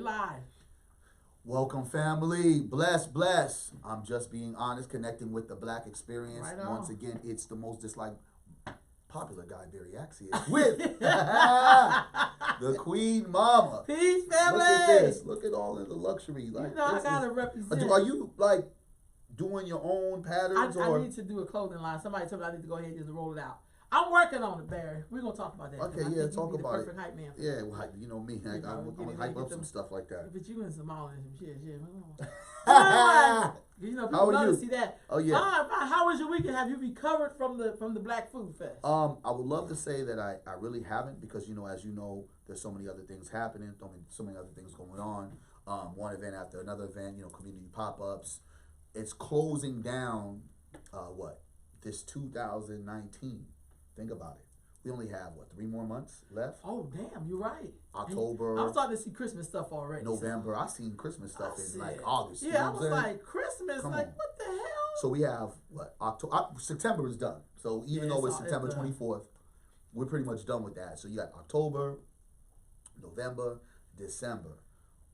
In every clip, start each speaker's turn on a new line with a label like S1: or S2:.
S1: live.
S2: Welcome, family. Bless. I'm just being honest, connecting with the Black experience.
S1: Right on.
S2: Once again, it's the most disliked popular guy, Barry Axius, with the Queen Mama.
S1: Peace, family.
S2: Look at this. Look at all of the luxury.
S1: Like, you know, I gotta represent.
S2: Are you like doing your own patterns?
S1: I need to do a clothing line. Somebody told me I need to go ahead and just roll it out. I'm working on it, Barry. We're gonna talk about that.
S2: Okay, yeah, talk about it.
S1: Perfect hype man.
S2: Yeah, well, you know me. I'm gonna hype up some stuff like that.
S1: But you in Somalia and some shit. You know, people love to see that.
S2: Oh yeah.
S1: How was your weekend? Have you recovered from the Black Food Fest?
S2: I would love to say that I really haven't, because as you know, there's so many other things happening, so many other things going on. One event after another event, community pop-ups. It's closing down. This 2019. Think about it. We only have 3 more months left.
S1: Oh damn, you're right.
S2: October.
S1: I'm starting to see Christmas stuff already.
S2: November. I've seen Christmas stuff in August.
S1: Yeah, I was like, Christmas. What the hell?
S2: So we have October. September is done. So even though it's September 24th, we're pretty much done with that. So you got October, November, December.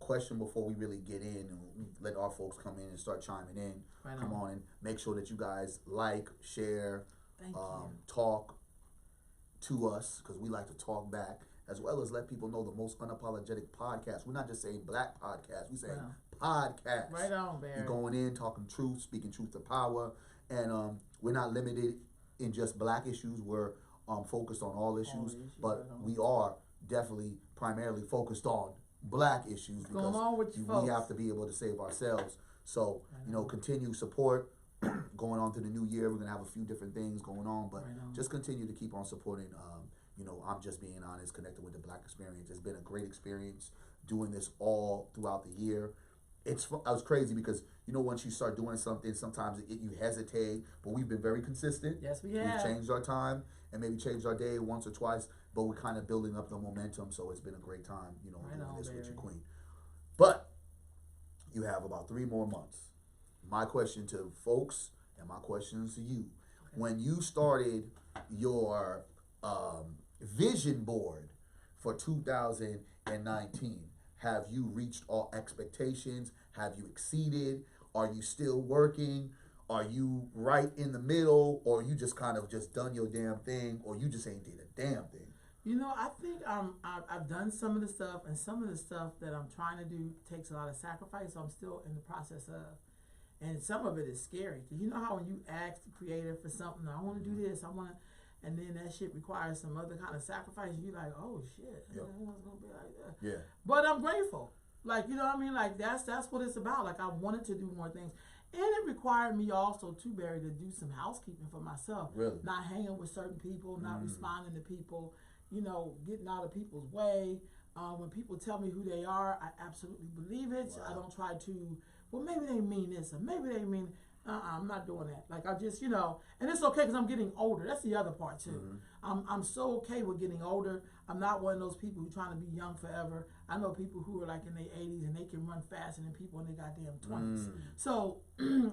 S2: Question before we really get in and let our folks come in and start chiming in. Come on and make sure that you guys like, share, talk to us, because we like to talk back, as well as let people know the most unapologetic podcast. We're not just saying Black podcast, we saying podcast.
S1: Right on, Barry.
S2: We're going in, talking truth, speaking truth to power, and we're not limited in just Black issues. We're focused on all issues, but we are definitely primarily focused on Black issues, because we have to be able to save ourselves. So, continue support. Going on to the new year, we're going to have a few different things going on, but just continue to keep on supporting, I'm just being honest, connected with the Black experience. It's been a great experience doing this all throughout the year. I was crazy because, once you start doing something, sometimes you hesitate, but we've been very consistent.
S1: Yes, we have.
S2: We've changed our time and maybe changed our day once or twice, but we're kind of building up the momentum, so it's been a great time, doing this with your queen. But you have about 3 more months. My question to folks and my questions to you. When you started your vision board for 2019, have you reached all expectations? Have you exceeded? Are you still working? Are you right in the middle? Or you just kind of just done your damn thing? Or you just ain't did a damn thing?
S1: I think I've done some of the stuff, and some of the stuff that I'm trying to do takes a lot of sacrifice, so I'm still in the process of. And some of it is scary, because you know how when you ask the creator for something, I want to do this, and then that shit requires some other kind of sacrifice, you're like, oh shit, I didn't know it was going to be like that.
S2: Yeah.
S1: But I'm grateful. Like, you know what I mean? Like, that's what it's about. Like, I wanted to do more things. And it required me also, too, Barry, to do some housekeeping for myself.
S2: Really?
S1: Not hanging with certain people, not responding to people, getting out of people's way. When people tell me who they are, I absolutely believe it. Wow. I don't try to, well, maybe they mean this, or maybe they mean, I'm not doing that. Like, I just, and it's okay because I'm getting older. That's the other part, too. I'm so okay with getting older. I'm not one of those people who are trying to be young forever. I know people who are like in their 80s and they can run faster than people in their goddamn 20s. So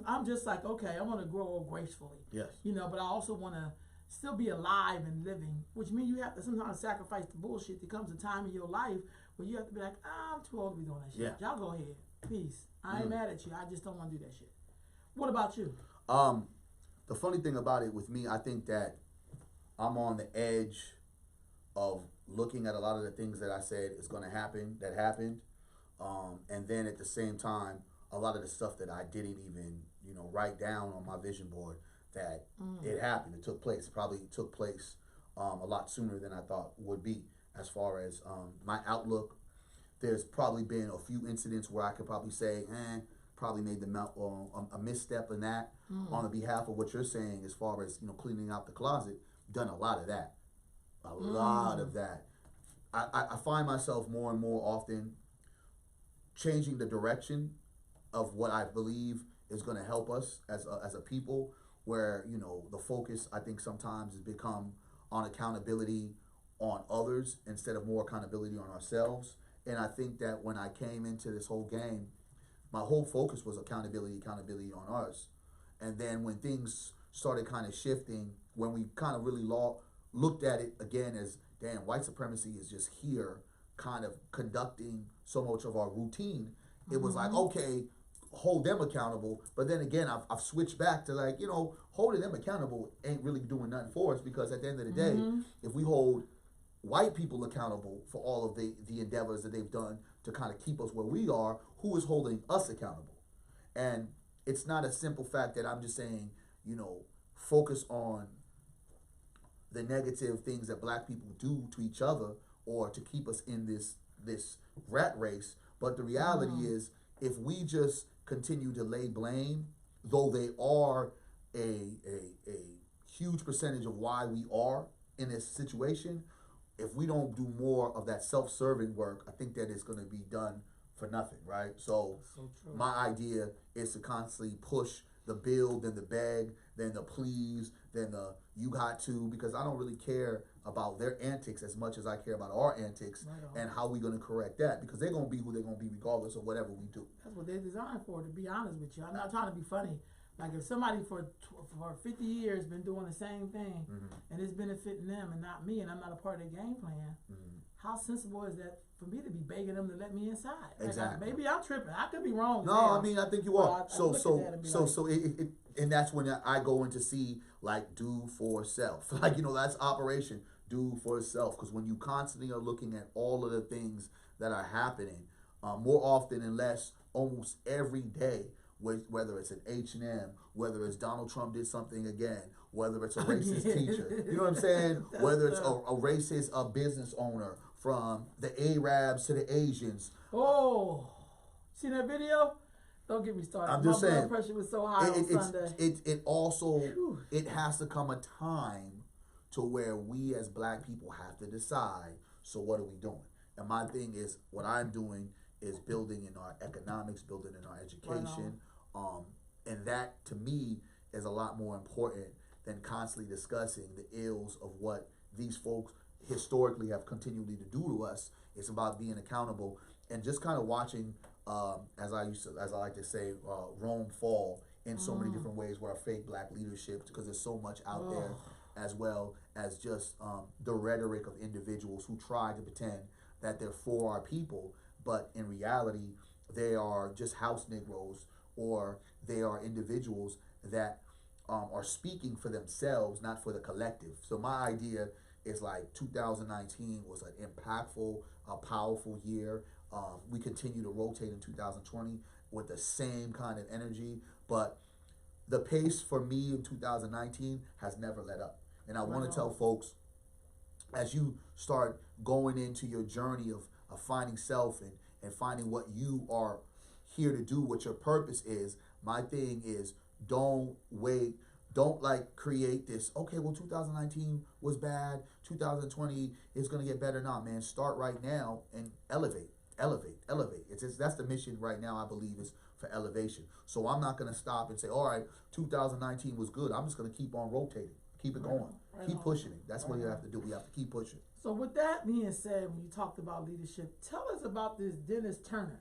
S1: I'm just like, okay, I want to grow old gracefully.
S2: Yes.
S1: But I also want to still be alive and living, which means you have to sometimes sacrifice the bullshit. There comes a time in your life where you have to be like, I'm too old to be doing that shit.
S2: Yeah.
S1: Y'all go ahead. Peace. I ain't mad at you. I just don't want to do that shit. What about you?
S2: The funny thing about it with me, I think that I'm on the edge of looking at a lot of the things that I said is going to happen, that happened. And then at the same time, a lot of the stuff that I didn't even, write down on my vision board, that it happened. It took place. It probably took place a lot sooner than I thought would be. As far as my outlook, there's probably been a few incidents where I could probably say, probably made a misstep in that on the behalf of what you're saying as far as, cleaning out the closet. Done a lot of that. A lot of that. I find myself more and more often changing the direction of what I believe is going to help us as a people, where, the focus, I think, sometimes has become on accountability on others instead of more accountability on ourselves. And I think that when I came into this whole game, my whole focus was accountability on us. And then when things started kind of shifting, when we kind of really looked at it again as, damn, white supremacy is just here kind of conducting so much of our routine, it was like, okay, hold them accountable. But then again, I've switched back to like, holding them accountable ain't really doing nothing for us, because at the end of the day, if we hold white people accountable for all of the endeavors that they've done to kind of keep us where we are, who is holding us accountable? And it's not a simple fact that I'm just saying, focus on the negative things that black people do to each other or to keep us in this rat race. But the reality is, if we just continue to lay blame, though they are a huge percentage of why we are in this situation, if we don't do more of that self-serving work, I think that it's going to be done for nothing, right? So
S1: true.
S2: My idea is to constantly push the build, then the beg, then the please, then the you got to, because I don't really care about their antics as much as I care about our antics and how we're going to correct that, because they're going to be who they're going to be regardless of whatever we do.
S1: That's what they're designed for, to be honest with you. I'm not trying to be funny. Like, if somebody for 50 years been doing the same thing and it's benefiting them and not me, and I'm not a part of their game plan, how sensible is that for me to be begging them to let me inside?
S2: Exactly.
S1: Maybe I'm tripping. I could be wrong.
S2: No, I mean, I think you are. And that's when I go in to see, like, do for self. Like, that's Operation Do for Self. Because when you constantly are looking at all of the things that are happening, more often and less, almost every day, whether it's an H&M, whether it's Donald Trump did something again, whether it's a racist teacher, you know what I'm saying? Whether it's a racist business owner, from the Arabs to the Asians.
S1: Oh, see that video? Don't get me started.
S2: I'm just saying.
S1: My blood pressure was so high on Sunday.
S2: It also, it has to come a time to where we as black people have to decide, so what are we doing? And my thing is, what I'm doing is building in our economics, building in our education. And that, to me, is a lot more important than constantly discussing the ills of what these folks historically have continually to do to us. It's about being accountable and just kind of watching, as I like to say, Rome fall in so many different ways with our fake black leadership, because there's so much out there, as well as just the rhetoric of individuals who try to pretend that they're for our people, but in reality, they are just house Negroes, or they are individuals that are speaking for themselves, not for the collective. So my idea is, like, 2019 was an impactful, powerful year. We continue to rotate in 2020 with the same kind of energy, but the pace for me in 2019 has never let up. And I want to tell folks, as you start going into your journey of finding self and finding what you are here to do, what your purpose is, my thing is, don't wait. Don't create this, okay, well, 2019 was bad, 2020 is going to get better. Nah, man, start right now and elevate. That's the mission right now, I believe, is for elevation. So I'm not going to stop and say, all right, 2019 was good. I'm just going to keep on rotating, keep it going, keep pushing it. That's what you have to do. We have to keep pushing.
S1: So with that being said, when you talked about leadership, tell us about this Dennis Turner.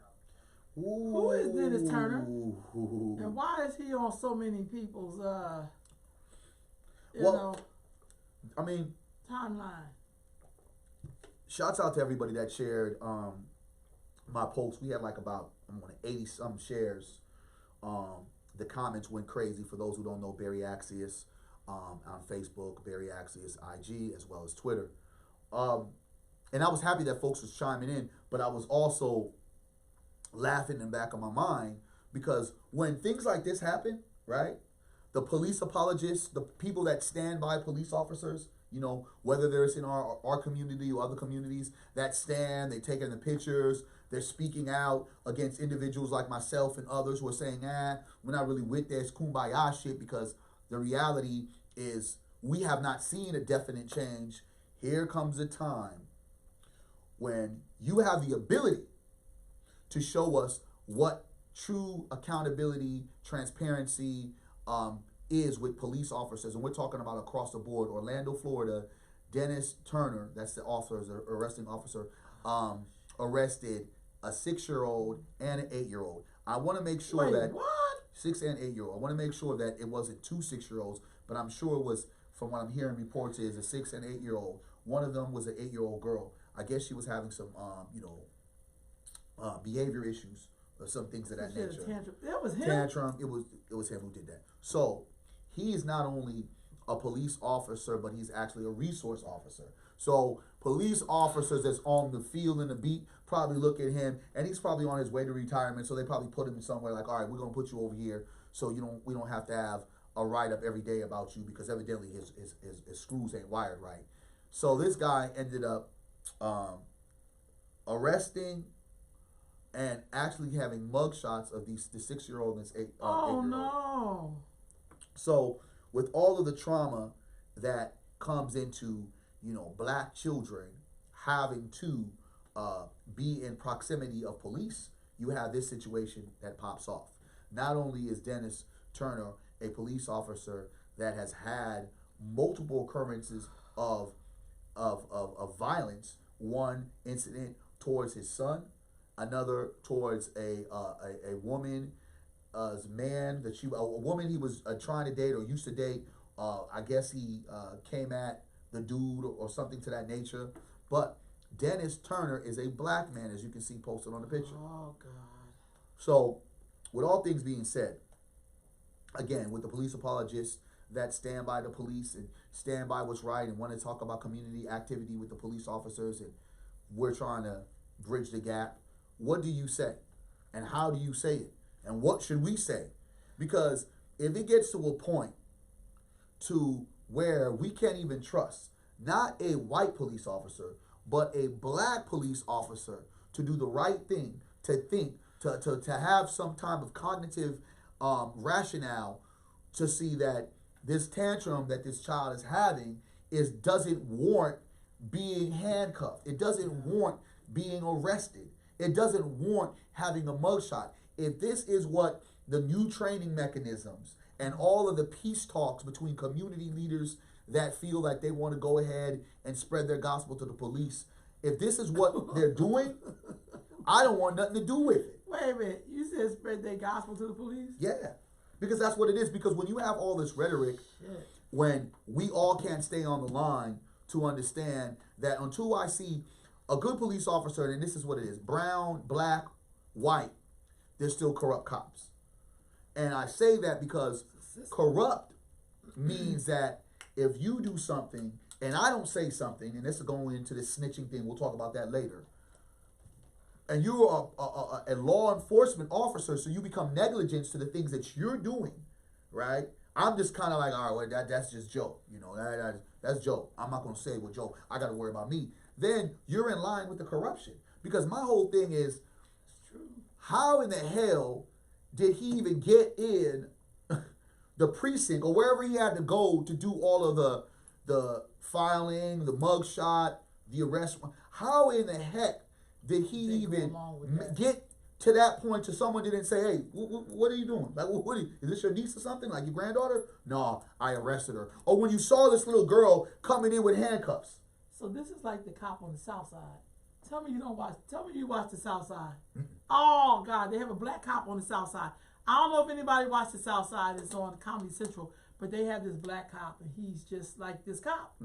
S2: Ooh.
S1: Who is Dennis Turner? And why is he on so many people's
S2: I mean,
S1: timeline?
S2: Shouts out to everybody that shared my post. We had about 80 some shares. The comments went crazy. For those who don't know, Barry Axius on Facebook, Barry Axius IG, as well as Twitter. And I was happy that folks was chiming in, but I was also laughing in the back of my mind, because when things like this happen, right? The police apologists, the people that stand by police officers, whether they're in our community or other communities, that stand, they take in the pictures, they're speaking out against individuals like myself and others who are saying, we're not really with this kumbaya shit, because the reality is we have not seen a definite change. Here comes a time when you have the ability to show us what true accountability, transparency, is with police officers. And we're talking about across the board. Orlando, Florida, Dennis Turner, that's the arresting officer, arrested a 6-year-old and an 8-year-old. I want to make sure that...
S1: What?
S2: 6 and 8-year-old. I want to make sure that it wasn't 2 6-year-olds, but I'm sure it was, from what I'm hearing reports, is a 6 and 8-year-old. One of them was an 8-year-old girl. I guess she was having some, behavior issues or some things of that
S1: She had a
S2: nature.
S1: tantrum. That was him.
S2: Tantrum. It was him who did that. So he is not only a police officer, but he's actually a resource officer. So police officers that's on the field and the beat probably look at him, and he's probably on his way to retirement. So they probably put him somewhere like, all right, we're gonna put you over here, so we don't have to have a write up every day about you, because evidently his screws ain't wired right. So this guy ended up arresting and actually having mugshots of the 6-year-old and this 8-year-old.
S1: No.
S2: So with all of the trauma that comes into, black children having to be in proximity of police, you have this situation that pops off. Not only is Dennis Turner a police officer that has had multiple occurrences of violence, one incident towards his son, another towards a woman, man that a woman he was trying to date or used to date. I guess he came at the dude or something to that nature. But Dennis Turner is a black man, as you can see posted on the picture.
S1: Oh God.
S2: So, with all things being said, again, with the police apologists that stand by the police and stand by what's right and want to talk about community activity with the police officers, and we're trying to bridge the gap, what do you say? And how do you say it? And what should we say? Because if it gets to a point to where we can't even trust not a white police officer, but a black police officer to do the right thing, to think, to have some type of cognitive rationale to see that this tantrum that this child is having doesn't warrant being handcuffed. It doesn't warrant being arrested. It doesn't warrant having a mugshot. If this is what the new training mechanisms and all of the peace talks between community leaders that feel like they want to go ahead and spread their gospel to the police, if this is what they're doing, I don't want nothing to do with it.
S1: Wait a minute. You said spread their gospel to the police?
S2: Yeah, because that's what it is. Because when you have all this rhetoric, when we all can't stay on the line to understand that until I see a good police officer, and this is what it is, brown, black, white, they're still corrupt cops. And I say that because corrupt means that if you do something and I don't say something, and this is going into this snitching thing, we'll talk about that later, and you're a law enforcement officer, so you become negligent to the things that you're doing, right? I'm just kind of like, all right, well, that's just Joe. That's Joe. I'm not going to say what Joe, I got to worry about me. Then you're in line with the corruption. Because my whole thing is, how in the hell did he even get in the precinct or wherever he had to go to do all of the filing, the mugshot, the arrest? How in the heck did he even get to that point to someone didn't say, hey, what are you doing? Like, is this your niece or something? Like your granddaughter? No, I arrested her. Or when you saw this little girl coming in with handcuffs.
S1: So this is like the cop on the South Side. Tell me you don't watch. Tell me you watch the South Side. Oh God, they have a black cop on the South Side. I don't know if anybody watched the South Side. It's on Comedy Central, but they have this black cop, and he's just like this cop.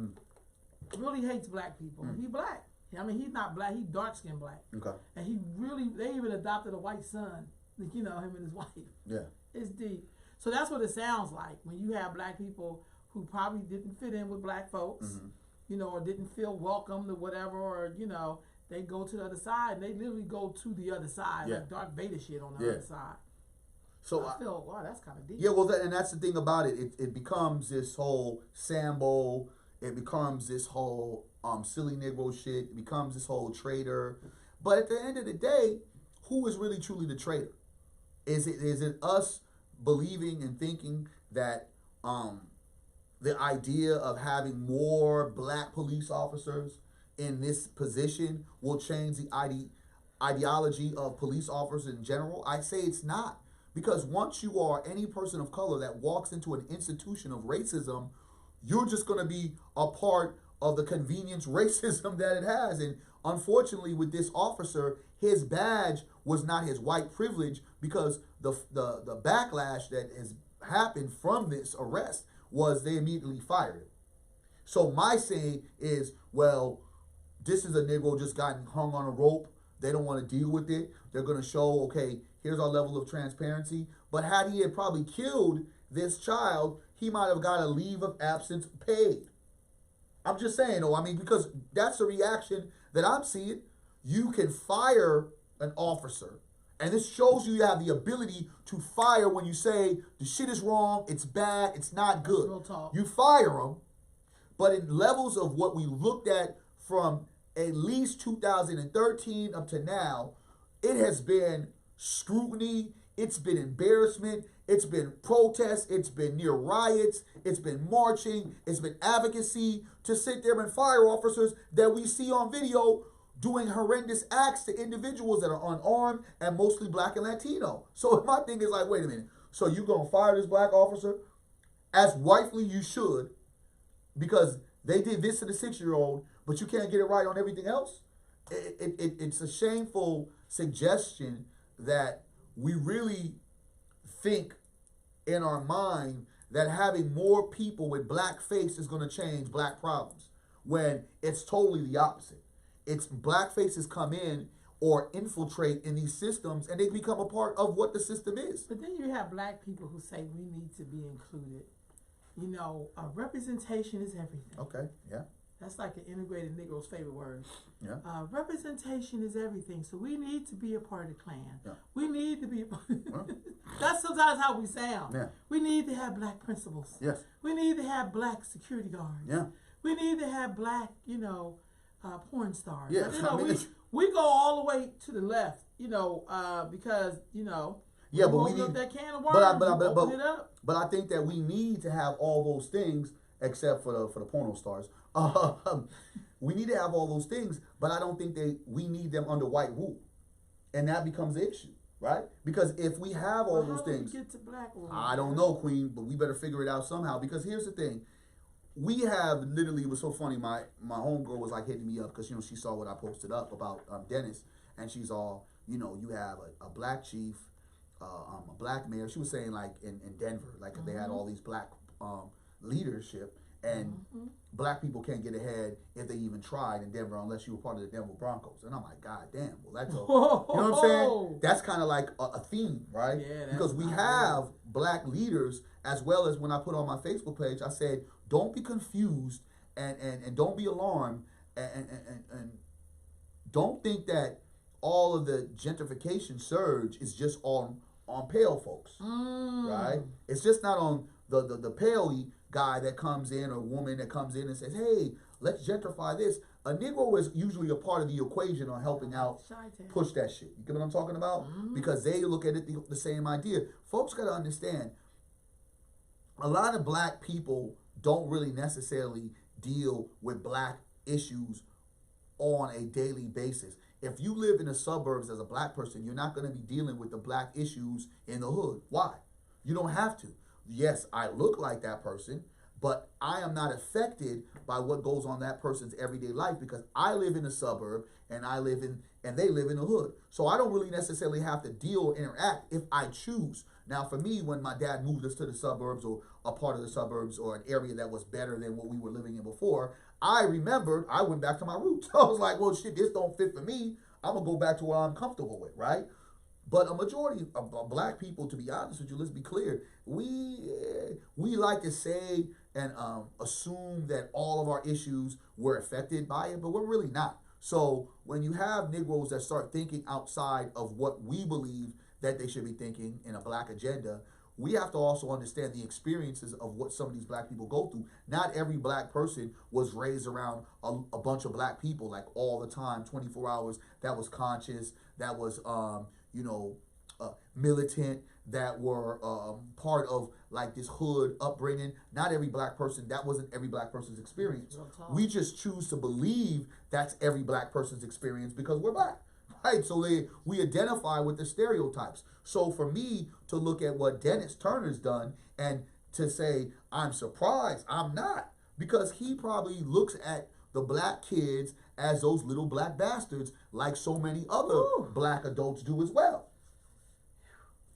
S1: Really hates black people. He black. I mean, he's not black. He's dark skinned black.
S2: Okay.
S1: And they even adopted a white son. Him and his wife. Yeah. It's deep. So that's what it sounds like when you have black people who probably didn't fit in with black folks, or didn't feel welcomed or whatever, or they go to the other side, and they literally go to the other side, like Darth Vader shit on the other side. So I feel, wow, that's kind of deep.
S2: Yeah, well, and that's the thing about it. It becomes this whole Sambo. It becomes this whole silly Negro shit. It becomes this whole traitor. But at the end of the day, who is really truly the traitor? Is it us believing and thinking that the idea of having more black police officers in this position will change the ideology of police officers in general? I say it's not. Because once you are any person of color that walks into an institution of racism, you're just going to be a part of the convenience racism that it has. And unfortunately, with this officer, his badge was not his white privilege, because the backlash that has happened from this arrest was they immediately fired him. So my saying is, well, this is a Negro just gotten hung on a rope. They don't want to deal with it. They're going to show, okay, here's our level of transparency. But had he had probably killed this child, he might have got a leave of absence paid. I'm just saying, though, I mean, because that's the reaction that I'm seeing. You can fire an officer, and this shows you have the ability to fire when you say the shit is wrong, it's bad, it's not good.
S1: Real talk.
S2: You fire them, but in levels of what we looked at from at least 2013 up to now, it has been scrutiny, it's been embarrassment, it's been protests, it's been near riots, it's been marching, it's been advocacy to sit there and fire officers that we see on video doing horrendous acts to individuals that are unarmed and mostly black and Latino. So my thing is like, wait a minute. So you gonna fire this black officer? As rightfully you should, because they did this to the 6-year-old, but you can't get it right on everything else? It's a shameful suggestion that we really think in our mind that having more people with black face is going to change black problems, when it's totally the opposite. It's black faces come in or infiltrate in these systems, and they become a part of what the system is.
S1: But then you have black people who say we need to be included. You know, representation is everything.
S2: Okay, yeah.
S1: That's like an integrated Negro's favorite word.
S2: Yeah.
S1: Representation is everything. So we need to be a part of the Klan.
S2: Yeah.
S1: We need to be.
S2: Well,
S1: That's sometimes how we sound.
S2: yeah.
S1: We need to have black principals.
S2: Yes.
S1: We need to have black security guards.
S2: Yeah.
S1: We need to have black, porn stars.
S2: Yeah,
S1: You know,
S2: I mean, it's-
S1: we go all the way to the left, because,
S2: Yeah, but we
S1: open up
S2: need.
S1: that can of worms, open it up.
S2: But I think that we need to have all those things, except for the porno stars. We need to have all those things, but I don't think we need them under white rule, and that becomes the issue, right? Because if we have all those
S1: How do we
S2: things,
S1: get to black rule?
S2: I don't know, Queen, but we better figure it out somehow. Because here's the thing. We have literally, it was so funny, my homegirl was like hitting me up because, she saw what I posted up about Dennis, and she's all, you have a black chief, a black mayor. She was saying like in Denver, like they had all these black leadership, and black people can't get ahead if they even tried in Denver unless you were part of the Denver Broncos. And I'm like, God damn, well that's a, you know what I'm saying? That's kind of like a theme, right?
S1: Yeah,
S2: because we have black leaders, as well as when I put on my Facebook page, I said, don't be confused and don't be alarmed and don't think that all of the gentrification surge is just on pale folks, right? It's just not on the pale guy that comes in or woman that comes in and says, hey, let's gentrify this. A Negro is usually a part of the equation on helping out push that shit. You get what I'm talking about? Because they look at it the same idea. Folks got to understand, a lot of black people don't really necessarily deal with black issues on a daily basis. If you live in the suburbs as a black person, you're not going to be dealing with the black issues in the hood. Why? You don't have to. Yes, I look like that person, but I am not affected by what goes on that person's everyday life because I live in a suburb and they live in the hood. So I don't really necessarily have to deal or interact if I choose. Now, for me, when my dad moved us to the suburbs or a part of the suburbs or an area that was better than what we were living in before, I remembered I went back to my roots. I was like, well, shit, this don't fit for me. I'm going to go back to what I'm comfortable with, right? But a majority of black people, to be honest with you, let's be clear, we like to say and assume that all of our issues were affected by it, but we're really not. So when you have Negroes that start thinking outside of what we believe that they should be thinking in a black agenda, we have to also understand the experiences of what some of these black people go through. Not every black person was raised around a bunch of black people like all the time, 24 hours, that was conscious, that was militant, that were part of like this hood upbringing. Not every black person, that wasn't every black person's experience. We just choose to believe that's every black person's experience because we're black, right? So we identify with the stereotypes. So for me to look at what Dennis Turner's done and to say, I'm surprised, I'm not, because he probably looks at the black kids as those little black bastards like so many other black adults do as well.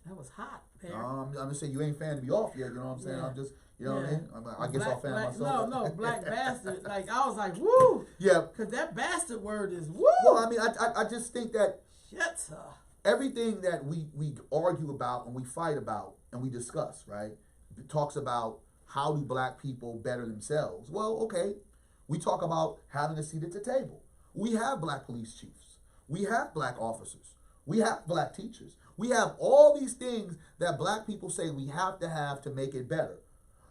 S1: That was hot there.
S2: I'm just saying you ain't fanning me off yet. You know what I'm saying?
S1: Yeah.
S2: I'm just, you know what I mean? I guess I'll fan myself.
S1: No, black bastard. Like I was like, woo.
S2: Yeah.
S1: Cause that bastard word is woo.
S2: Well, I mean, I just think that
S1: shit, sir.
S2: Everything that we argue about and we fight about and we discuss, right? It talks about how do black people better themselves. Well, okay. We talk about having a seat at the table. We have black police chiefs. We have black officers. We have black teachers. We have all these things that black people say we have to make it better.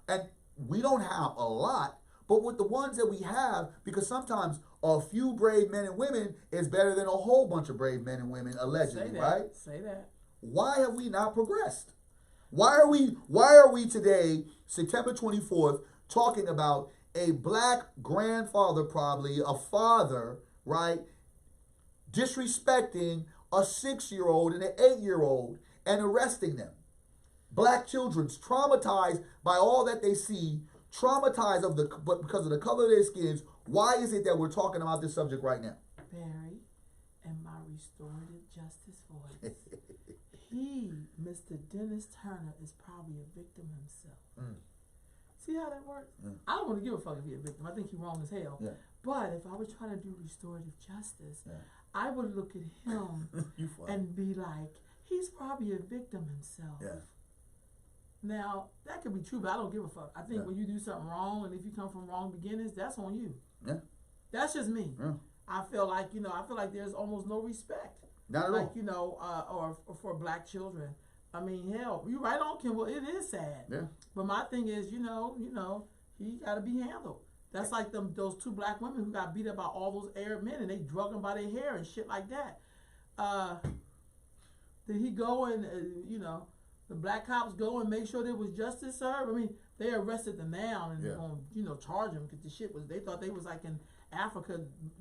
S2: And we don't have a lot, but with the ones that we have, because sometimes a few brave men and women is better than a whole bunch of brave men and women, allegedly, right?
S1: Say that.
S2: Why have we not progressed? Why are we today, September 24th, talking about a black grandfather, probably a father, right, disrespecting a 6-year-old and an 8-year-old and arresting them? Black children's traumatized by all that they see, traumatized but because of the color of their skins. Why is it that we're talking about this subject right now?
S1: Barry, and my restorative justice voice. He, Mr. Dennis Turner, is probably a victim himself. See how that works? I don't want to give a fuck if he's a victim. I think he's wrong as hell.
S2: Yeah.
S1: But if I was trying to do restorative justice, I would look at him and be like, he's probably a victim himself.
S2: Yeah.
S1: Now, that could be true, but I don't give a fuck. I think when you do something wrong, and if you come from wrong beginnings, that's on you.
S2: Yeah.
S1: That's just me.
S2: Yeah.
S1: I feel like, there's almost no respect.
S2: Not at all.
S1: Like, or for black children. I mean, hell, you right on, Kimball. It is sad.
S2: Yeah.
S1: But my thing is, he got to be handled. That's like those 2 black women who got beat up by all those Arab men, and they drug them by their hair and shit like that. Did he go and, the black cops go and make sure there was justice served? I mean, they arrested them now and they're going to, charge them because the shit was, they thought they was like in Africa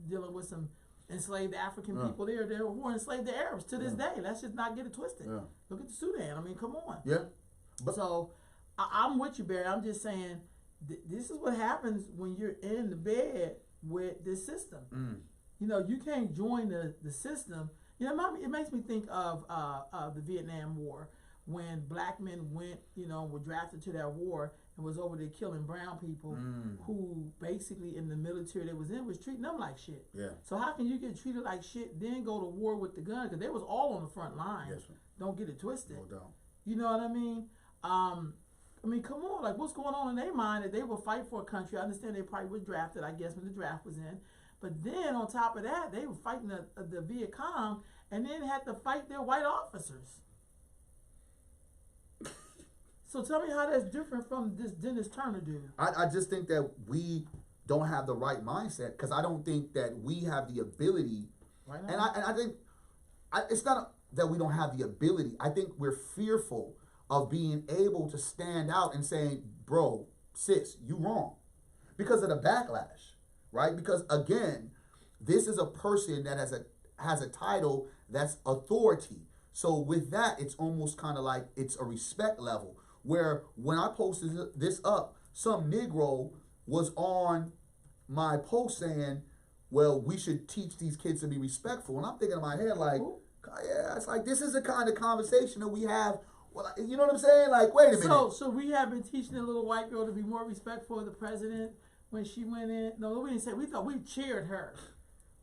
S1: dealing with some enslaved African people there who were enslaved the Arabs to this day. Let's just not get it twisted. Yeah. Look at the Sudan. I mean, come on.
S2: Yeah.
S1: So I'm with you, Barry. I'm just saying this is what happens when you're in the bed with this system. You can't join the system. It makes me think of the Vietnam War, when black men went, were drafted to that war and was over there killing brown people who basically in the military they was in was treating them like shit. Yeah. So how can you get treated like shit, then go to war with the gun? Because they was all on the front line. Yes, sir. Don't get it twisted. No doubt. You know what I mean? Come on, like what's going on in their mind that they will fight for a country? I understand they probably were drafted, I guess, when the draft was in. But then on top of that, they were fighting the Viet Cong and then had to fight their white officers. So tell me how that's different from this Dennis Turner dude.
S2: I just think that we don't have the right mindset, because I don't think that we have the ability. Right now. And I think it's not that we don't have the ability. I think we're fearful of being able to stand out and saying, bro, sis, you wrong. Because of the backlash, right? Because again, this is a person that has a title that's authority. So with that, it's almost kind of like it's a respect level. Where when I posted this up, some Negro was on my post saying, well, we should teach these kids to be respectful. And I'm thinking in my head like, yeah, it's like this is the kind of conversation that we have. Well, you know what I'm saying? Like, wait a minute.
S1: So we have been teaching a little white girl to be more respectful of the president when she went in. No, we didn't say. We thought we cheered her.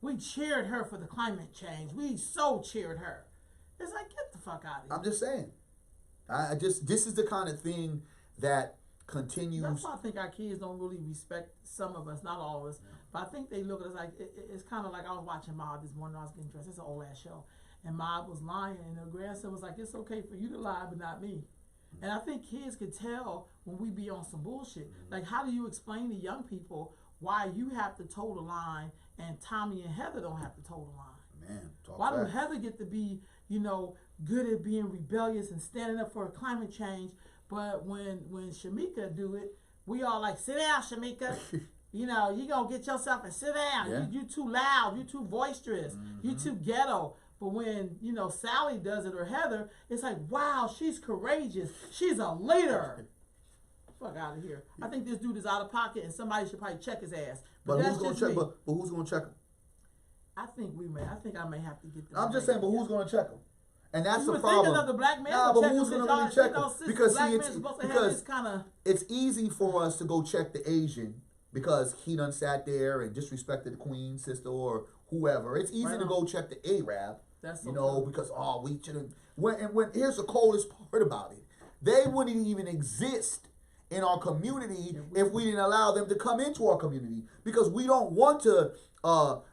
S1: We cheered her for the climate change. We so cheered her. It's like, get the fuck out of here.
S2: I'm just saying. This is the kind of thing that continues.
S1: That's why I think our kids don't really respect some of us, not all of us. But I think they look at us like, it's kind of like I was watching Mob this morning when I was getting dressed. It's an old ass show. And Mob was lying, and her grandson was like, it's okay for you to lie, but not me. And I think kids could tell when we be on some bullshit. Like, how do you explain to young people why you have to toe the line and Tommy and Heather don't have to toe the line? Man, why do Heather get to be, good at being rebellious and standing up for climate change, but when Shamika do it, we all like, sit down, Shamika. You gonna get yourself and sit down. Yeah. You too loud. You too boisterous. You too ghetto. But when Sally does it or Heather, it's like, wow, she's courageous. She's a leader. Fuck out of here. I think this dude is out of pocket, and somebody should probably check his ass.
S2: But who's gonna check? But who's gonna check him?
S1: I think I may have to get them.
S2: I'm just saying, but who's gonna check him? And that's
S1: you
S2: the
S1: would
S2: problem.
S1: think another black man
S2: Nah,
S1: would
S2: but
S1: check
S2: who's
S1: them,
S2: gonna really check them? Because
S1: black
S2: see,
S1: men supposed to have
S2: because
S1: this kind of.
S2: it's easy for us to go check the Asian because he done sat there and disrespected the queen, sister, or whoever. It's easy to go check the Arab,
S1: That's so
S2: you know,
S1: true.
S2: because we shouldn't. When here's the coldest part about it, they wouldn't even exist in our community if we didn't allow them to come into our community, because we don't want to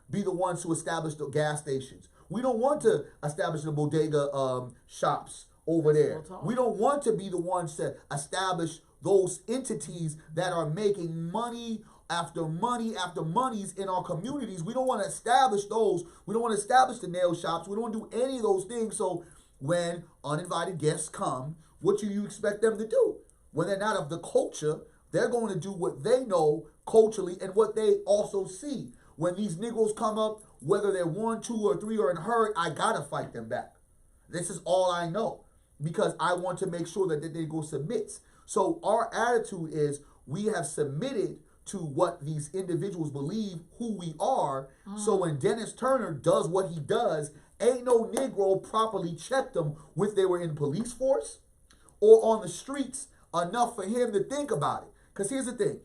S2: be the ones who establish the gas stations. We don't want to establish the bodega shops over there. We don't want to be the ones to establish those entities that are making money after money after monies in our communities. We don't want to establish those. We don't want to establish the nail shops. We don't want to do any of those things. So when uninvited guests come, what do you expect them to do? When they're not of the culture, they're going to do what they know culturally and what they also see. When these Negroes come up, whether they're 1, 2, or 3 or in herd, I gotta fight them back. This is all I know, because I want to make sure that the Negro submits. So our attitude is we have submitted to what these individuals believe who we are. So when Dennis Turner does what he does, ain't no Negro properly checked them when they were in police force or on the streets enough for him to think about it. Because here's the thing.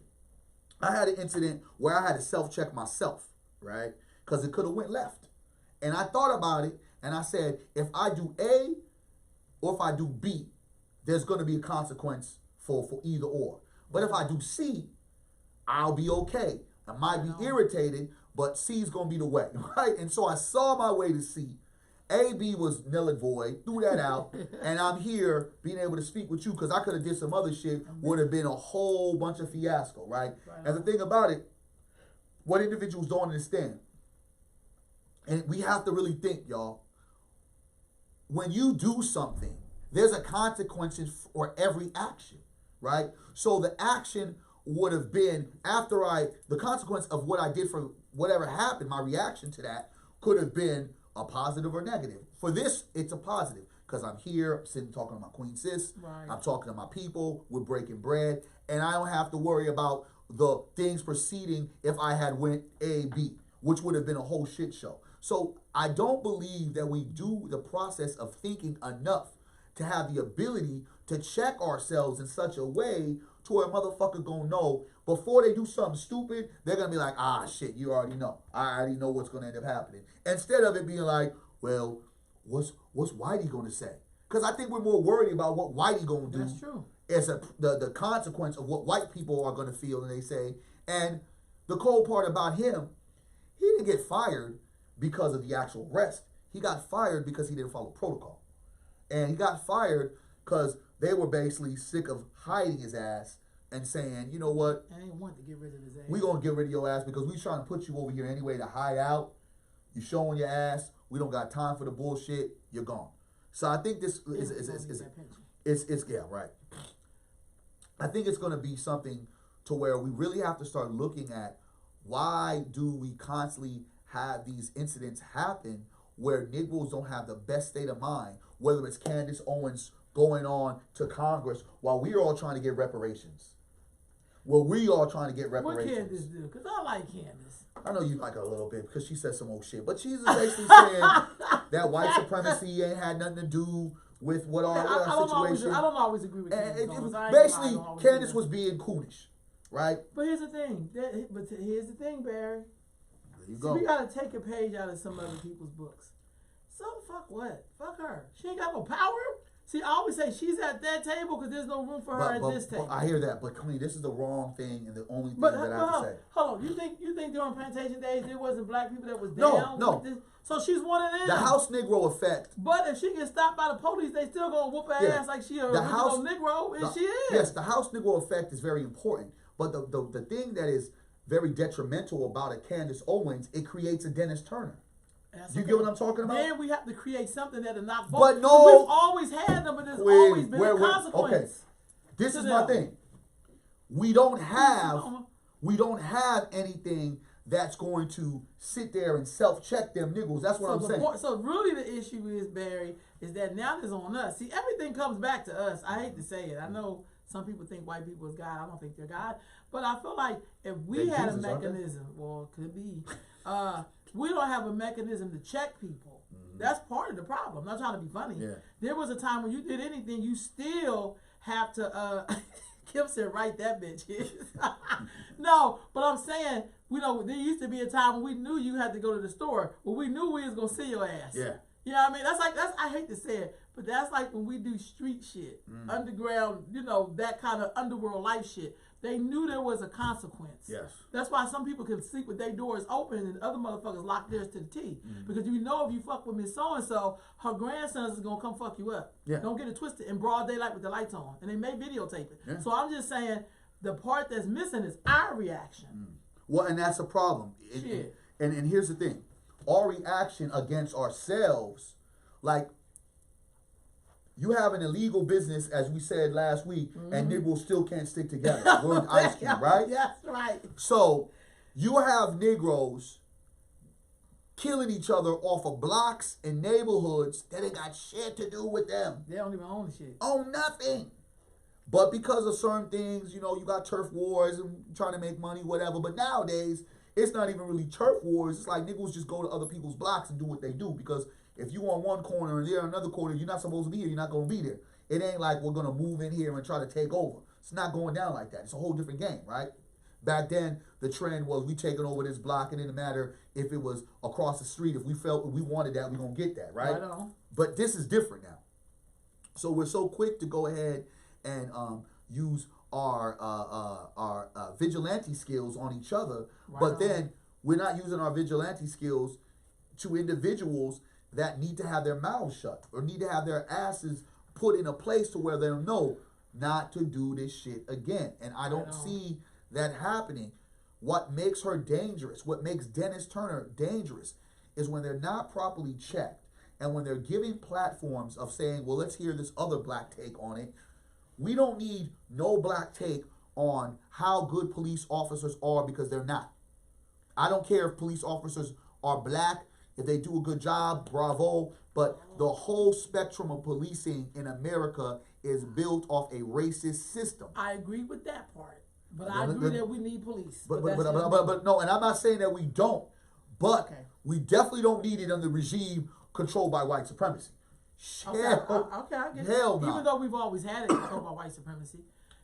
S2: I had an incident where I had to self-check myself, right? Because it could have went left. And I thought about it, and I said, if I do A or if I do B, there's going to be a consequence for either or. But if I do C, I'll be okay. I might be irritated, but C is going to be the way, right? And so I saw my way to C. A, B was null and void, threw that out, and I'm here being able to speak with you because I could have did some other shit, would have been a whole bunch of fiasco, right? And the thing about it, what individuals don't understand, and we have to really think, y'all, when you do something, there's a consequence for every action, right? So the action would have been the consequence of what I did for whatever happened, my reaction to that could have been a positive or negative. For this, it's a positive because I'm here, I'm sitting talking to my queen sis.
S1: Right.
S2: I'm talking to my people. We're breaking bread, and I don't have to worry about the things proceeding if I had went A, B, which would have been a whole shit show. So I don't believe that we do the process of thinking enough to have the ability to check ourselves in such a way to where a motherfucker gonna know before they do something stupid, they're gonna be like, shit, you already know. I already know what's gonna end up happening. Instead of it being like, well, what's Whitey gonna say? Because I think we're more worried about what Whitey gonna do.
S1: That's true.
S2: As the consequence of what white people are gonna feel and they say. And the cold part about him, he didn't get fired because of the actual arrest. He got fired because he didn't follow protocol. And he got fired because they were basically sick of hiding his ass and saying, you know what?
S1: And they want to get rid of his ass.
S2: We're going to get rid of your ass because we trying to put you over here anyway to hide out. You showing your ass. We don't got time for the bullshit. You're gone. So I think this is yeah, right. I think it's going to be something to where we really have to start looking at why do we constantly have these incidents happen where Negroes don't have the best state of mind, whether it's Candace Owens going on to Congress while we're all trying to get reparations. Well, we all trying to get reparations.
S1: What Candace do? Because I like Candace.
S2: I know you like her a little bit because she said some old shit. But she's basically saying that white supremacy ain't had nothing to do with what our situation.
S1: I don't always agree with Candace.
S2: Basically, Candace was being coonish, right?
S1: But here's the thing. Here's the thing, Barry.
S2: There you go.
S1: We got to take a page out of some other people's books. So fuck what? Fuck her. She ain't got no power. See, I always say she's at that table because there's no room for her at this table.
S2: I hear that, but Queen, this is the wrong thing and the only thing that I have to say.
S1: Hold on, you think during plantation days there wasn't black people that was down?
S2: No.
S1: With this? So she's one of them.
S2: The House Negro effect.
S1: But if she gets stopped by the police, they still gonna whoop her ass like she a original Negro, and she is.
S2: Yes, the House Negro effect is very important. But the thing that is very detrimental about a Candace Owens, it creates a Dennis Turner. You get what I'm talking about?
S1: Then we have to create something that'll knock both.
S2: But no,
S1: we've always had them, but there's always been a consequence.
S2: Okay, this is my thing. We don't have anything that's going to sit there and self-check them niggas. That's what I'm saying.
S1: So really the issue is, Barry, is that now it's on us. See, everything comes back to us. I hate to say it. I know some people think white people is God. I don't think they're God. But I feel like if we had a mechanism, well, it could be, we don't have a mechanism to check people. That's part of the problem. I'm not trying to be funny.
S2: Yeah.
S1: There was a time when you did anything, you still have to. Kim said, "Write that bitch." No, but I'm saying, there used to be a time when we knew you had to go to the store, when we knew we was gonna see your ass.
S2: Yeah.
S1: You know what I mean? That's I hate to say it, but that's like when we do street shit, underground, that kind of underworld life shit. They knew there was a consequence.
S2: Yes.
S1: That's why some people can sleep with their doors open and other motherfuckers lock theirs to the T. Because you know if you fuck with Miss So-and-so, her grandsons is going to come fuck you up.
S2: Yeah.
S1: Don't get it twisted in broad daylight with the lights on. And they may videotape it.
S2: Yeah.
S1: So I'm just saying the part that's missing is our reaction.
S2: Well, and that's a problem.
S1: Shit.
S2: And here's the thing. Our reaction against ourselves, like, you have an illegal business, as we said last week, and Negroes still can't stick together. We're in Ice Cube, right?
S1: That's right.
S2: So, you have Negroes killing each other off of blocks and neighborhoods that ain't got shit to do with them.
S1: They don't even own the shit.
S2: Own nothing. But because of certain things, you got turf wars and trying to make money, whatever. But nowadays, it's not even really turf wars. It's like niggas just go to other people's blocks and do what they do. Because if you on one corner and they're on another corner, you're not supposed to be here. You're not going to be there. It ain't like we're going to move in here and try to take over. It's not going down like that. It's a whole different game, right? Back then, the trend was we taking over this block. It didn't matter if it was across the street. If we felt we wanted that, we're going to get that, right?
S1: Right on.
S2: But this is different now. So we're so quick to go ahead and use our vigilante skills on each other.
S1: Right
S2: but
S1: on.
S2: then we're not using our vigilante skills to individuals that need to have their mouths shut or need to have their asses put in a place to where they'll know not to do this shit again. And I don't see that happening. What makes her dangerous, what makes Dennis Turner dangerous, is when they're not properly checked and when they're giving platforms of saying, well, let's hear this other black take on it. We don't need no black take on how good police officers are, because they're not. I don't care if police officers are black. If they do a good job, bravo. But the whole spectrum of policing in America is built off a racist system.
S1: I agree with that part. But I agree that we need police.
S2: But no, and I'm not saying that we don't. But we definitely don't need it under regime controlled by white supremacy.
S1: I get
S2: hell
S1: it.
S2: no.
S1: Even though we've always had it controlled by white supremacy.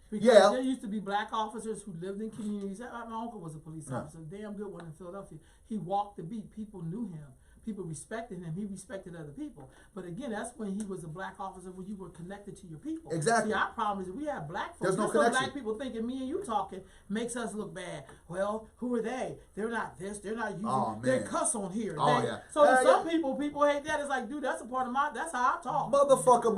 S1: Because there used to be black officers who lived in communities. My uncle was a police officer, a damn good one in Philadelphia. He walked the beat. People knew him. People respected him. He respected other people. But again, that's when he was a black officer, when you were connected to your people.
S2: Exactly.
S1: See, our problem is we have black folks.
S2: There's no
S1: Just
S2: connection.
S1: black people thinking me and you talking makes us look bad. Well, who are they? They're not this. They're not using. They cuss on here. So to some people hate that. It's like, dude, that's a part of that's how I talk.
S2: Motherfucker.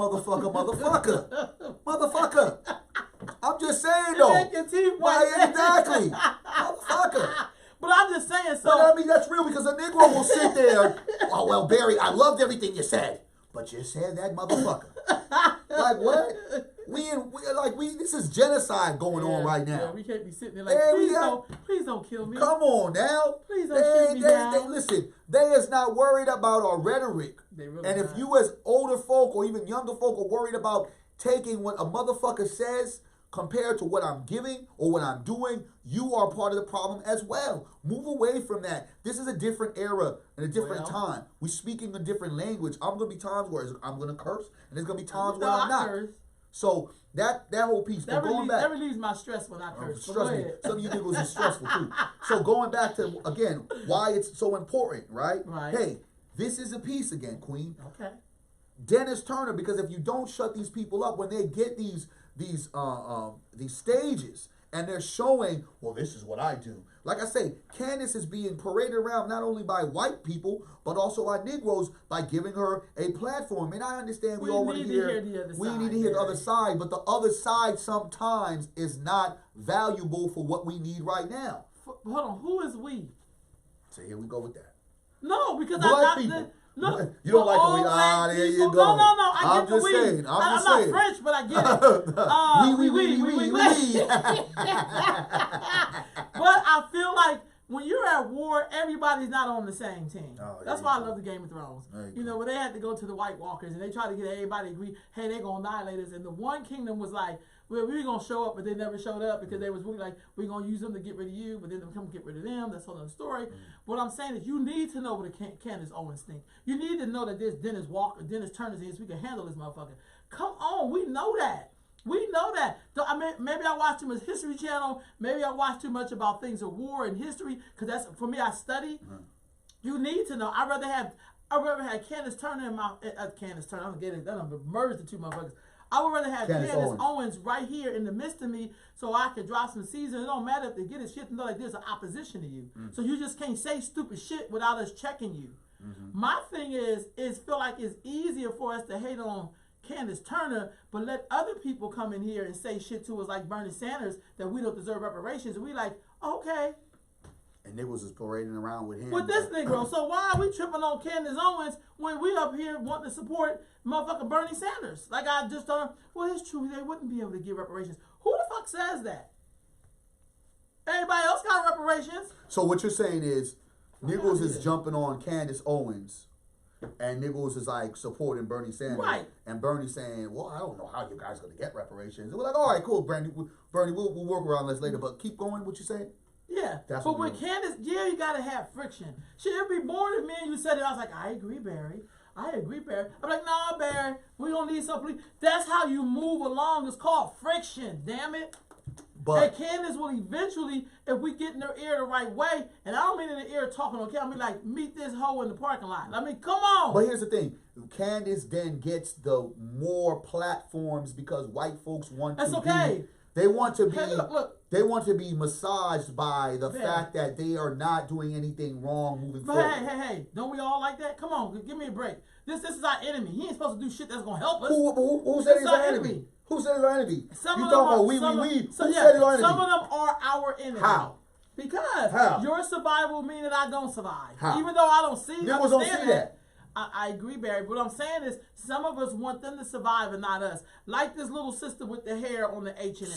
S2: I'm just saying though. Exactly. Motherfucker.
S1: But I'm just saying, so.
S2: But I mean, that's real, because a Negro will sit there. Oh, well, Barry, I loved everything you said, but you said that motherfucker. Like, what? This is genocide going on right now.
S1: Yeah, we can't be sitting there like, please don't kill me.
S2: Come on now.
S1: Please don't shoot me down.
S2: Listen, they is not worried about our rhetoric.
S1: They really
S2: and
S1: not.
S2: If you as older folk or even younger folk are worried about taking what a motherfucker says compared to what I'm giving or what I'm doing, you are part of the problem as well. Move away from that. This is a different era and a different time. We're speaking a different language. I'm going to be times where I'm going to curse, and there's going to be times where I'm not. Curse. So that whole piece. That
S1: relieves my stress when I curse.
S2: Trust me, some of you niggas are stressful too. So going back to, again, why it's so important, right?
S1: Right.
S2: Hey, this is a piece again, Queen.
S1: Okay.
S2: Dennis Turner, because if you don't shut these people up when they get these stages and they're showing, well, this is what I do. Like I say, Candace is being paraded around not only by white people, but also by Negroes by giving her a platform. And I understand we all want to hear
S1: the other side.
S2: We need to hear the other side, but the other side sometimes is not valuable for what we need right now.
S1: Hold on, who is we?
S2: So here we go with that.
S1: No, because
S2: black people.
S1: Look,
S2: you don't like the way, there you go.
S1: No, I get
S2: I'm just saying.
S1: I'm not French, but I get it.
S2: We.
S1: But I feel like when you're at war, everybody's not on the same team.
S2: Oh,
S1: That's
S2: yeah,
S1: why I
S2: you
S1: love
S2: go.
S1: the Game of Thrones.
S2: There you
S1: You
S2: go.
S1: know, when they had to go to the White Walkers and they tried to get everybody to agree, hey, they're going to annihilate us. And the one kingdom was like, well, we were going to show up, but they never showed up because they was really like, we're going to use them to get rid of you, but then they come get rid of them. That's another story. What I'm saying is you need to know what a Candace Owens think. You need to know that this Dennis Turner's in, so we can handle this motherfucker. Come on, we know that. We know that. I mean, maybe I watch too much History Channel. Maybe I watch too much about things of war and history because that's for me. I study. You need to know. I'd rather have Candace Turner in my Candace Turner. I'm getting that. I'm merged the two motherfuckers. I would rather have Candace Owens right here in the midst of me so I could drop some seeds. And it don't matter if they get his shit and know like there's an opposition to you. So you just can't say stupid shit without us checking you. My thing is feel like it's easier for us to hate on Candace Turner, but let other people come in here and say shit to us like Bernie Sanders that we don't deserve reparations. And we like, okay.
S2: And niggas is parading around with him.
S1: With this Negro. So why are we tripping on Candace Owens when we up here wanting to support motherfucking Bernie Sanders? Like I just thought, well, it's true. They wouldn't be able to give reparations. Who the fuck says that? Everybody else got reparations.
S2: So what you're saying is niggas is jumping on Candace Owens and niggas is like supporting Bernie Sanders.
S1: Right.
S2: And Bernie saying, well, I don't know how you guys going to get reparations. And we're like, all right, cool, Bernie, we'll work around this later. But keep going, what you saying?
S1: Yeah.
S2: That's
S1: but
S2: what
S1: with Candace, yeah, you got to have friction. Shit, it'd be more than me and you said it. I was like, I agree, Barry. I agree, Barry. I'm like, nah, Barry, we don't need something. That's how you move along. It's called friction, damn it.
S2: But
S1: and Candace will eventually, if we get in her ear the right way, and I don't mean in the ear talking, okay, I mean like meet this hoe in the parking lot. I mean, come on.
S2: But here's the thing. Candace then gets the more platforms because white folks want
S1: That's
S2: to
S1: okay.
S2: They want to be
S1: Hey, look.
S2: They want to be massaged by the fact that they are not doing anything wrong moving
S1: But
S2: forward.
S1: hey, don't we all like that? Come on, give me a break. This is our enemy. He ain't supposed to do shit that's gonna help us.
S2: Who said he's our enemy? Who said he's our enemy? You talking about we? Who said he's our enemy?
S1: Some of them are our enemy.
S2: How?
S1: Because your survival means that I don't survive.
S2: How?
S1: Even though I don't see
S2: Niggas don't see that.
S1: I agree, Barry. But what I'm saying is some of us want them to survive and not us. Like this little sister with the hair on the H&M.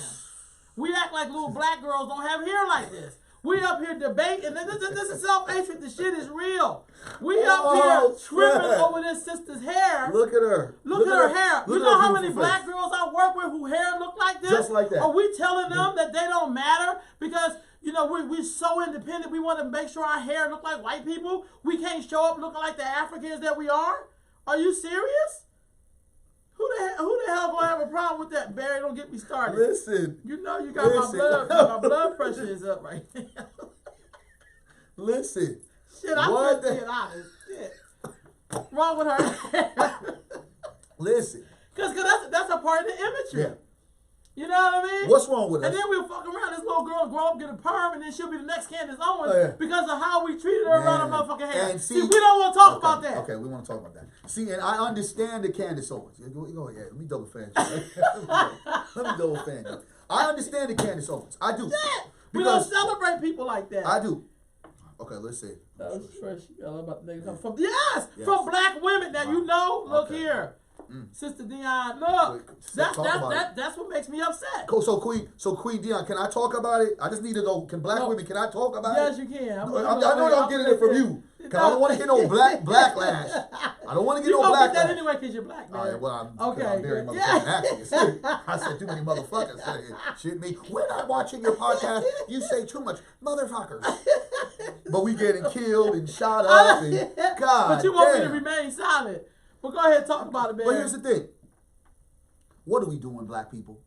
S1: We act like little black girls don't have hair like this. We up here debating. This is self-hatred. The shit is real. We up here tripping over this sister's hair.
S2: Look at her.
S1: Look at her hair. You know how many black
S2: face.
S1: girls I work with who hair look like this?
S2: Just like that.
S1: Are we telling them that they don't matter because, you know, we're so independent. We want to make sure our hair look like white people. We can't show up looking like the Africans that we are. Are you serious? Who the hell gonna have a problem with that, Barry? Don't get me started.
S2: Listen.
S1: You know you got my blood pressure is up right now.
S2: Listen.
S1: Shit, I'm just being honest. Shit. Wrong with her.
S2: Listen.
S1: Cause that's a part of the imagery.
S2: Yeah.
S1: You know what I mean?
S2: What's wrong with us?
S1: And then we'll fuck around. This little girl grow up, get a perm, and then she'll be the next Candace Owens because of how we treated her around her motherfucking hair.
S2: And
S1: see, we don't want to talk about that.
S2: Okay, we want to talk about that. See, and I understand the Candace Owens. Go ahead. Let me double fan you. Let me double fan you. I understand the Candace Owens. I do.
S1: Yeah. We don't celebrate people like that.
S2: I do. Okay, let's see.
S1: That was fresh. About the nigga come from from black women. Now you know. Look here. Sister Dion, look, that's what makes me upset.
S2: So Queen Dion, can I talk about it? I just need to know. Can black women? Can I talk about it?
S1: Yes, you can.
S2: I know I'm getting it from you. Cause I don't want to get no backlash. I don't want to get no backlash.
S1: You don't get that anyway because you're black, man.
S2: All right, well, I'm very
S1: yeah.
S2: motherfucking active. I said too many motherfuckers. Shit me. We're not watching your podcast. You say too much, motherfuckers. But we getting killed and shot up and God.
S1: But you want me to remain silent. Well, go ahead and talk about it, man.
S2: But here's the thing. What are we doing, black people?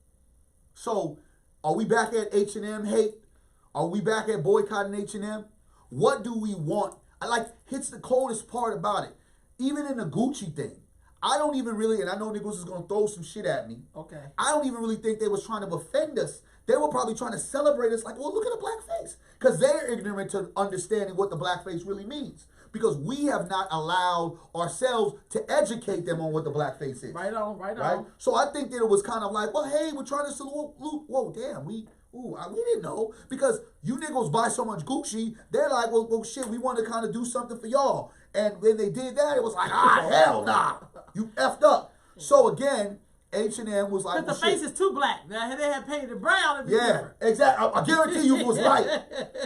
S2: So, are we back at H&M hate? Are we back at boycotting H&M? What do we want? Hits the coldest part about it. Even in the Gucci thing, I don't even really, and I know niggas is going to throw some shit at me.
S1: Okay.
S2: I don't even really think they was trying to offend us. They were probably trying to celebrate us like, well, look at the black face. Because they're ignorant to understanding what the black face really means. Because we have not allowed ourselves to educate them on what the black face is.
S1: Right on.
S2: So I think that it was kind of like, well, hey, we're trying to salute. Whoa, damn, we didn't know. Because you niggas buy so much Gucci, they're like, well, shit, we want to kind of do something for y'all. And when they did that, it was like, hell nah. You effed up. So again, H&M was like,
S1: Because the face is too black. Now, they had painted it brown.
S2: Yeah, exactly. I guarantee you was right.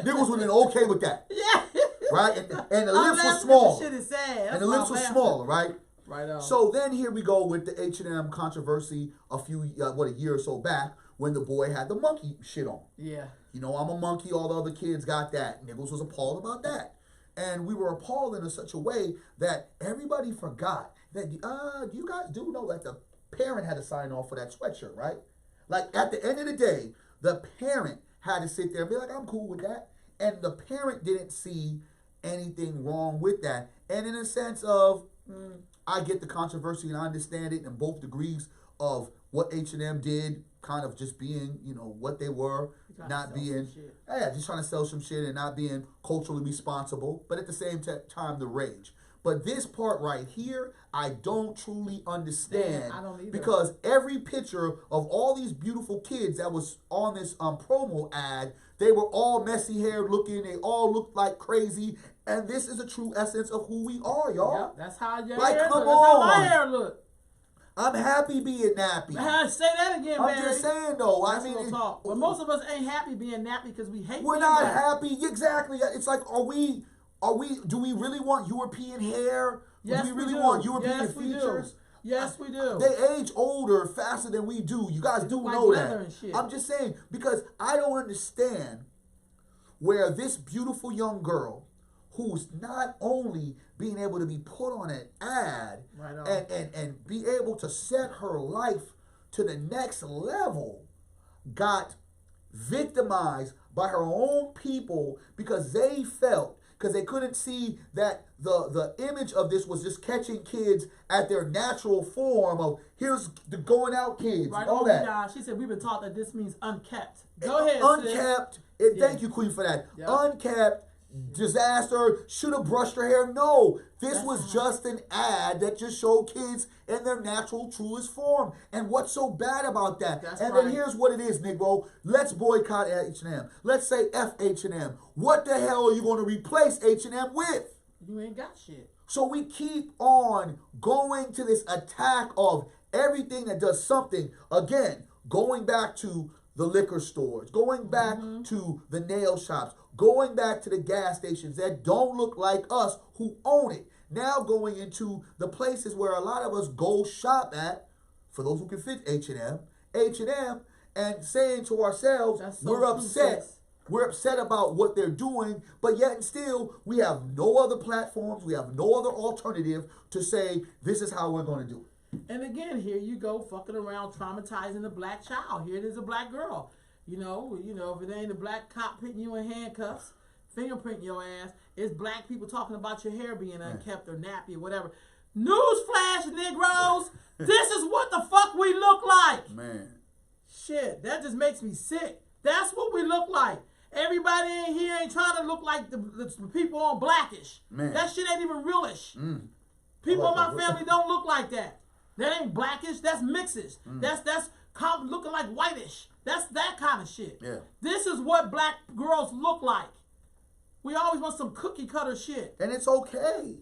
S2: Niggas would have been okay with that.
S1: Yeah.
S2: Right? And the lips were small.
S1: Shit is sad.
S2: And the lips were smaller, right?
S1: Right on.
S2: So then here we go with the H&M controversy a year or so back when the boy had the monkey shit on.
S1: Yeah.
S2: You know, I'm a monkey, all the other kids got that. Niggas was appalled about that. And we were appalled in such a way that everybody forgot that, you guys do know that the parent had to sign off for that sweatshirt, right? Like, at the end of the day, the parent had to sit there and be like, I'm cool with that. And the parent didn't see anything wrong with that. And in a sense of, I get the controversy and I understand it in both degrees of what H&M did, kind of just being, you know, what they were, not being, just trying to sell some shit and not being culturally responsible, but at the same time, the rage. But this part right here, I don't truly understand.
S1: I don't either.
S2: Because every picture of all these beautiful kids that was on this promo ad, they were all messy haired looking. They all looked like crazy. And this is a true essence of who we are, y'all.
S1: Yep, that's how your
S2: like,
S1: hair
S2: come
S1: look.
S2: on.
S1: That's how my hair look.
S2: I'm happy being nappy.
S1: Say that again, man.
S2: I'm just saying, though.
S1: That's real talk. But most of us ain't happy being nappy because we hate.
S2: We're not happy. Exactly. It's like, do we really want European hair?
S1: Yes,
S2: do we really
S1: do.
S2: want European
S1: Yes, we
S2: features?
S1: do. Yes, we do.
S2: They age older faster than we do. You guys do
S1: like
S2: know that.
S1: and shit.
S2: I'm just saying, because I don't understand where this beautiful young girl, who's not only being able to be put on an ad
S1: right on.
S2: and be able to set her life to the next level, got victimized by her own people because they felt, because they couldn't see that the image of this was just catching kids at their natural form of, here's the going out kids,
S1: right
S2: all
S1: on,
S2: that.
S1: Yeah, she said we've been taught that this means unkept. Go ahead,
S2: Unkept. Thank you, Queen, for that.
S1: Yep.
S2: Unkept. Disaster, should have brushed her hair. No, this
S1: That's
S2: was just an ad that just showed kids in their natural, truest form. And what's so bad about that?
S1: That's
S2: and
S1: right.
S2: then here's what it is, Negro. Let's boycott H&M. Let's say F H&M. What the hell are you going to replace H&M with?
S1: You ain't got shit.
S2: So we keep on going to this attack of everything that does something. Again, going back to the liquor stores, going back to the nail shops, going back to the gas stations that don't look like us who own it. Now going into the places where a lot of us go shop at, for those who can fit H&M, and saying to ourselves, we're upset. We're upset about what they're doing, but yet and still, we have no other platforms, we have no other alternative to say, this is how we're going to do it.
S1: And again, here you go fucking around traumatizing a black child. Here it is, a black girl. You know, if it ain't a black cop putting you in handcuffs, fingerprinting your ass, it's black people talking about your hair being unkept or nappy or whatever. Newsflash, Negroes, this is what the fuck we look like.
S2: Man.
S1: Shit, that just makes me sick. That's what we look like. Everybody in here ain't trying to look like the people on Blackish.
S2: Man.
S1: That shit ain't even realish. People in my family don't look like that. That ain't Blackish. That's mixes. That's looking like whitish. That's that kind of shit.
S2: Yeah.
S1: This is what black girls look like. We always want some cookie cutter shit.
S2: And it's okay.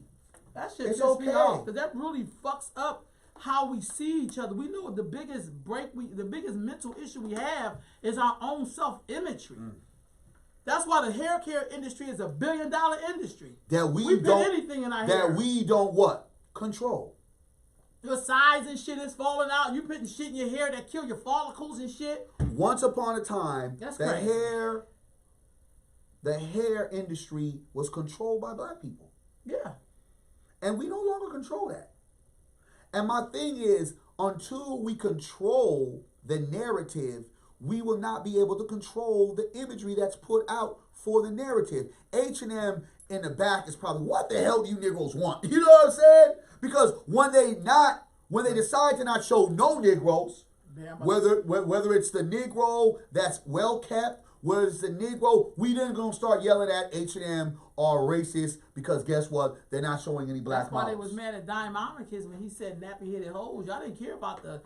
S1: That shit
S2: It's
S1: pisses me
S2: okay.
S1: off because that really fucks up how we see each other. We know the biggest the biggest mental issue we have is our own self-imagery. That's why the hair care industry is $1 billion industry.
S2: That
S1: we
S2: we
S1: put
S2: don't.
S1: anything in our hair.
S2: That we don't what? Control.
S1: Your sides and shit is falling out. You putting shit in your hair that kill your follicles and shit.
S2: Once upon a time,
S1: That's
S2: the
S1: crazy.
S2: hair industry was controlled by black people.
S1: Yeah.
S2: And we no longer control that. And my thing is, until we control the narrative, we will not be able to control the imagery that's put out for the narrative. H&M in the back is probably, what the hell do you Negroes want? You know what I'm saying? Because when they decide to not show no Negroes, whether it's the Negro that's well kept, whether it's the Negro, we then gonna start yelling at H&M are racist because guess what? They're not showing any black
S1: That's why
S2: models.
S1: they was mad at Dime Omnicus when he said nappy-headed hoes. Y'all didn't care about the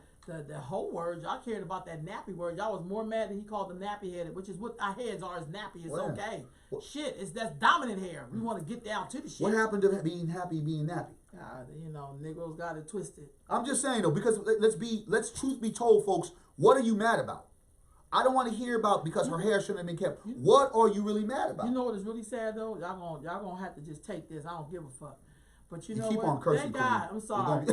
S1: whole word. Y'all cared about that nappy word. Y'all was more mad that he called them nappy-headed, which is what our heads are as nappy. It's okay. Shit, that's dominant hair. We want to get down to the shit.
S2: What happened to being happy being nappy?
S1: You know, Negroes got it twisted.
S2: I'm just saying though, because let's truth be told, folks, what are you mad about? I don't want to hear about because her hair shouldn't have been kept. What are you really mad about?
S1: You know what is really sad though? Y'all gonna have to just take this. I don't give a fuck. But you know
S2: keep
S1: what?
S2: on cursing,
S1: Thank God.
S2: Queen.
S1: I'm sorry.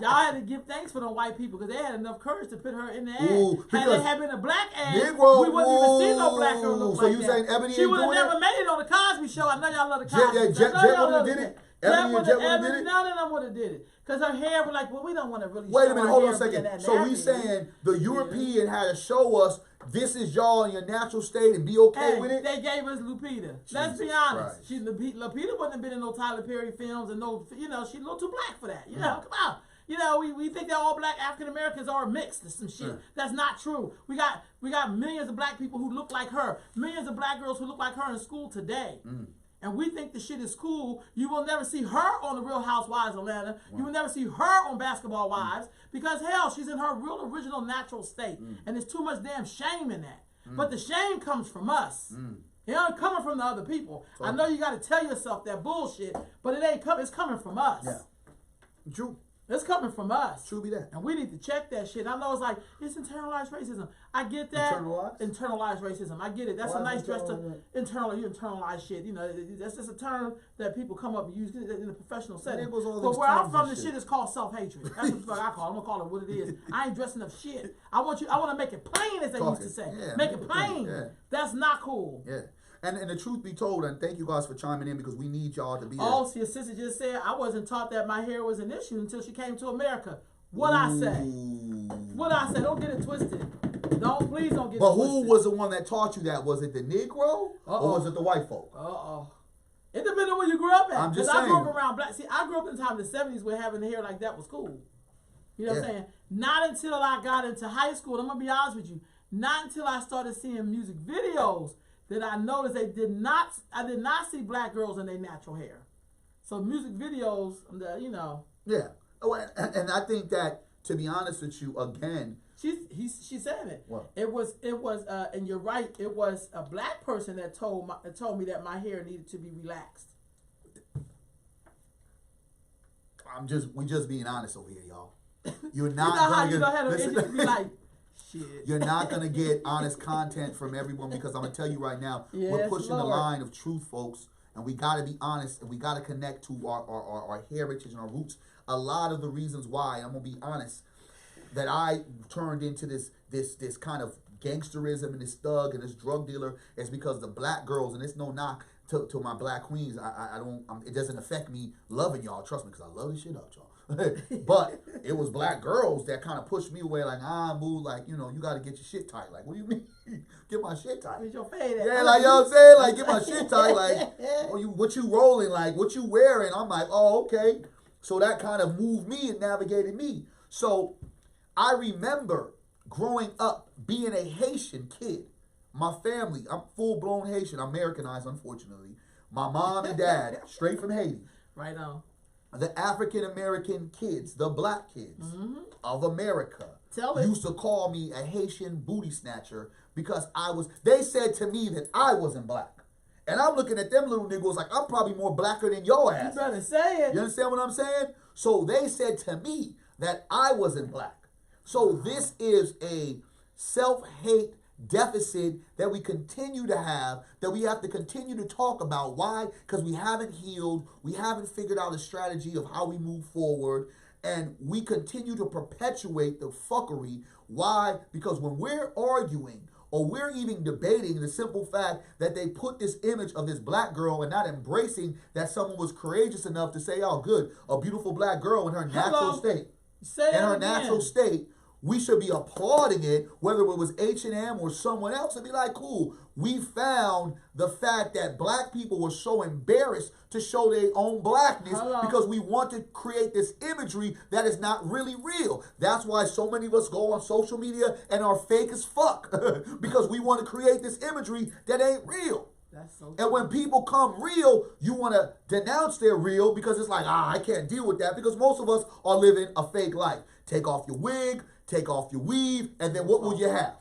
S1: Y'all had to give thanks for them white people because they had enough courage to put her in the ad.
S2: Ooh,
S1: had they had been a black ad,
S2: Negro,
S1: we wouldn't even see no black girl look
S2: so
S1: like
S2: you
S1: that.
S2: saying Ebony
S1: She
S2: ain't
S1: would have
S2: doing
S1: never
S2: that?
S1: made it on the Cosby Show. I know y'all love the Cosby
S2: Jet
S1: Show.
S2: would have did it? Ebony and Jet would have did it?
S1: None of them would have did it. Because her hair was like, well, we don't want to really
S2: Wait
S1: show
S2: a minute,
S1: our
S2: hold on
S1: hair
S2: a
S1: being
S2: second.
S1: that
S2: So we
S1: nappy.
S2: saying the European had to show us this is y'all in your natural state and be okay
S1: Hey,
S2: with it?
S1: they gave us Lupita. Let's be
S2: Jesus
S1: honest.
S2: Christ.
S1: She's Lupita wouldn't have been in no Tyler Perry films and no, you know, she's a little too black for that. You know, come on. You know, we think that all black African Americans are mixed and some shit. That's not true. We got millions of black people who look like her. Millions of black girls who look like her in school today. And we think the shit is cool. You will never see her on the Real Housewives of Atlanta. You will never see her on Basketball Wives because hell, she's in her real original natural state. And there's too much damn shame in that. But the shame comes from us. It ain't coming from the other people. I know you got to tell yourself that bullshit, but it ain't coming. It's coming from us.
S2: Yeah. True.
S1: It's coming from us.
S2: True be that.
S1: And we need to check that shit. I know it's like, it's internalized racism. I get that. Internalized racism. I get it. That's a nice dress to internalize shit. You know, that's just a term that people come up and use in a professional setting. But where I'm from, the shit is called self-hatred. That's what the fuck I call it. I'm going to call it what it is. I ain't dressing up shit. I want to make it plain, as they used to say.
S2: Yeah,
S1: make it plain.
S2: Yeah.
S1: That's not cool.
S2: Yeah. And the truth be told, and thank you guys for chiming in because we need y'all to be there.
S1: Oh, see, your sister just said, I wasn't taught that my hair was an issue until she came to America. What I say? What I say? Don't get it twisted. Please don't get it twisted.
S2: But who was the one that taught you that? Was it the Negro or was it the white folk?
S1: It depends on where you grew up at.
S2: I'm just
S1: saying. I grew up
S2: saying.
S1: around black. See, I grew up in the time of the 70s where having hair like that was cool. You know what I'm saying? Not until I got into high school, I'm going to be honest with you, not until I started seeing music videos that I noticed I did not see black girls in their natural hair. So music videos, you know.
S2: Yeah. Oh, and I think that, to be honest with you, again,
S1: she said it.
S2: What?
S1: It was, and you're right. It was a black person that told me that my hair needed to be relaxed.
S2: we just being honest over here, y'all. You're not
S1: be like, shit.
S2: You're not gonna get honest content from everyone because I'm gonna tell you right now, we're pushing the line of truth, folks, and we gotta be honest and we gotta connect to our heritage and our roots. A lot of the reasons why, I'm gonna be honest, that I turned into this kind of gangsterism and this thug and this drug dealer is because the black girls, and it's no knock to my black queens. It doesn't affect me loving y'all. Trust me, because I love this shit out, y'all. But it was black girls that kind of pushed me away, like, boo, like, you know, you got to get your shit tight. Like, what do you mean? Get my shit tight.
S1: Get your fade at.
S2: Yeah, like, you know what I'm saying? Like, get my shit tight. Like, what you rolling? Like, what you wearing? I'm like, oh, okay. So that kind of moved me and navigated me. So I remember growing up being a Haitian kid. My family, I'm full-blown Haitian, Americanized, unfortunately. My mom and dad, straight from Haiti.
S1: Right on.
S2: The African-American kids, the black kids of America used to call me a Haitian booty snatcher because they said to me that I wasn't black. And I'm looking at them little niggas like I'm probably more blacker than your ass.
S1: You better say it.
S2: You understand what I'm saying? So they said to me that I wasn't black. So this is a self-hate deficit that we continue to have, that we have to continue to talk about. Why? Because we haven't healed. We haven't figured out a strategy of how we move forward. And we continue to perpetuate the fuckery. Why? Because when we're arguing or we're even debating the simple fact that they put this image of this black girl and not embracing that someone was courageous enough to say, oh, good, a beautiful black girl in her natural state. Natural state, we should be applauding it, whether it was H&M or someone else, and be like, cool, we found the fact that black people were so embarrassed to show their own blackness because we want to create this imagery that is not really real. That's why so many of us go on social media and are fake as fuck because we want to create this imagery that ain't real.
S1: That's so true.
S2: And when people come real, you want to denounce their real because it's like, I can't deal with that because most of us are living a fake life. Take off your wig, take off your weave, and then what will you have?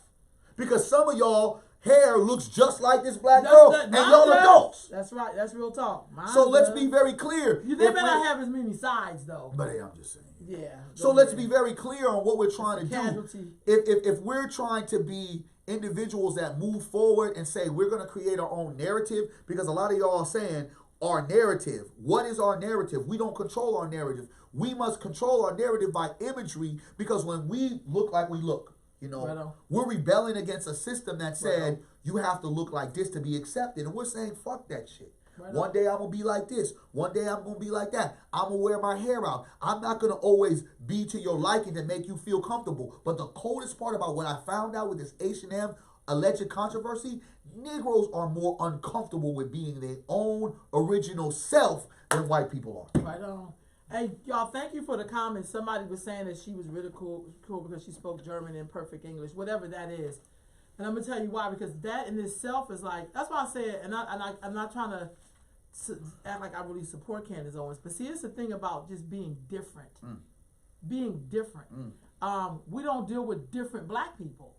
S2: Because some of y'all hair looks just like this black
S1: That's
S2: girl,
S1: the-
S2: and
S1: mine
S2: y'all
S1: does.
S2: adults.
S1: That's right. That's real talk. Mine
S2: So let's
S1: does.
S2: be very clear.
S1: You they
S2: If
S1: may
S2: we're-
S1: not have as many sides though.
S2: But hey, I'm just saying.
S1: Yeah.
S2: So
S1: go
S2: let's
S1: ahead.
S2: be very clear on what we're trying to do.
S1: Casualty.
S2: If we're trying to be individuals that move forward and say we're going to create our own narrative, because a lot of y'all are saying our narrative. What is our narrative? We don't control our narrative. We must control our narrative by imagery, because when we look like we look, you know,
S1: Right on.
S2: we're rebelling against a system that said
S1: Right on.
S2: you have to look like this to be accepted, and we're saying fuck that shit.
S1: Right
S2: One
S1: on.
S2: day I'm gonna be like this. One day I'm gonna be like that. I'm gonna wear my hair out. I'm not gonna always be to your liking to make you feel comfortable. But the coldest part about what I found out with this H&M alleged controversy, Negroes are more uncomfortable with being their own original self than white people are.
S1: Right on. Hey, y'all, thank you for the comments. Somebody was saying that she was really cool because she spoke German in perfect English, whatever that is. And I'm going to tell you why, because that in itself is like, that's why I said, I'm not trying to act like I really support Candace Owens, but see, it's the thing about just being different. Being different. We don't deal with different black people.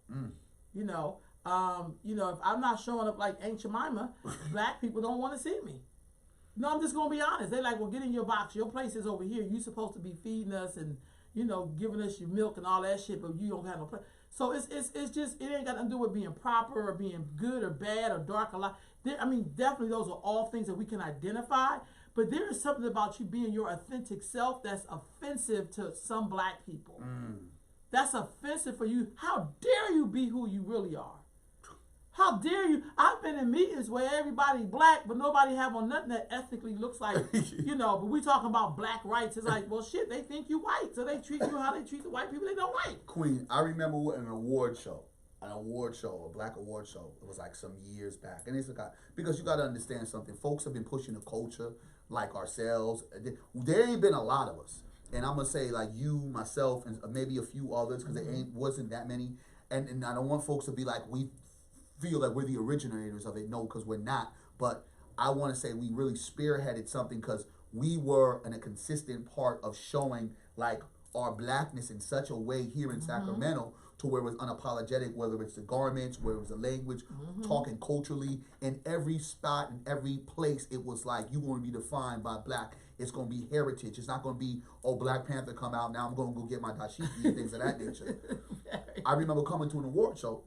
S1: You know, if I'm not showing up like Aunt Jemima, black people don't want to see me. No, I'm just gonna be honest. They're like, well, get in your box. Your place is over here. You're supposed to be feeding us and giving us your milk and all that shit, but you don't have no place. So it's just, it ain't got nothing to do with being proper or being good or bad or dark or light. I mean, definitely those are all things that we can identify. But there is something about you being your authentic self that's offensive to some black people. That's offensive for you. How dare you be who you really are? How dare you? I've been in meetings where everybody black, but nobody have on nothing that ethnically looks like, but we talking about black rights. It's like, well, shit, they think you white, so they treat you how they treat the white people they don't like.
S2: Queen, I remember an award show, a black award show. It was like some years back. And it's like, because you got to understand something. Folks have been pushing the culture like ourselves. There ain't been a lot of us. And I'm going to say like you, myself, and maybe a few others, because there wasn't that many. And I don't want folks to be like, we feel that we're the originators of it. No, because we're not. But I want to say we really spearheaded something, because we were a consistent part of showing like our blackness in such a way here in Sacramento, to where it was unapologetic, whether it's the garments, whether it was the language, talking culturally, in every spot, in every place, it was like, you want to be defined by black. It's going to be heritage. It's not going to be, oh, Black Panther come out, now I'm going to go get my dashiki and things of that nature. I remember coming to an award show,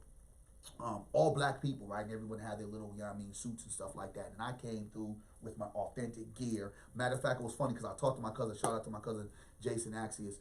S2: all black people, right? And everyone had their little, suits and stuff like that. And I came through with my authentic gear. Matter of fact, it was funny because I talked to my cousin, shout out to my cousin, Jason Axius.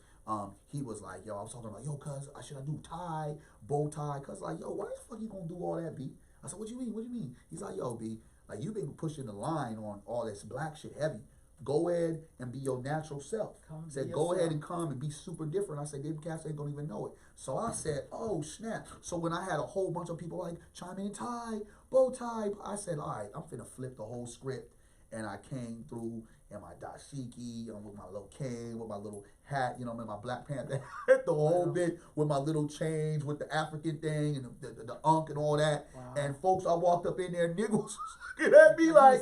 S2: He was like, yo, I was talking about, yo, cuz, should I do tie, bow tie? Cuz like, yo, why the fuck you gonna do all that, B? I said, what you mean? What you mean? He's like, yo, B, like, you been pushing the line on all this black shit heavy. Go ahead and be your natural self. He said, go ahead and come and be super different. I said, them cats ain't gonna even know it. So I said, oh, snap. So when I had a whole bunch of people like, chime in, tie, bow tie, I said, all right, I'm finna flip the whole script. And I came through in my dashiki, with my little cane, with my little hat, in my Black Panther hat, the whole bit, with my little change, with the African thing, and the unk and all that. Wow. And folks, I walked up in there, niggas was looking at me like,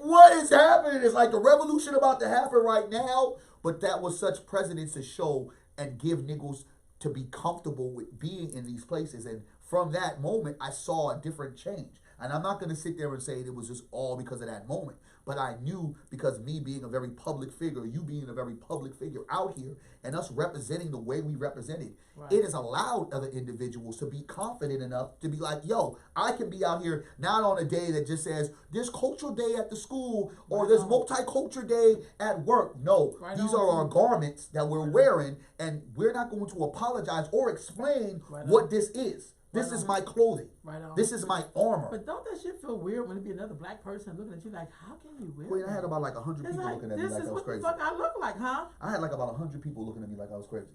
S2: what is happening? It's like the revolution about to happen right now. But that was such precedence to show and give niggas to be comfortable with being in these places. And from that moment, I saw a different change. And I'm not going to sit there and say it was just all because of that moment. But I knew, because me being a very public figure, you being a very public figure out here, and us representing the way we represented, right, it has allowed other individuals to be confident enough to be like, yo, I can be out here not on a day that just says, this cultural day at the school, or this multicultural day at work. No, these are our garments that we're wearing, and we're not going to apologize or explain what this is. This is my clothing. This is my armor.
S1: But don't that shit feel weird when it be another black person looking at you like, how can you wear
S2: that? I had about like 100 people looking at me like I was crazy.
S1: This is what the fuck I look like, huh?
S2: I had like about 100 people looking at me like I was crazy.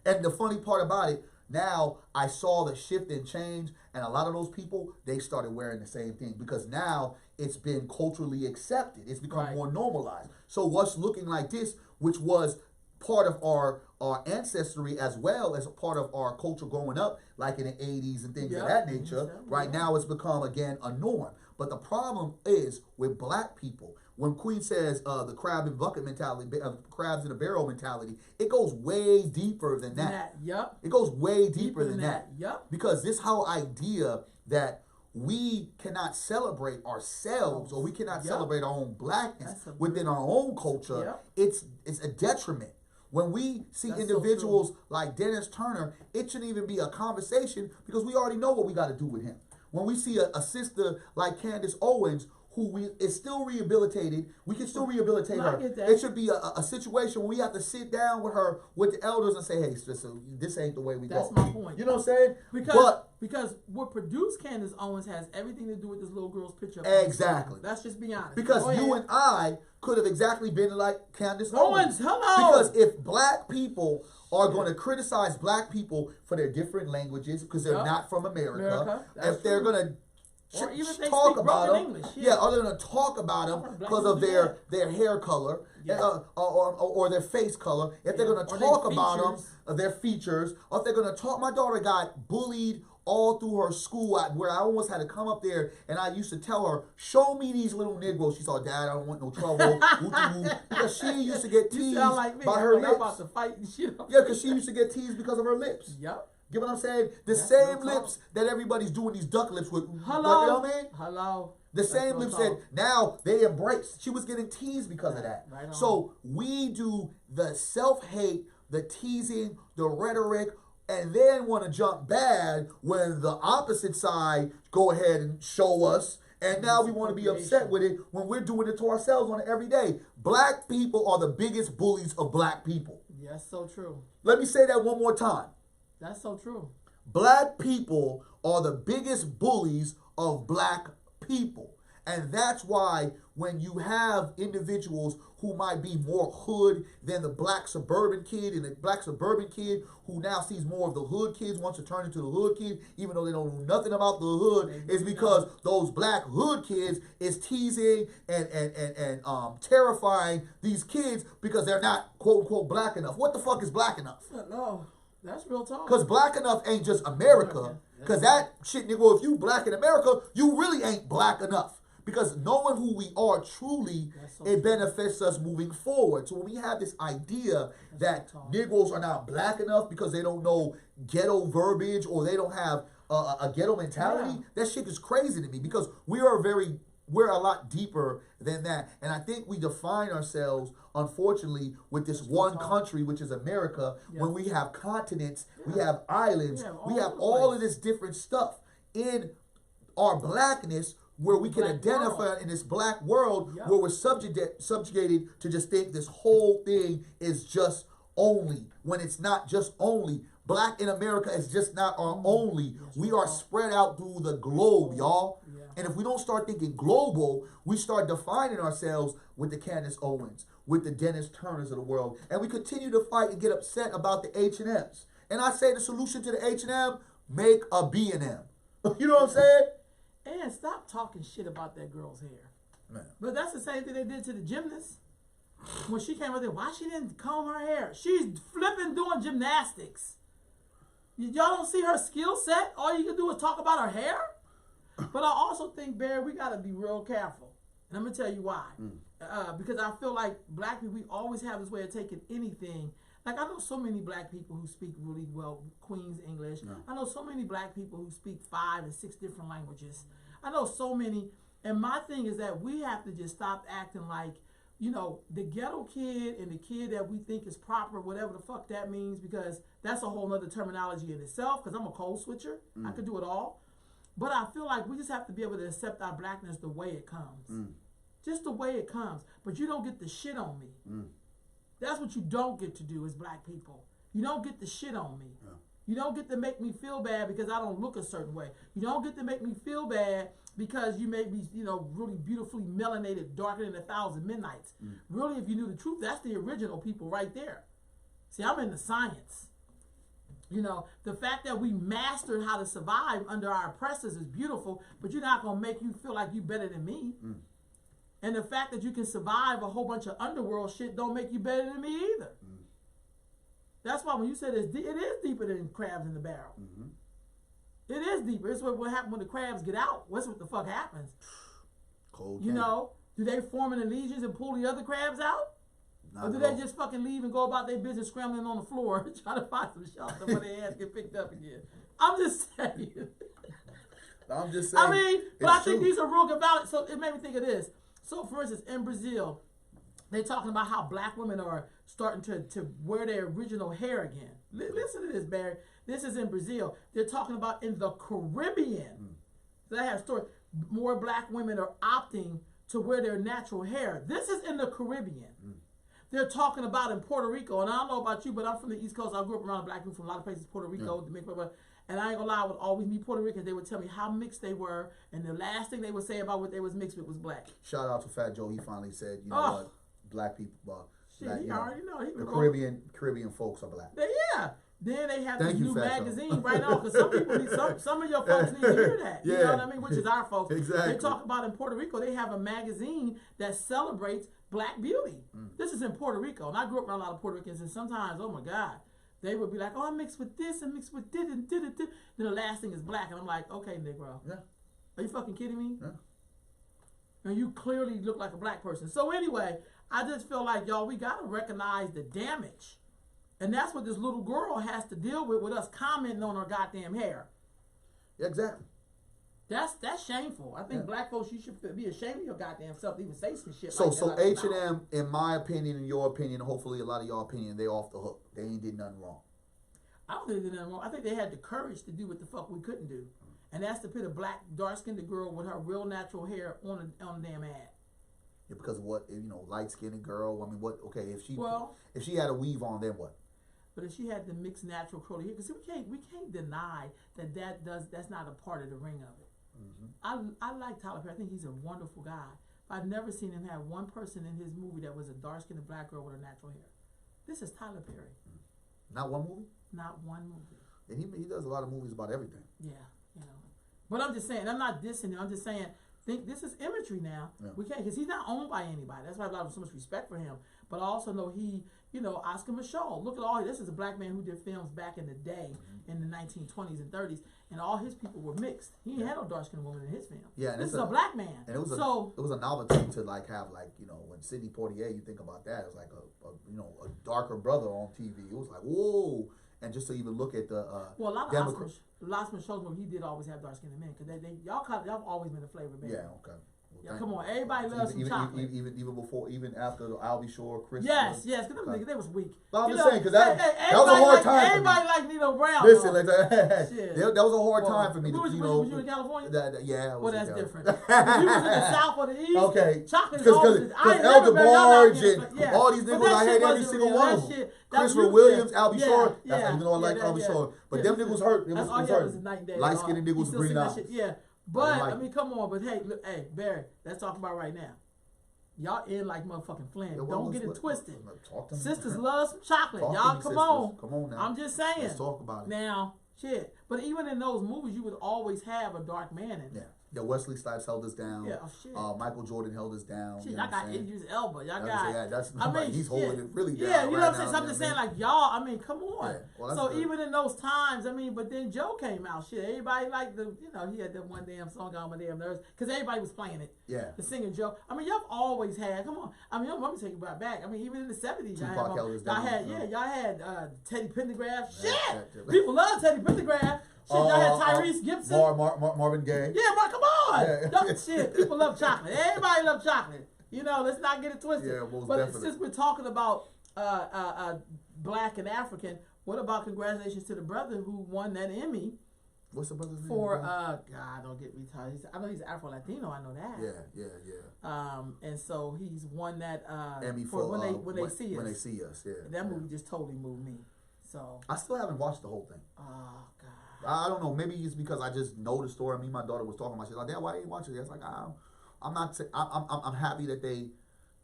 S2: And the funny part about it, now I saw the shift and change, and a lot of those people, they started wearing the same thing, because now it's been culturally accepted. It's become more normalized. So what's looking like this, which was part of our ancestry as well as a part of our culture growing up, like in the 80s and things of that nature, right now it's become, again, a norm. But the problem is with black people. When Queen says the crab and bucket mentality, crabs in a barrel mentality, it goes way deeper than that.
S1: Yep.
S2: It goes way deeper than that.
S1: Yep.
S2: Because this whole idea that we cannot celebrate ourselves or we cannot celebrate our own blackness within our own culture, it's a detriment. When we see individuals like Dennis Turner, it shouldn't even be a conversation because we already know what we got to do with him. When we see a sister like Candace Owens, who is still rehabilitated, we can still rehabilitate her. It should be a situation where we have to sit down with her, with the elders, and say, hey, sister, this ain't the way we go.
S1: That's my point.
S2: You know what I'm saying?
S1: Because what produced Candace Owens has everything to do with this little girl's picture.
S2: Exactly.
S1: Let's just be honest.
S2: Because you and I could have exactly been like Candace Owens.
S1: Hello.
S2: Because if black people are going to criticize black people for their different languages because they're not from America, if they're going to talk about them, or they're going to talk about them because of their hair color or their face color. If they're going to talk about them, their features, or if they're going to talk, my daughter got bullied all through her school where I almost had to come up there and I used to tell her, show me these little Negroes. She said, Dad, I don't want no trouble. Because she used to get teased by her lips.
S1: About to fight and shit.
S2: Yeah, because she used to get teased because of her lips.
S1: Yep.
S2: Get what I'm saying? The same lips that everybody's doing these duck lips with.
S1: Hello.
S2: You know what I mean?
S1: Hello.
S2: The same lips that now they embrace. She was getting teased because of that.
S1: Right on.
S2: So we do the self-hate, the teasing, the rhetoric, and then want to jump bad when the opposite side go ahead and show us. And now we want to be upset with it when we're doing it to ourselves on it every day. Black people are the biggest bullies of black people.
S1: Yes, so true.
S2: Let me say that one more time.
S1: That's so true.
S2: Black people are the biggest bullies of black people. And that's why when you have individuals who might be more hood than the black suburban kid, and the black suburban kid who now sees more of the hood kids, wants to turn into the hood kid, even though they don't know nothing about the hood, is because those black hood kids is teasing and terrifying these kids because they're not quote unquote black enough. What the fuck is black enough?
S1: No, that's real talk.
S2: Because black enough ain't just America. Because that shit, nigga, if you black in America, you really ain't black enough. Because knowing who we are truly, it benefits us moving forward. So when we have this idea that Negroes are not black enough because they don't know ghetto verbiage or they don't have a ghetto mentality, that shit is crazy to me. Because we're a lot deeper than that. And I think we define ourselves, unfortunately, with this one country, which is America, when we have continents, we have islands, we have all of this different stuff in our blackness, where we can identify in this black world where we're subjugated to just think this whole thing is just only, when it's not just only. Black in America is just not our only. We are spread out through the globe, y'all. And if we don't start thinking global, we start defining ourselves with the Candace Owens, with the Dennis Turners of the world. And we continue to fight and get upset about the H&Ms. And I say the solution to the H&M, make a B&M. You know what I'm saying?
S1: And stop talking shit about that girl's hair.
S2: Man.
S1: But that's the same thing they did to the gymnast. When she came out there, why she didn't comb her hair? She's flipping doing gymnastics. Y'all don't see her skill set? All you can do is talk about her hair? But I also think, Barry, we got to be real careful. And I'm going to tell you why. Because I feel like black people, we always have this way of taking anything. Like, I know so many black people who speak really well Queen's English. I know so many black people who speak 5 and 6 different languages. I know so many. And my thing is that we have to just stop acting like, you know, the ghetto kid and the kid that we think is proper, whatever the fuck that means, because that's a whole other terminology in itself, because I'm a code switcher. I could do it all. But I feel like we just have to be able to accept our blackness the way it comes. Just the way it comes. But you don't get the shit on me. That's what you don't get to do as black people. You don't get to shit on me. You don't get to make me feel bad because I don't look a certain way. You don't get to make me feel bad because you make me, you know, really beautifully melanated, darker than 1,000 midnights. Really, if you knew the truth, that's the original people right there. See, I'm in the science. You know, the fact that we mastered how to survive under our oppressors is beautiful, but you're not going to make you feel like you're better than me. And the fact that you can survive a whole bunch of underworld shit don't make you better than me either. That's why when you said it is deeper than crabs in the barrel. It is deeper. It's what happens when the crabs get out. What's what the fuck happens?
S2: Cold
S1: You
S2: candy.
S1: know, do they form an allegiance and pull the other crabs out?
S2: Not
S1: Or do
S2: at
S1: they
S2: all.
S1: just fucking leave and go about their business scrambling on the floor trying to find some shelter before their ass get picked up again? I'm just saying.
S2: I'm just saying.
S1: I mean, but
S2: it's
S1: I think
S2: true.
S1: these are real good valid. So it made me think of this. So for instance, in Brazil, they're talking about how black women are starting to wear their original hair again. Listen to this, Barry. This is in Brazil. They're talking about in the Caribbean. So they have a story. More black women are opting to wear their natural hair. This is in the Caribbean. They're talking about in Puerto Rico, and I don't know about you, but I'm from the East Coast. I grew up around black people from a lot of places, Puerto Rico, Dominican, and I ain't gonna lie, I would always meet Puerto Ricans. They would tell me how mixed they were, and the last thing they would say about what they was mixed with was black.
S2: Shout out to Fat Joe. He finally said, you know
S1: Oh.
S2: what, black people,
S1: Shit,
S2: black,
S1: he
S2: you know,
S1: already know. He
S2: the
S1: was
S2: Caribbean folks are black.
S1: Yeah. Then they have
S2: Thank
S1: this
S2: you,
S1: new
S2: Fat Joe.
S1: magazine right now because some people need some of your folks need to hear that. You
S2: Yeah.
S1: know what I mean? Which is our folks.
S2: Exactly.
S1: They talk about in Puerto Rico, they have a magazine that celebrates black beauty. This is in Puerto Rico. And I grew up around a lot of Puerto Ricans, and sometimes, oh my God, they would be like, oh, I mixed with this and mixed with this and did it. Then the last thing is black. And I'm like, okay, Negro.
S2: Yeah.
S1: Are you fucking kidding me?
S2: Yeah.
S1: And you clearly look like a black person. So anyway, I just feel like, y'all, we got to recognize the damage. And that's what this little girl has to deal with us commenting on her goddamn hair.
S2: Yeah, exactly.
S1: That's shameful. I think black folks, you should be ashamed of your goddamn self to even say some shit
S2: So
S1: like that.
S2: so
S1: out your
S2: H&M,
S1: mouth.
S2: in my opinion, in your opinion, hopefully a lot of y'all opinion, they off the hook. They ain't did nothing wrong.
S1: I don't think they did nothing wrong. I think they had the courage to do what the fuck we couldn't do. And that's to put a black, dark-skinned girl with her real natural hair on a damn ad.
S2: Yeah, because of what, you know, light-skinned girl. I mean, what? Okay,
S1: Well-
S2: if she had a weave on, then what?
S1: But if she had the mixed natural curly hair, because we can't deny that's not a part of the ring of it. I like Tyler Perry. I think he's a wonderful guy. I've never seen him have one person in his movie that was a dark-skinned black girl with her natural hair. This is Tyler Perry.
S2: Not one movie?
S1: Not one movie.
S2: And he does a lot of movies about everything.
S1: Yeah, you know. But I'm just saying, I'm not dissing him. I'm just saying, think this is imagery now.
S2: Yeah.
S1: We can't, because he's not owned by anybody. That's why I have so much respect for him. But I also know Oscar Micheaux. Look at all, this is a black man who did films back in the day, in the 1920s and 30s, and all his people were mixed. He ain't had no dark-skinned woman in his film.
S2: Yeah, and
S1: this
S2: it's
S1: is a black man.
S2: And it was
S1: so,
S2: it was a novelty to like have like, you know, when Sidney Poitier, you think about that, it was like a darker brother on TV. It was like, whoa. And just to even look at the
S1: well, a lot of
S2: Democrat-
S1: Oscar Micheaux's movie, he did always have dark-skinned men, because y'all always been a flavor band.
S2: yeah, okay. Well,
S1: Yeah,
S2: thank
S1: come
S2: you.
S1: on, everybody loves some chocolate.
S2: Even before, even after the Albie Shore, Chris.
S1: Yes, because them
S2: Okay.
S1: niggas, they was weak.
S2: But I'm
S1: You
S2: just
S1: know,
S2: saying, because that was a
S1: everybody
S2: hard
S1: like,
S2: time for me.
S1: Everybody like Nino Brown.
S2: Listen,
S1: though.
S2: like,
S1: Shit.
S2: that was a hard
S1: Well,
S2: time for me to,
S1: was
S2: you
S1: you,
S2: know.
S1: was you in California?
S2: Yeah, I was
S1: Well,
S2: in
S1: that's
S2: California.
S1: different. If you was in the South or the East,
S2: Okay.
S1: chocolate is
S2: Because
S1: always. I ain't
S2: Elder
S1: never been- y'all not
S2: Barge
S1: getting-
S2: and
S1: yeah.
S2: all these
S1: But
S2: niggas,
S1: that
S2: I
S1: shit
S2: had every
S1: wasn't
S2: single
S1: real.
S2: one
S1: That
S2: of them.
S1: shit- that
S2: Christopher
S1: was-
S2: Williams,
S1: yeah,
S2: Albie
S1: yeah,
S2: Shore.
S1: yeah,
S2: Even though I like
S1: yeah,
S2: Albie
S1: yeah.
S2: Shore. But
S1: Yeah,
S2: them
S1: this
S2: niggas
S1: is-
S2: hurt. It
S1: that's
S2: was
S1: all y'all was
S2: hurt.
S1: night and day.
S2: Light skinned
S1: You
S2: niggas with
S1: still
S2: green
S1: see that
S2: eyes.
S1: shit, yeah.
S2: I
S1: But,
S2: like
S1: I mean, come on. But hey, look, hey, Barry, let's talk about right now. Y'all in like motherfucking Flynn.
S2: Yeah,
S1: Don't get it twisted.
S2: Talk to me.
S1: Sisters love some chocolate.
S2: Talk to
S1: Y'all,
S2: me,
S1: come
S2: sisters.
S1: on.
S2: Come on now.
S1: I'm just saying.
S2: Let's talk about it.
S1: Now, shit. But even in those movies, you would always have a dark man in
S2: Yeah.
S1: it.
S2: Yeah, Wesley Snipes held us down.
S1: Yeah, oh, shit.
S2: Michael Jordan held us down.
S1: Shit,
S2: you
S1: y'all
S2: know
S1: got
S2: what I'm saying?
S1: Idris Elba. Y'all
S2: That's-
S1: got.
S2: yeah, that's
S1: I mean,
S2: he's holding it really down.
S1: Yeah, you know
S2: right
S1: what I'm
S2: now,
S1: saying? So I'm
S2: you
S1: just
S2: know
S1: saying,
S2: what
S1: like, y'all, I mean, come on.
S2: Yeah, well, that's
S1: So
S2: good.
S1: even in those times, I mean, but then Joe came out. Shit, everybody liked he had that one damn song on my damn nerves. Because everybody was playing it.
S2: Yeah.
S1: The singer Joe. I mean, y'all have always had, come on. I mean, let me take you back. I mean, even in the 70s,
S2: Tupac held us
S1: y'all
S2: down,
S1: had,
S2: you know.
S1: y'all had Teddy Pendergrass.
S2: Yeah,
S1: Shit!
S2: that-
S1: People love Teddy Pendergrass. Shit, y'all had Tyrese Gibson.
S2: Marvin Gaye.
S1: Yeah, bro, come on.
S2: Yeah.
S1: Don't- shit, people love chocolate. Everybody love chocolate. You know, let's not get it twisted.
S2: Yeah, most
S1: but
S2: definitely.
S1: since we're talking about black and African, what about congratulations to the brother who won that Emmy
S2: What's the brother's name?
S1: for
S2: again?
S1: God, don't get me tired. I know he's Afro Latino. I know that.
S2: Yeah.
S1: And so he's won that
S2: Emmy
S1: for when they see us.
S2: When they see us, yeah.
S1: That
S2: yeah.
S1: movie just totally moved me. So,
S2: I still haven't watched the whole thing.
S1: oh God.
S2: I don't know. Maybe it's because I just know the story. Me and my daughter was talking about. She's like, "Dad, why ain't you watching it?" It's like I'm happy that they,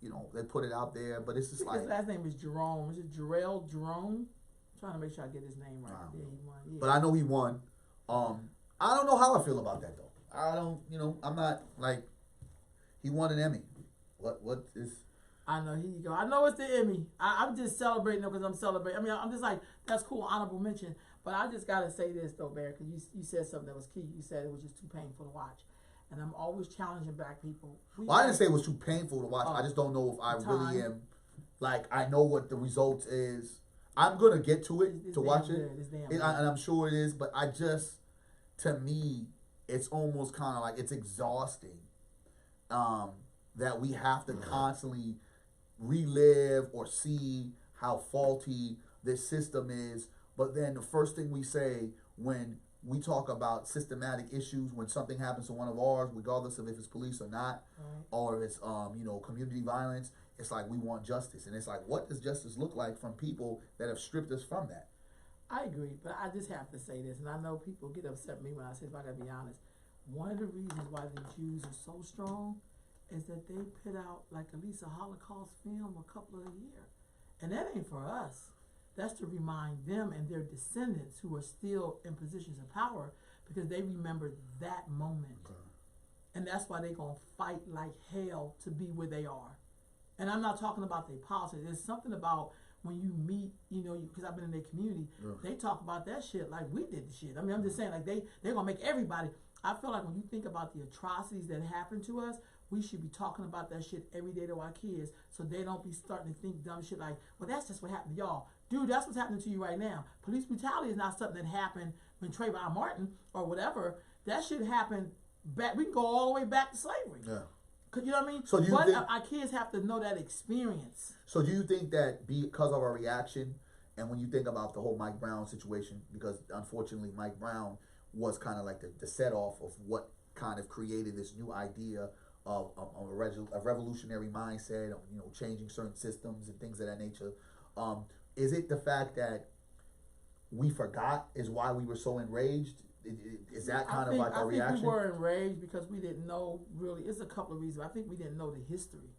S2: you know, they put it out there. But it's just like,
S1: His last name is Jerome. Is it Jarrell Jerome? I'm trying to make sure I get his name right. Yeah, he won. Yeah.
S2: but I know he won. I don't know how I feel about that though. I don't, you know, I'm not like, he won an Emmy. What is?
S1: I know, here you go. I know it's the Emmy. I'm just celebrating because I'm celebrating. I mean, I'm just like, that's cool, honorable mention. But I just got to say this, though, Barry, because you said something that was key. You said it was just too painful to watch. and I'm always challenging black people.
S2: Well, I didn't say it was too painful to watch. I just don't know if I really am. Like, I know what the result is. I'm gonna get to it
S1: It's
S2: to watch it,
S1: good. It's damn good.
S2: and I'm sure it is. But I just, to me, it's almost kind of like it's exhausting. That we have to constantly relive or see how faulty this system is. But then the first thing we say when we talk about systematic issues, when something happens to one of ours, regardless of if it's police or not,
S1: Right.
S2: or it's community violence, it's like we want justice. And it's like, what does justice look like from people that have stripped us from that?
S1: I agree, but I just have to say this, and I know people get upset with me when I say, if I gotta be honest, one of the reasons why the Jews are so strong is that they put out like at least a Holocaust film a couple of years. And that ain't for us. That's to remind them and their descendants who are still in positions of power because they remember that moment.
S2: Okay.
S1: And that's why they're going to fight like hell to be where they are. And I'm not talking about their politics. There's something about when you meet, because I've been in their community, they talk about that shit like we did the shit. I mean, I'm just saying, like, they're going to make everybody. I feel like when you think about the atrocities that happen to us, we should be talking about that shit every day to our kids so they don't be starting to think dumb shit like, well, that's just what happened to y'all. Dude, that's what's happening to you right now. Police brutality is not something that happened when Trayvon Martin or whatever. That shit happened back. We can go all the way back to slavery.
S2: Yeah.
S1: You know what I mean?
S2: So do you think,
S1: our kids have to know that experience.
S2: So do you think that because of our reaction, and when you think about the whole Mike Brown situation, because unfortunately Mike Brown was kind of like the set off of what kind of created this new idea of a revolutionary mindset, of, changing certain systems and things of that nature. Is it the fact that we forgot is why we were so enraged? Is that kind of like our reaction? I
S1: think we were enraged because we didn't know really. It's a couple of reasons. I think we didn't know the history.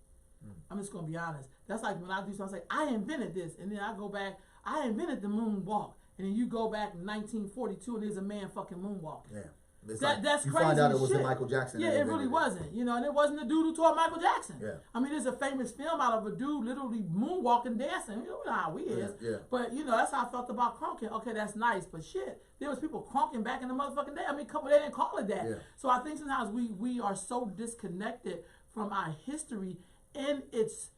S1: I'm just going to be honest. That's like when I do something, I say, I invented this. And then I go back, I invented the moonwalk. And then you go back in 1942 and there's a man fucking moonwalking.
S2: Yeah.
S1: That's
S2: you
S1: crazy.
S2: Find out it
S1: shit.
S2: wasn't Michael Jackson.
S1: Yeah, it really wasn't. And it wasn't the dude who taught Michael Jackson.
S2: Yeah.
S1: I mean, there's a famous film out of a dude literally moonwalking, dancing. You know how we is.
S2: Yeah.
S1: But that's how I felt about crunking. Okay, that's nice, but shit, there was people crunking back in the motherfucking day. I mean, they didn't call it that.
S2: Yeah.
S1: So I think sometimes we are so disconnected from our history and its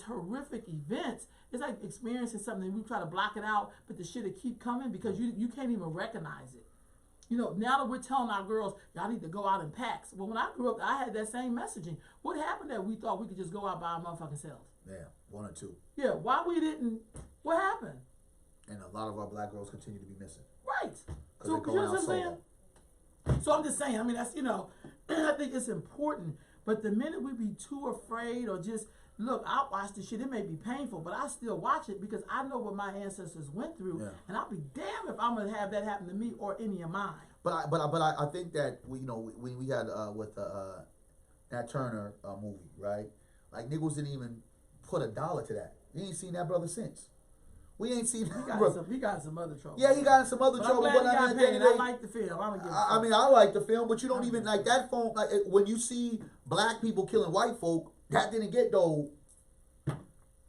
S1: horrific events. It's like experiencing something and we try to block it out, but the shit will keep coming because you can't even recognize it. Now that we're telling our girls, y'all need to go out in packs. Well, when I grew up, I had that same messaging. What happened that we thought we could just go out by our motherfucking selves?
S2: Yeah, one or two.
S1: Yeah, why we didn't? What happened?
S2: And a lot of our black girls continue to be missing.
S1: Right.
S2: So you know what I'm saying?
S1: So I'm just saying, I mean, that's, I think it's important. But the minute we be too afraid or just, look, I'll watch this shit. It may be painful, but I still watch it because I know what my ancestors went through. Yeah. And I'll be damned if I'm going to have that happen to me or any of mine.
S2: But I think that, we had with the Nat Turner movie, right? Like, niggas didn't even put $1 to that. You ain't seen that brother since. We ain't seen that brother.
S1: He got some other trouble.
S2: Yeah, he got in some other trouble.
S1: But I like the film.
S2: I like the film, but you don't even like that film. Like, when you see black people killing white folk, that didn't get no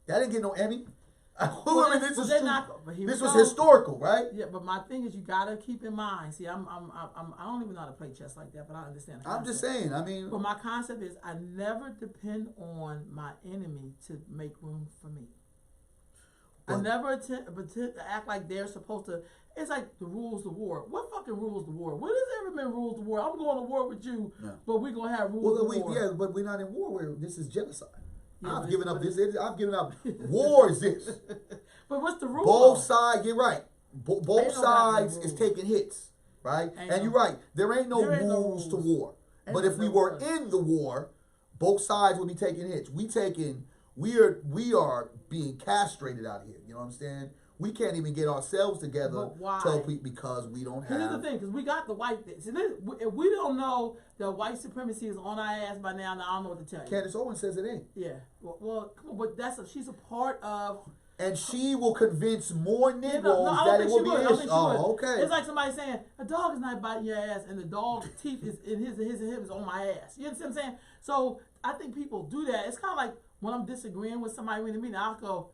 S2: Emmy. This was historical, right?
S1: Yeah, but my thing is, you gotta keep in mind. See, I don't even know how to play chess like that, but I understand.
S2: I'm just saying. I mean,
S1: but my concept is, I never depend on my enemy to make room for me. I never to act like they're supposed to. It's like the rules of war. What fucking rules the war? What has ever been rules of war? I'm going to war with you, but we're gonna have rules of war.
S2: Yeah, but we're not in war. This is genocide. Yeah, I've given up this. I've given up. War is this.
S1: But what's the rule?
S2: Both sides. You're right. Both sides is taking hits, right? And you're right. There ain't no rules to war. But if we were in the war, both sides would be taking hits. We are being castrated out here. You know what I'm saying? We can't even get ourselves together because we don't have.
S1: Here's the thing, because we got the white thing. If we don't know that white supremacy is on our ass by now, I don't know what to tell you.
S2: Candace Owens says it ain't.
S1: Yeah. Well, come on, but she's a part of.
S2: And she will convince more Negroes that it will be this. Oh, okay.
S1: It's like somebody saying, a dog is not biting your ass, and the dog's teeth is in his is on my ass. You understand what I'm saying? So I think people do that. It's kind of like when I'm disagreeing with somebody in the meeting, I'll go,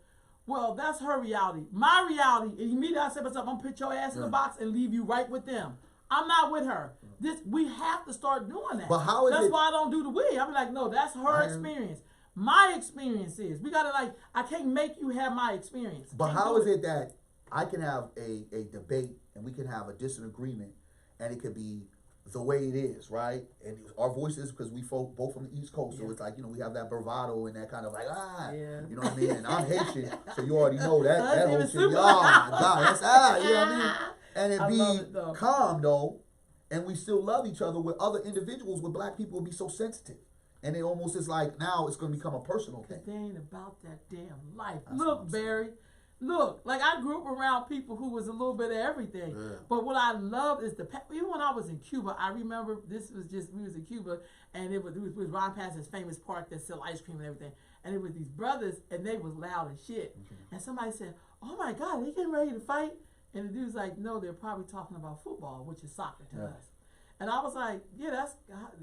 S1: well, that's her reality. My reality, and immediately I say myself, I'm going to put your ass in the box and leave you right with them. I'm not with her. We have to start doing that.
S2: But how is
S1: that's
S2: it?
S1: why I don't do the we. I'm like, no, that's her experience. My experience is we gotta like. I can't make you have my experience.
S2: But how is it that I can have a debate and we can have a disagreement, and it could be the way it is, right? And our voices, because we both from the East Coast, so it's like, we have that bravado and that kind of like, you know what I mean? And I'm Haitian, so you already know that whole shit. Oh my God, that's you know what I mean? And it be calm though, and we still love each other. With other individuals, with black people, be so sensitive, and it almost is like now it's going to become a personal thing.
S1: They ain't about that damn life. Look, Barry. Look, like I grew up around people who was a little bit of everything. Yeah. But what I love is even when I was in Cuba, I remember we was in Cuba, and it was Ron Pass's famous park that sell ice cream and everything. And it was these brothers, and they was loud as shit. Mm-hmm. And somebody said, "Oh my God, they getting ready to fight?" And the dude's like, "No, they're probably talking about football, which is soccer to us." And I was like, "Yeah,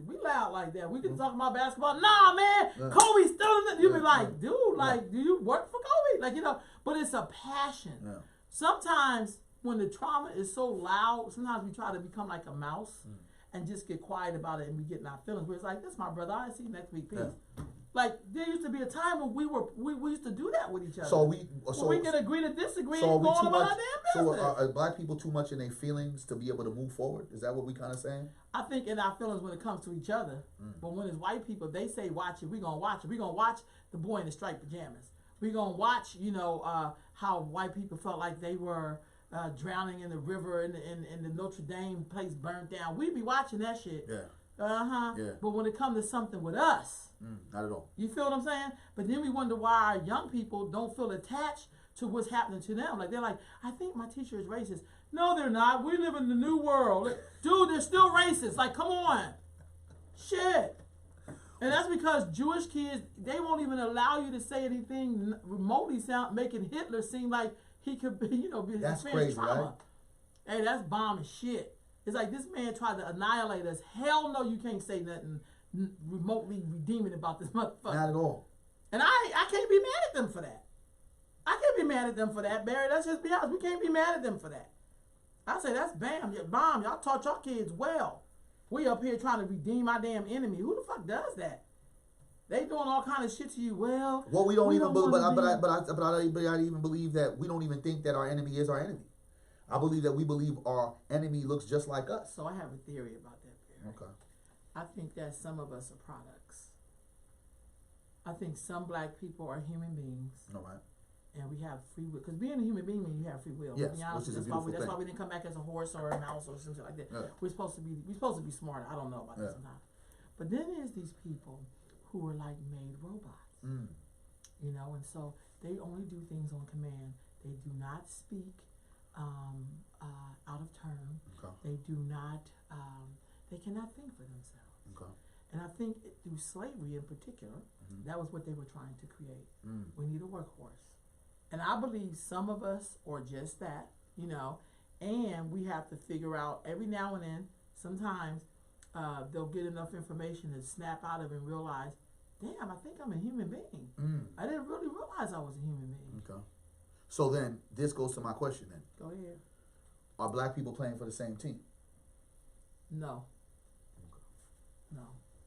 S1: we loud like that. We can talk about basketball." Nah, man, Kobe's still in it. You be like, "Dude, like, do you work for Kobe?" Like, but it's a passion. Yeah. Sometimes when the trauma is so loud, sometimes we try to become like a mouse and just get quiet about it and we get in our feelings. Where it's like, "That's my brother. I'll see you next week. Peace." Yeah. Like there used to be a time when we used to do that with each other. So we can agree to disagree and go on about our damn business.
S2: So are black people too much in their feelings to be able to move forward? Is that what we kind of saying?
S1: I think in our feelings when it comes to each other. But when it's white people, they say watch it. We gonna watch it. We gonna watch The Boy in the Striped Pajamas. We gonna watch how white people felt like they were drowning in the river and the Notre Dame place burned down. We be watching that shit. Yeah. Yeah. But when it comes to something with us,
S2: not at all.
S1: You feel what I'm saying? But then we wonder why our young people don't feel attached to what's happening to them. Like they're like, "I think my teacher is racist." No, they're not. We live in the new world, dude. They're still racist. Like, come on, shit. And that's because Jewish kids, they won't even allow you to say anything remotely making Hitler seem like he could be, be
S2: that's crazy,
S1: trauma. Right? Hey, that's bomb as shit. It's like this man tried to annihilate us. Hell no, you can't say nothing remotely redeeming about this motherfucker.
S2: Not at all.
S1: And I can't be mad at them for that. I can't be mad at them for that, Barry. Let's just be honest. We can't be mad at them for that. I say that's bomb. Y'all taught your kids well. We up here trying to redeem our damn enemy. Who the fuck does that? They doing all kind of shit to you. Well,
S2: we don't even believe, but I even believe that we don't even think that our enemy is our enemy. I believe that we believe our enemy looks just like us.
S1: So I have a theory about that, Barry.
S2: Okay.
S1: I think that some of us are products. I think some black people are human beings.
S2: All right.
S1: And we have free will. Because being a human being means you have free will.
S2: Yes, which is a beautiful thing.
S1: That's why we didn't come back as a horse or a mouse or something like that. Yeah. We're supposed to be smarter. I don't know about that sometimes. But then there's these people who are like made robots. And so they only do things on command. They do not speak out of turn. Okay. They do not, they cannot think for themselves. Okay. And I think through slavery in particular, that was what they were trying to create. We need a workhorse. And I believe some of us are just that, and we have to figure out every now and then, sometimes they'll get enough information to snap out of and realize, damn, I think I'm a human being. I didn't really realize I was a human being.
S2: Okay. So then, this goes to my question then.
S1: Go ahead.
S2: Are black people playing for the same team?
S1: No. Okay. No.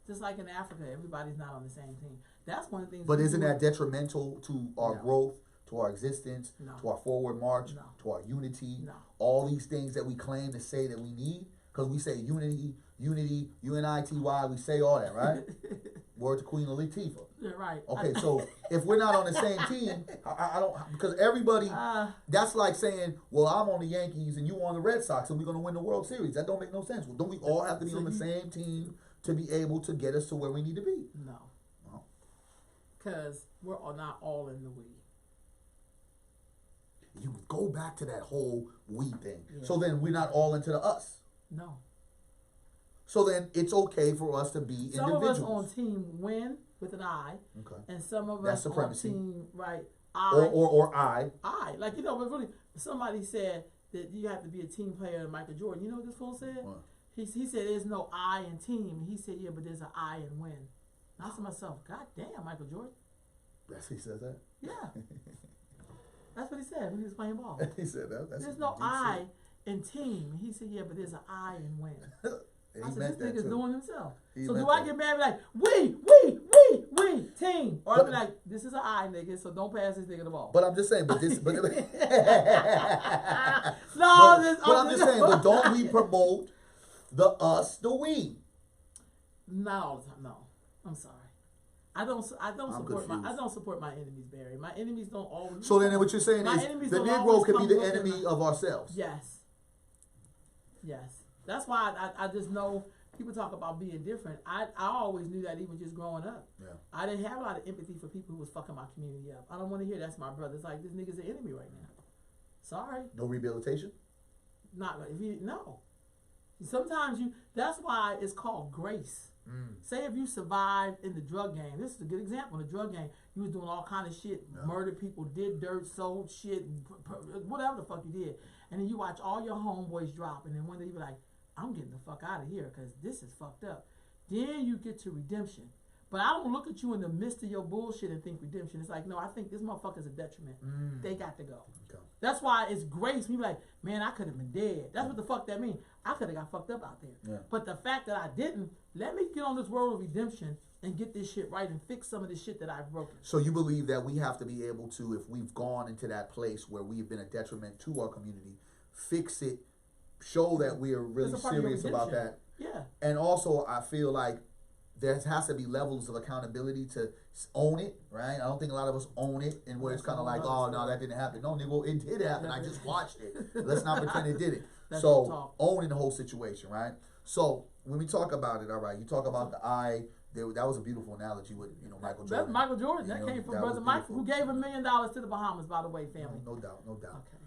S1: Just like in Africa, everybody's not on the same team. That's one of the things.
S2: But isn't that detrimental to our growth, to our existence, to our forward march, to our unity? All these things that we claim to say that we need? Because we say unity, unity, U-N-I-T-Y, we say all that, right? Word to Queen Latifah.
S1: Yeah, right.
S2: Okay, so if we're not on the same team, I don't, because everybody, that's like saying, well, I'm on the Yankees and you on the Red Sox and we're going to win the World Series. That don't make no sense. Well, don't we all have to be on the same team to be able to get us to where we need to be?
S1: No. Because we're not all in the we.
S2: You go back to that whole we thing. Yeah. So then we're not all into the us.
S1: No.
S2: So then it's okay for us to be individuals.
S1: Some of us on team win with an I. Okay. And some of
S2: That's
S1: us
S2: supremacy.
S1: on team, right, I.
S2: Or I.
S1: I. Like, but really, somebody said that you have to be a team player than Michael Jordan. You know what this fool said? What? He said there's no I in team. He said, yeah, but there's an I in win. And I said to myself, God damn, Michael Jordan.
S2: He said that?
S1: Yeah. That's what he said when he was playing ball.
S2: He said that.
S1: There's no I and team. And he said, yeah, but there's an I in win.
S2: And
S1: I
S2: he
S1: said,
S2: meant
S1: this
S2: that
S1: nigga's
S2: too.
S1: doing himself.
S2: He
S1: So
S2: meant
S1: do I
S2: that.
S1: get mad and be like, we, team? Or I be like, this is an I, nigga, so don't pass this nigga the ball.
S2: But I'm just saying, but this, but,
S1: No,
S2: but,
S1: this,
S2: but I'm just saying, but don't we promote the us, the we?
S1: Not all the time, no. I'm sorry. I don't support my enemies, Barry. My enemies don't always.
S2: So then what you're saying
S1: My
S2: is
S1: enemies
S2: the
S1: don't
S2: Negro
S1: always
S2: could be
S1: come
S2: the
S1: looking
S2: enemy
S1: like-
S2: of ourselves.
S1: Yes. That's why I just know people talk about being different. I always knew that even just growing up.
S2: Yeah.
S1: I didn't have a lot of empathy for people who was fucking my community up. I don't want to hear that's my brother. It's like, this nigga's an enemy right now. Sorry.
S2: No rehabilitation?
S1: Not if you no. Sometimes that's why it's called grace. Say if you survived in the drug game, this is a good example. In the drug game, you was doing all kind of shit, murdered people, did dirt, sold shit, whatever the fuck you did, and then you watch all your homeboys drop, and then one day you be like, I'm getting the fuck out of here because this is fucked up. Then you get to redemption. But I don't look at you in the midst of your bullshit and think redemption. It's like, no, I think this motherfucker's a detriment. They got to go.
S2: Okay.
S1: That's why it's grace. People like, man, I could have been dead. That's what the fuck that means. I could have got fucked up out there.
S2: Yeah.
S1: But the fact that I didn't, let me get on this road of redemption and get this shit right and fix some of the shit that I've broken.
S2: So you believe that we have to be able to, if we've gone into that place where we've been a detriment to our community, fix it, show that we are really
S1: It's a part of your
S2: serious about that.
S1: Yeah.
S2: And also, I feel like there has to be levels of accountability to own it, right? I don't think a lot of us own it, and where it's kind of like, oh, no, that didn't happen. No, nigga, it did happen. I just watched it. Let's not pretend it didn't.
S1: That's
S2: So, owning the whole situation, right? So, when we talk about it, all right, you talk about the eye. That was a beautiful analogy with, Michael Jordan.
S1: That's Michael Jordan.
S2: You
S1: That
S2: know,
S1: came from
S2: that
S1: Brother
S2: was
S1: Michael, who
S2: beautiful.
S1: gave $1 million to the Bahamas, by the way, family.
S2: No doubt, no doubt.
S1: Okay.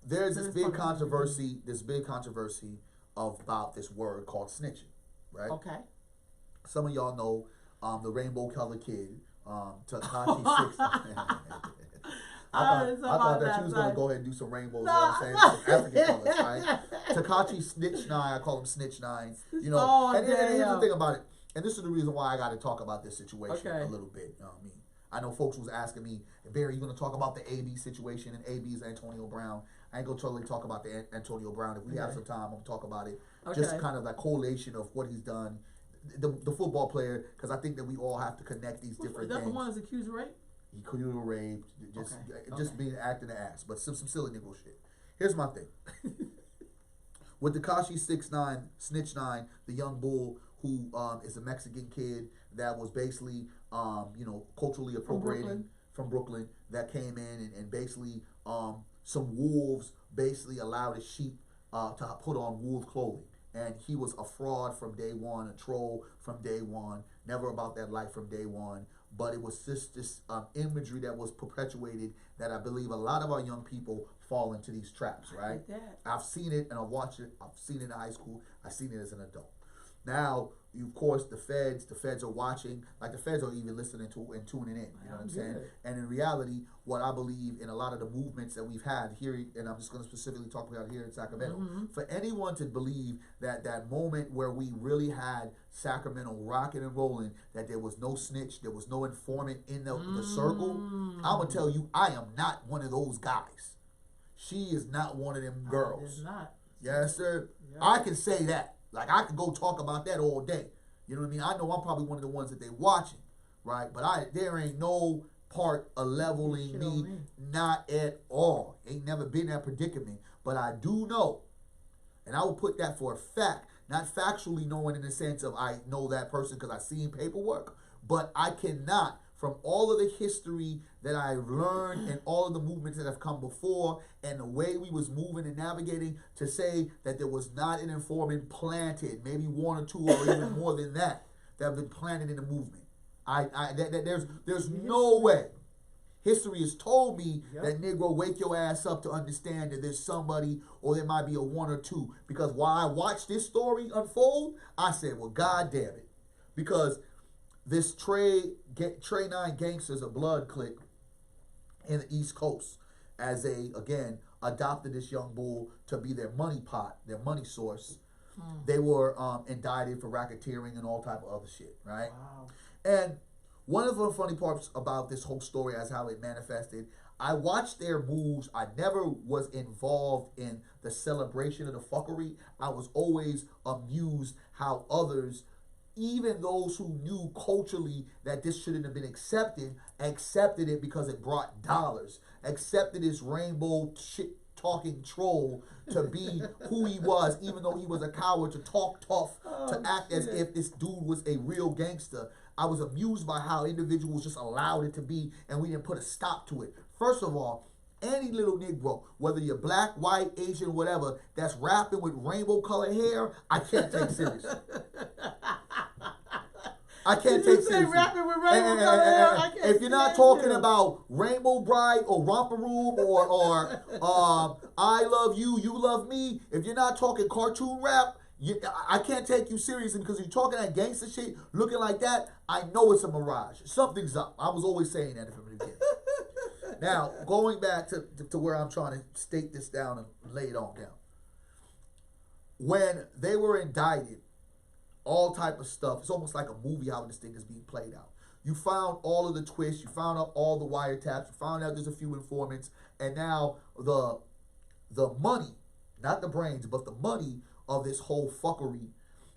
S2: There's
S1: So
S2: this
S1: it's
S2: big
S1: fucking-
S2: controversy about this word called snitching, right?
S1: Okay.
S2: Some of y'all know the rainbow colored kid, Tekashi 6. I thought that you was gonna go ahead and do some rainbows, you know what I'm saying? Some African colors, right? Tekashi Snitch 9, I call him Snitch 9. You know,
S1: Oh,
S2: and here's the
S1: damn.
S2: thing about it, and this is the reason why I got to talk about this situation
S1: Okay.
S2: a little bit. You know what I mean? I know folks was asking me, Barry, you gonna talk about the AB situation, and AB's Antonio Brown. I ain't gonna totally talk about the Antonio Brown. If we have some time, I'm gonna talk about it. Just
S1: Okay.
S2: kind of like correlation of what he's done. The football player, because I think that we all have to connect these different
S1: That's the
S2: things.
S1: one that's accused of rape?
S2: He could have raped, just
S1: Okay.
S2: being acting an ass, but some silly nigga shit. Here's my thing. With Tekashi 6ix9ine, Snitch 9, the young bull who is a Mexican kid that was basically culturally appropriating from Brooklyn that came in and basically some wolves basically allowed his sheep to put on wolf clothing. And he was a fraud from day one, a troll from day one, never about that life from day one. But it was just this imagery that was perpetuated that I believe a lot of our young people fall into these traps, right?
S1: Like that.
S2: I've seen it and I've watched it. I've seen it in high school. I've seen it as an adult. Now, of course, the feds are watching. Like the feds are even listening to and tuning in. You know what I'm saying?
S1: Good.
S2: And in reality, what I believe in a lot of the movements that we've had here, and I'm just going to specifically talk about here in Sacramento, for anyone to believe that that moment where we really had Sacramento rocking and rolling, that there was no snitch, there was no informant in the circle, I'm going to tell you, I am not one of those guys. She is not one of them girls.
S1: It's not.
S2: Yes, sir.
S1: Yeah.
S2: I can say that. Like, I could go talk about that all day. You know what I mean? I know I'm probably one of the ones that they watching, right? But there ain't no part of leveling
S1: Shit on
S2: me,
S1: me.
S2: not at all. Ain't never been in that predicament. But I do know, and I will put that for a fact, not factually knowing in the sense of I know that person because I seen paperwork, but I cannot, from all of the history that I've learned and all of the movements that have come before and the way we was moving and navigating, to say that there was not an informant planted, maybe one or two or even more than that have been planted in the movement. There's no way. History has told me that Negro, wake your ass up to understand that there's somebody, or there might be a one or two. Because while I watched this story unfold, I said, well, God damn it. Because this Trey 9 Gangsters of Blood clique in the East Coast, as they, again, adopted this young bull to be their money pot, their money source. They were indicted for racketeering and all type of other shit, right?
S1: Wow.
S2: And one of the funny parts about this whole story as how it manifested, I watched their moves. I never was involved in the celebration of the fuckery. I was always amused how others, even those who knew culturally that this shouldn't have been accepted it because it brought dollars, accepted this rainbow shit talking troll to be who he was, even though he was a coward, to talk tough, to act as if this dude was a real gangster. I was amused by how individuals just allowed it to be, and we didn't put a stop to it. First of all, any little Negro, whether you're black, white, Asian, whatever, that's rapping with rainbow colored hair, I can't take serious. I can't take seriously.
S1: Rapping with rainbow colored hair, I can't
S2: if you're not talking about Rainbow Bride or Romper Room or I love you, you love me, if you're not talking cartoon rap, I can't take you seriously, because you're talking that gangster shit, looking like that, I know it's a mirage. Something's up. I was always saying that from the beginning. Now, going back to where I'm trying to stake this down and lay it on down. When they were indicted, all type of stuff, it's almost like a movie how this thing is being played out. You found all of the twists, you found out all the wiretaps, you found out there's a few informants, and now the money, not the brains, but the money of this whole fuckery,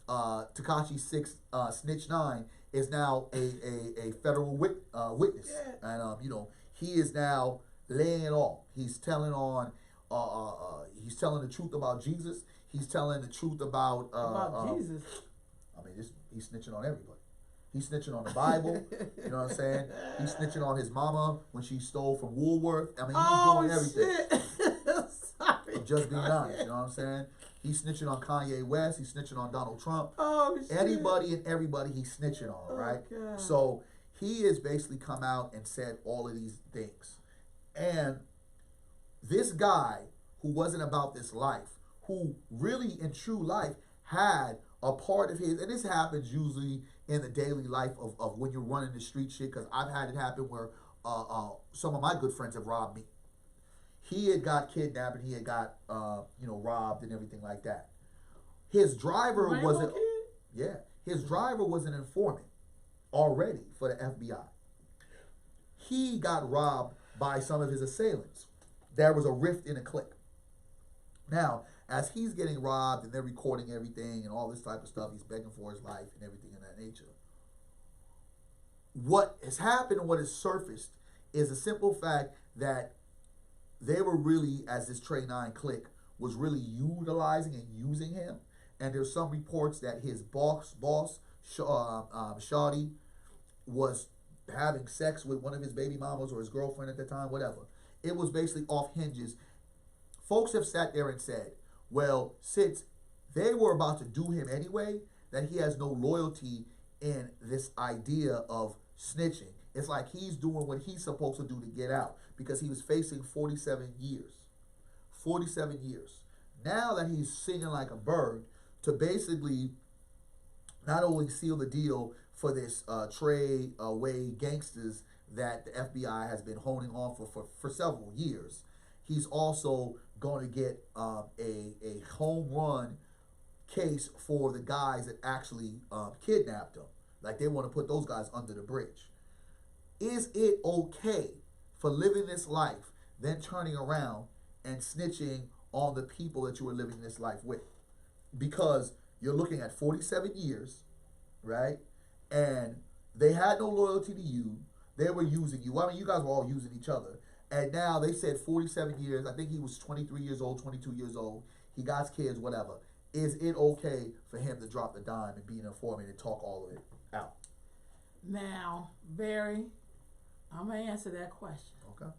S2: Tekashi 6 Snitch 9 is now a federal witness. Yeah. And he is now laying it all. He's telling he's telling the truth about Jesus. He's telling the truth about
S1: Jesus.
S2: I mean, he's snitching on everybody. He's snitching on the Bible. You know what I'm saying? He's snitching on his mama when she stole from Woolworth. I mean, he's doing everything.
S1: Sorry.
S2: I'm just being honest. You know what I'm saying? He's snitching on Kanye West. He's snitching on Donald Trump.
S1: Oh, shit.
S2: Anybody and everybody he's snitching on, right?
S1: God.
S2: So he has basically come out and said all of these things. And this guy who wasn't about this life, who really in true life had a part of his, and this happens usually in the daily life of when you're running the street shit, because I've had it happen where some of my good friends have robbed me. He had got kidnapped and he had got robbed and everything like that. His driver his driver was an informant already for the FBI. He got robbed by some of his assailants. There was a rift in a clique. Now, as he's getting robbed and they're recording everything and all this type of stuff, he's begging for his life and everything of that nature. What has happened and what has surfaced is a simple fact that they were really, as this Trey 9 clique, was really utilizing and using him. And there's some reports that his boss, Shawty, was having sex with one of his baby mamas or his girlfriend at the time, whatever. It was basically off hinges. Folks have sat there and said, well, since they were about to do him anyway, that he has no loyalty in this idea of snitching. It's like he's doing what he's supposed to do to get out, because he was facing 47 years. 47 years. Now that he's singing like a bird, to basically not only seal the deal for this Trey Way gangsters that the FBI has been holding on for several years, he's also going to get a home run case for the guys that actually kidnapped him. Like, they want to put those guys under the bridge. Is it okay for living this life, then turning around and snitching on the people that you were living this life with? Because you're looking at 47 years, right? And they had no loyalty to you. They were using you. I mean, you guys were all using each other. And now they said 47 years. I think he was 23 years old, 22 years old. He got his kids, whatever. Is it okay for him to drop the dime and be an informant and talk all of it out?
S1: Now, Barry, I'm going to answer that question.
S2: Okay.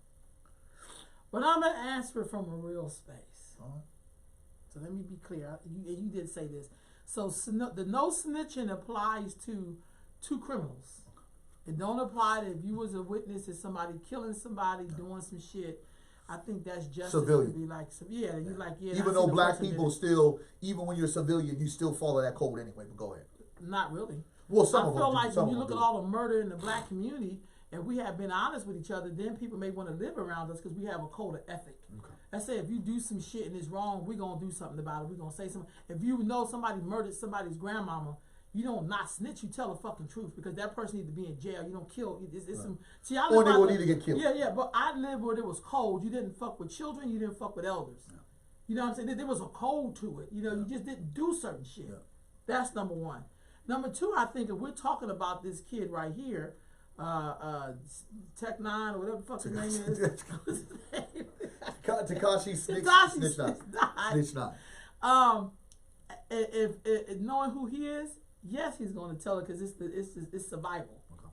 S1: But I'm going to answer it from a real space.
S2: All right.
S1: So let me be clear. You did say this. So the no snitching applies to criminals. It don't apply to if you was a witness to somebody killing somebody, doing some shit. I think that's just
S2: civilian.
S1: To be like, you like, yeah.
S2: Even though black people still, even when you're a civilian, you still follow that code anyway. But go ahead.
S1: Not really.
S2: Well, some
S1: I
S2: of them
S1: feel like
S2: do.
S1: when you look at all the murder in the black community, and we have been honest with each other, then people may want to live around us because we have a code of ethic.
S2: Okay.
S1: I say if you do some shit and it's wrong, we're going to do something about it. We're going to say something. If you know somebody murdered somebody's grandmama, you don't not snitch. You tell the fucking truth because that person needs to be in jail. You don't kill. It's
S2: Right.
S1: some. See, I
S2: Or
S1: live
S2: they
S1: out
S2: will
S1: the-
S2: need to get killed.
S1: Yeah, but I lived where it was cold. You didn't fuck with children. You didn't fuck with elders.
S2: Yeah.
S1: You know what I'm saying? There was a code to it. You know,
S2: Yeah.
S1: you just didn't do certain shit.
S2: Yeah.
S1: That's number one. Number two, I think if we're talking about this kid right here, Tech Nine or whatever the fuck his name is. What's his name?
S2: Tekashi Snitch
S1: Tekashi
S2: Nine.
S1: Nine.
S2: Snitch Nine.
S1: If knowing who he is, yes, he's going to tell it because it's survival.
S2: Okay.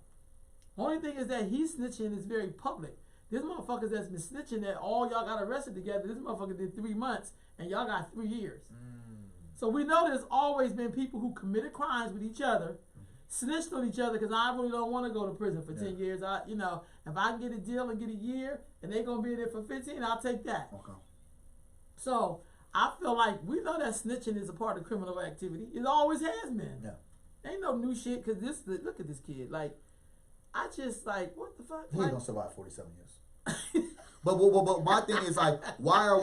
S1: Only thing is that he's snitching is very public. This motherfuckers that's been snitching that all y'all got arrested together. This motherfucker did 3 months and y'all got 3 years. So we know there's always been people who committed crimes with each other, snitched on each other because I really don't want to go to prison for 10 years. If I get a deal and get a year and they're gonna be there for 15, I'll take that.
S2: Okay.
S1: So I feel like we know that snitching is a part of criminal activity. It always has been.
S2: Yeah.
S1: Ain't no new shit because look at this kid. Like, I just like, what the fuck?
S2: He ain't
S1: Like,
S2: gonna survive 47 years. But my thing is like, why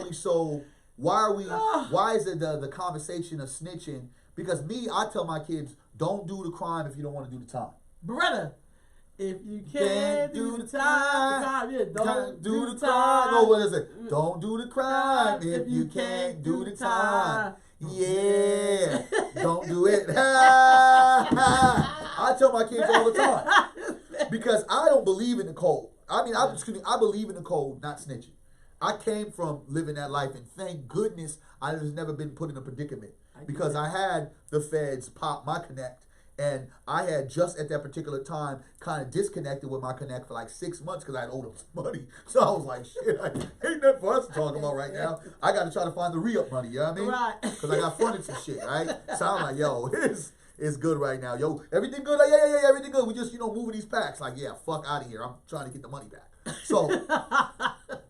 S2: is it the conversation of snitching? Because I tell my kids, don't do the crime if you don't want to do the time.
S1: Beretta, if you can't do the time, yeah, don't do the
S2: crime.
S1: time.
S2: No, what is it? Don't do the crime if you can't do the time. Yeah, don't do it. I tell my kids all the time because I don't believe in the code. I mean, I believe in the code, not snitching. I came from living that life, and thank goodness I was never been put in a predicament because I had the feds pop my connect, and I had just at that particular time kind of disconnected with my connect for like 6 months because I had owed them some money. So I was like, shit, ain't nothing for us to talk about right now. I got to try to find the re-up money, you know what I mean?
S1: Right.
S2: Because I got funded some shit, right? So I'm like, yo, it's good right now. Yo, everything good? Like, yeah, everything good. We just, moving these packs. Like, yeah, fuck out of here. I'm trying to get the money back. So,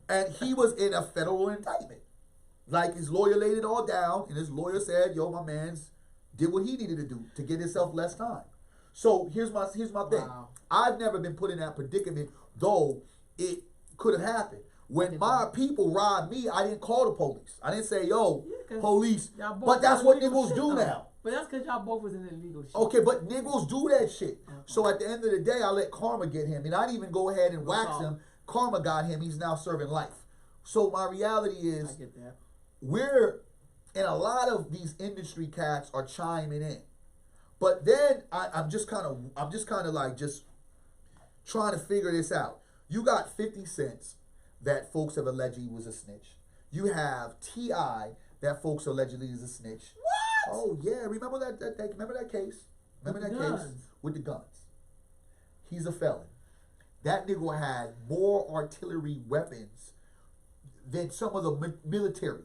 S2: and he was in a federal indictment. Like, his lawyer laid it all down, and his lawyer said, yo, my man's did what he needed to do to get himself less time. So, here's my thing.
S1: Wow.
S2: I've never been put in that predicament, though it could have happened. When my people robbed me, I didn't call the police. I didn't say, yo, police. But that's what niggas do now.
S1: But that's because y'all both was in illegal shit.
S2: Okay, but niggas do that shit. So at the end of the day, I let karma get him. And I didn't even go ahead and wax him. Karma got him. He's now serving life. So my reality is,
S1: I get that.
S2: and a lot of these industry cats are chiming in. But then I'm just kind of like just trying to figure this out. You got 50 Cent that folks have alleged was a snitch. You have T.I. that folks allegedly is a snitch.
S1: What?
S2: Oh yeah, remember that case? Remember that case with the guns? He's a felon. That nigga had more artillery weapons than some of the military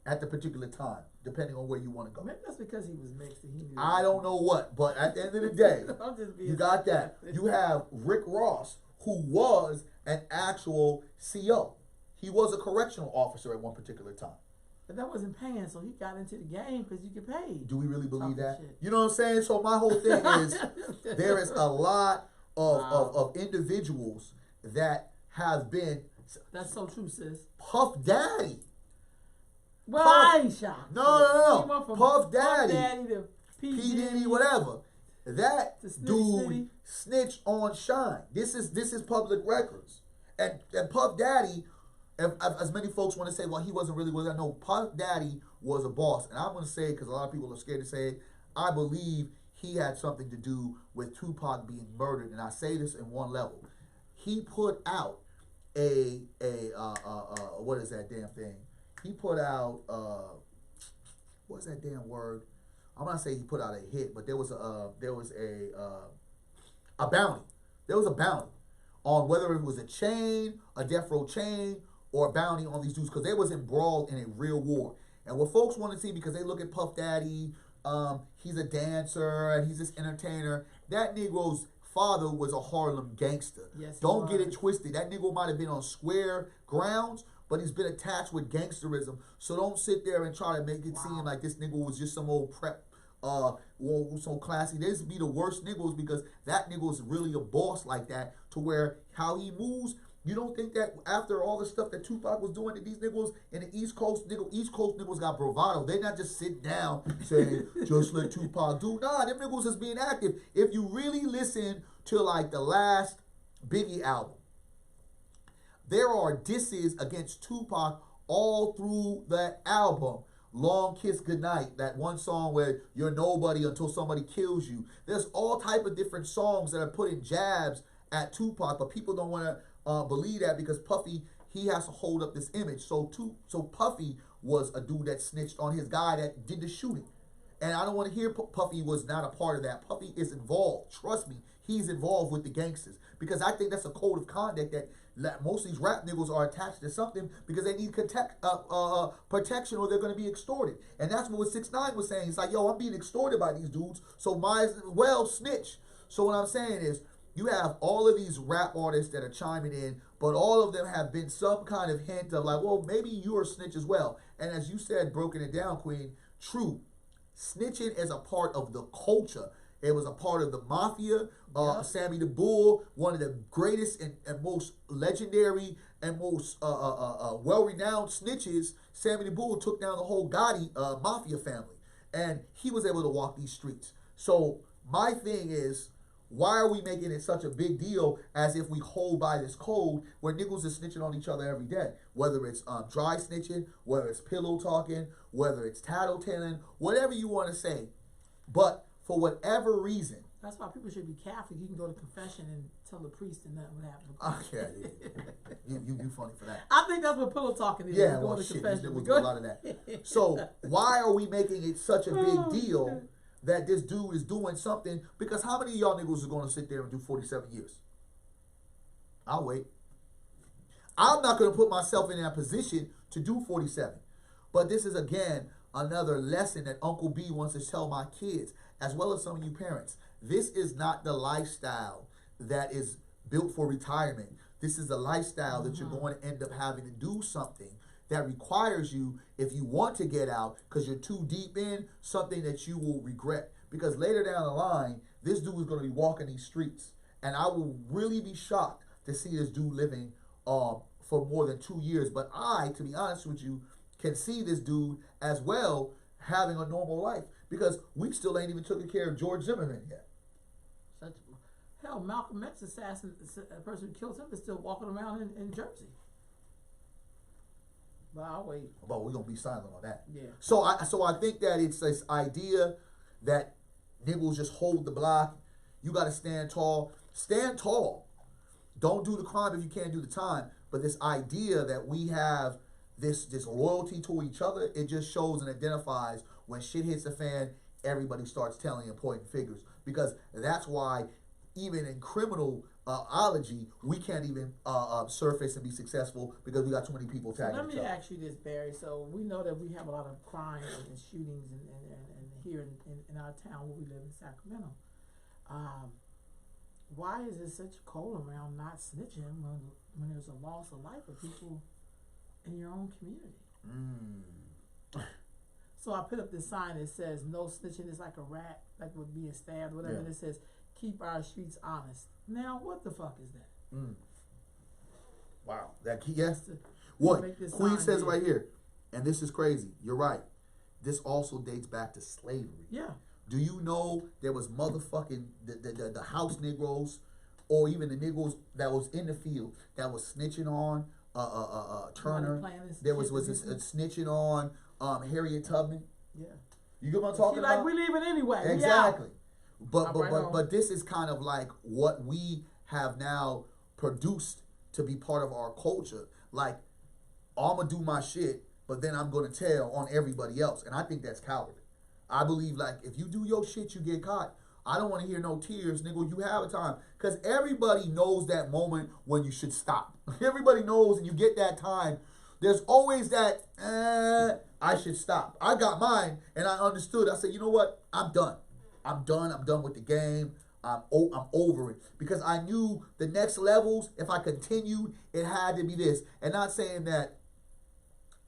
S2: at the particular time, depending on where you want to go.
S1: Maybe that's because he was mixed and he knew.
S2: I don't know what, but at the end of the day,
S1: I'm just being
S2: you got that. You have Rick Ross, who was an actual CO. He was a correctional officer at one particular time.
S1: But that wasn't paying, so he got into the game because you get paid.
S2: Do we really believe
S1: Talking
S2: that?
S1: shit.
S2: You know what I'm saying? So my whole thing is there is a lot of individuals that have been.
S1: That's so true, sis.
S2: Puff Daddy.
S1: Well,
S2: Puff-
S1: I ain't shocked.
S2: No.
S1: He went from
S2: Puff Daddy.
S1: to
S2: P. Diddy, whatever. That
S1: To Snitch
S2: dude
S1: City.
S2: snitched on Shine. This is public records. And Puff Daddy, as many folks want to say, well, he wasn't really was. I know Puff Daddy was a boss, and I'm going to say, because a lot of people are scared to say it, I believe he had something to do with Tupac being murdered, and I say this in one level. He put out what is that damn thing? He put out what's that damn word? I'm not saying he put out a hit, but there was a bounty. There was a bounty on whether it was a chain, a death row chain, or a bounty on these dudes because they was embroiled in a real war. And what folks want to see, because they look at Puff Daddy, he's a dancer and he's this entertainer. That Negro's father was a Harlem gangster.
S1: Yes, he
S2: Don't get
S1: was.
S2: it twisted. That Negro might have been on square grounds, but he's been attached with gangsterism. So don't sit there and try to make it seem like this nigga was just some old prep, so classy. This be the worst niggas because that nigga was really a boss like that to where how he moves You don't think that after all the stuff that Tupac was doing, that these niggas in the East Coast niggas got bravado. They not just sit down saying, just let Tupac do. Nah, them niggas is being active. If you really listen to like the last Biggie album, there are disses against Tupac all through that album. Long Kiss Goodnight, that one song where you're nobody until somebody kills you. There's all type of different songs that are putting jabs at Tupac, but people don't want to believe that because Puffy, he has to hold up this image. So Puffy was a dude that snitched on his guy that did the shooting. And I don't want to hear Puffy was not a part of that. Puffy is involved. Trust me, he's involved with the gangsters. Because I think that's a code of conduct that most of these rap niggas are attached to something because they need protection or they're going to be extorted. And that's what 6ix9ine was saying. He's like, yo, I'm being extorted by these dudes, so might as well snitch. So what I'm saying is, you have all of these rap artists that are chiming in, but all of them have been some kind of hint of like, well, maybe you're a snitch as well. And as you said, broken it down, Queen, true. Snitching is a part of the culture. It was a part of the mafia. Sammy the Bull, one of the greatest and most legendary and most well-renowned snitches. Sammy the Bull took down the whole Gotti mafia family. And he was able to walk these streets. So my thing is, why are we making it such a big deal as if we hold by this code where niggas are snitching on each other every day? Whether it's dry snitching, whether it's pillow talking, whether it's tattletelling, whatever you want to say. But for whatever reason.
S1: That's why people should be Catholic. You can go to confession and tell the priest and nothing would happen.
S2: Okay, you funny for that.
S1: I think that's what pillow talking is.
S2: Yeah, well, shit, these niggas do a lot of that. So why are we making it such a big deal that this dude is doing something? Because how many of y'all niggas are going to sit there and do 47 years? I'll wait. I'm not going to put myself in that position to do 47. But this is, again, another lesson that Uncle B wants to tell my kids, as well as some of you parents. This is not the lifestyle that is built for retirement. This is the lifestyle that you're going to end up having to do something that requires you, if you want to get out, because you're too deep in, something that you will regret. Because later down the line, this dude is going to be walking these streets. And I will really be shocked to see this dude living for more than 2 years. But I, to be honest with you, can see this dude as well having a normal life. Because we still ain't even taken care of George Zimmerman yet.
S1: Hell, Malcolm X assassin, a person who killed him, is still walking around in Jersey. But I'll wait.
S2: But we're going to be silent on that.
S1: Yeah.
S2: So I think that it's this idea that niggas just hold the block. You got to stand tall. Stand tall. Don't do the crime if you can't do the time. But this idea that we have this loyalty to each other, it just shows and identifies when shit hits the fan, everybody starts telling and pointing fingers. Because that's why even in criminology, we can't even surface and be successful because we got too many people tagging each other.
S1: Let me ask you this, Barry. So we know that we have a lot of crime and shootings and here in our town where we live in Sacramento. Why is there such a code around not snitching when there's a loss of life of people in your own community? So I put up this sign that says, no snitching is like a rat, like with being stabbed, whatever. Yeah. And it says, keep our streets honest. Now, what the fuck is that?
S2: Wow. Yes. What? Queen says right here, and this is crazy. You're right. This also dates back to slavery.
S1: Yeah.
S2: Do you know there was motherfucking the house Negroes, or even the Negroes that was in the field that was snitching on Turner. There was snitching on Harriet Tubman. Yeah. You get what I'm talking about?
S1: Like, we leaving anyway.
S2: Exactly. But this is kind of like what we have now produced to be part of our culture. Like, I'm going to do my shit, but then I'm going to tell on everybody else. And I think that's cowardly. I believe, like, if you do your shit, you get caught. I don't want to hear no tears, nigga. You have a time. Because everybody knows that moment when you should stop. Everybody knows, and you get that time. There's always that, I should stop. I got mine, and I understood. I said, you know what? I'm done. I'm done with the game. I'm over it. Because I knew the next levels, if I continued, it had to be this. And not saying that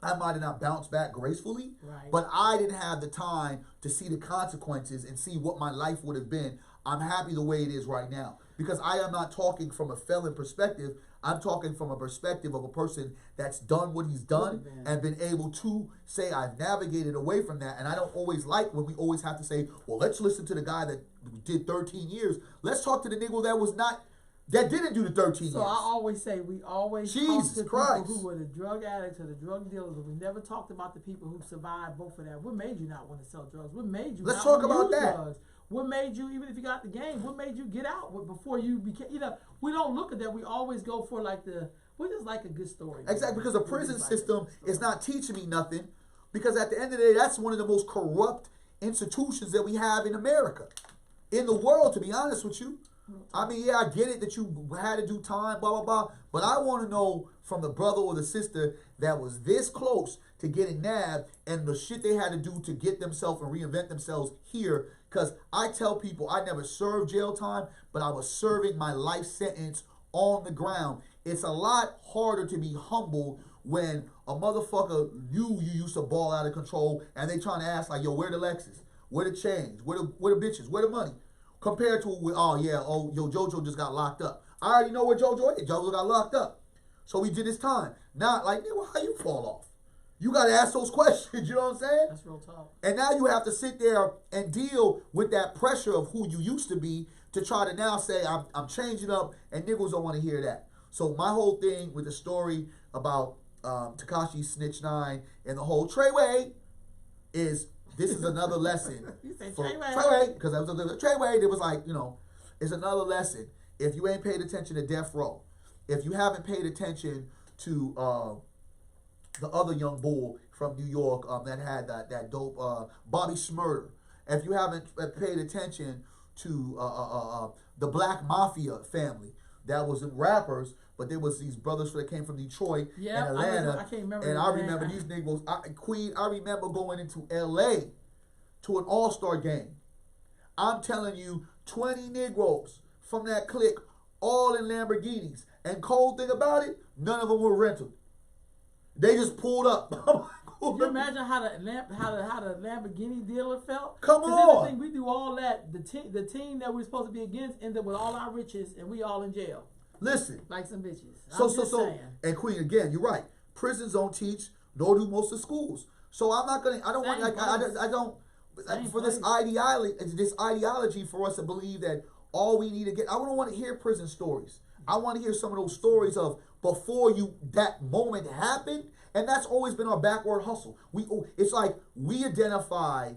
S2: I might have not bounced back gracefully, right, but I didn't have the time to see the consequences and see what my life would have been. I'm happy the way it is right now. Because I am not talking from a felon perspective. I'm talking from a perspective of a person that's done what he's done and been able to say, I've navigated away from that. And I don't always like when we always have to say, well, let's listen to the guy that did 13 years. Let's talk to the nigga that didn't do the 13 years.
S1: So I always say we always talk to people who were the drug addicts or the drug dealers, but we never talked about the people who survived both of that. What made you not want to sell drugs? What made you
S2: Let's
S1: not
S2: talk
S1: want to
S2: about
S1: use
S2: that.
S1: drugs? What made you, even if you got the game, what made you get out before you became, we don't look at that. We always go for we just like a good story.
S2: Exactly, because the prison system is not teaching me nothing, because at the end of the day, that's one of the most corrupt institutions that we have in America, in the world, to be honest with you. I mean, yeah, I get it that you had to do time, blah, blah, blah. But I want to know from the brother or the sister that was this close to getting nabbed and the shit they had to do to get themselves and reinvent themselves here. Because I tell people I never served jail time, but I was serving my life sentence on the ground. It's a lot harder to be humble when a motherfucker you used to ball out of control and they trying to ask like, yo, where the Lexus? Where the change? Where the bitches? Where the money? Compared to, JoJo just got locked up. I already know where JoJo is. JoJo got locked up. So we did his time. Not like, well, how you fall off? You got to ask those questions, you know what I'm saying?
S1: That's real talk.
S2: And now you have to sit there and deal with that pressure of who you used to be to try to now say, I'm changing up, and niggas don't want to hear that. So my whole thing with the story about Tekashi Snitch 9 and the whole Treyway is, this is another lesson.
S1: You say
S2: Treyway, because I was Treyway. It was like, it's another lesson. If you ain't paid attention to Death Row, if you haven't paid attention to the other young bull from New York that had that dope Bobby Shmurda, if you haven't paid attention to the Black Mafia family, that was in rappers, but there was these brothers that came from Detroit and Atlanta.
S1: I can't remember.
S2: And I remember these niggas. Queen, I remember going into LA to an all-star game. I'm telling you, 20 Negroes from that clique, all in Lamborghinis. And cold thing about it, none of them were rental. They just pulled up.
S1: Can you imagine how the Lamborghini dealer felt?
S2: Come on.
S1: Here's the thing, we do all that. The team that we're supposed to be against ended up with all our riches, and we all in jail.
S2: Listen.
S1: Like some bitches.
S2: So, and Queen, again, you're right. Prisons don't teach, nor do most of schools. So I'm not gonna. I don't want. I don't. For this ideology for us to believe that all we need to get. I don't want to hear prison stories. I want to hear some of those stories of before that moment happened, and that's always been our backward hustle. It's like we identify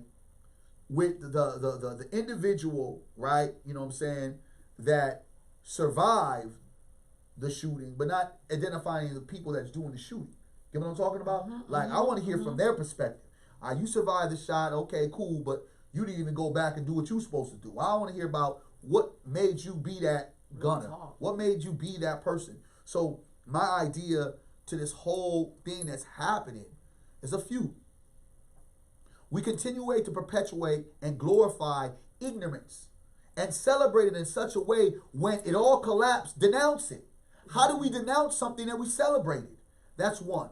S2: with the individual, right? You know what I'm saying, that survived the shooting, but not identifying the people that's doing the shooting. You know what I'm talking about? I want to hear from their perspective. You survived the shot, okay, cool, but you didn't even go back and do what you were supposed to do. I want to hear about what made you be that gunner. What made you be that person? So my idea to this whole thing that's happening is a few. We continue to perpetuate and glorify ignorance and celebrate it in such a way when it all collapsed, denounce it. How do we denounce something that we celebrated? That's one.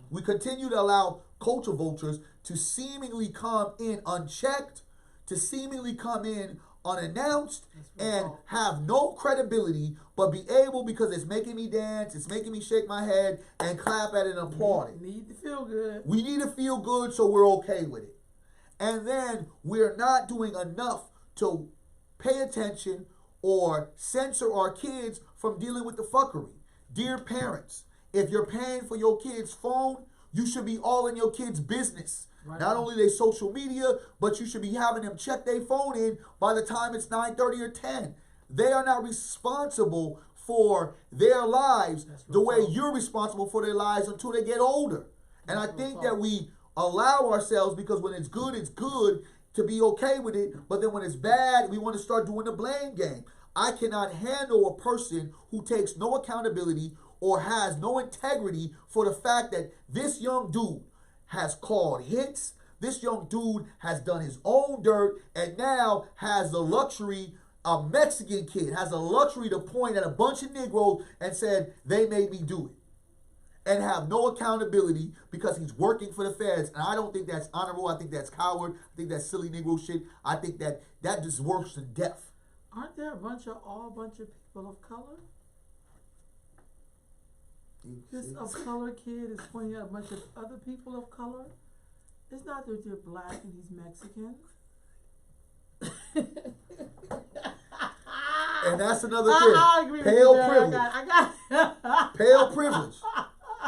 S2: We continue to allow culture vultures to seemingly come in unchecked, to seemingly come in unannounced, and have no credibility, but be able, because it's making me dance, it's making me shake my head and clap at it and applaud it.
S1: Need to feel good.
S2: We need to feel good, so we're okay with it. And then we're not doing enough to pay attention or censor our kids from dealing with the fuckery. Dear parents, if you're paying for your kid's phone, you should be all in your kid's business. Right. Not only their social media, but you should be having them check their phone in by the time it's 9:30 or 10. They are not responsible for their lives the way you're responsible for their lives until they get older. And I think that we allow ourselves, because when it's good, to be okay with it. But then when it's bad, we want to start doing the blame game. I cannot handle a person who takes no accountability or has no integrity for the fact that this young dude has called hits, this young dude has done his own dirt, and now has the luxury, a Mexican kid has the luxury to point at a bunch of Negroes and said, they made me do it. And have no accountability because he's working for the feds. And I don't think that's honorable. I think that's coward. I think that's silly Negro shit. I think that just works to death.
S1: Aren't there all bunch of people of color? This of color kid is pointing out a bunch of other people of color. It's not that you're black and he's Mexican.
S2: And that's another thing.
S1: I agree with
S2: Pale
S1: you,
S2: privilege.
S1: I got
S2: Pale privilege.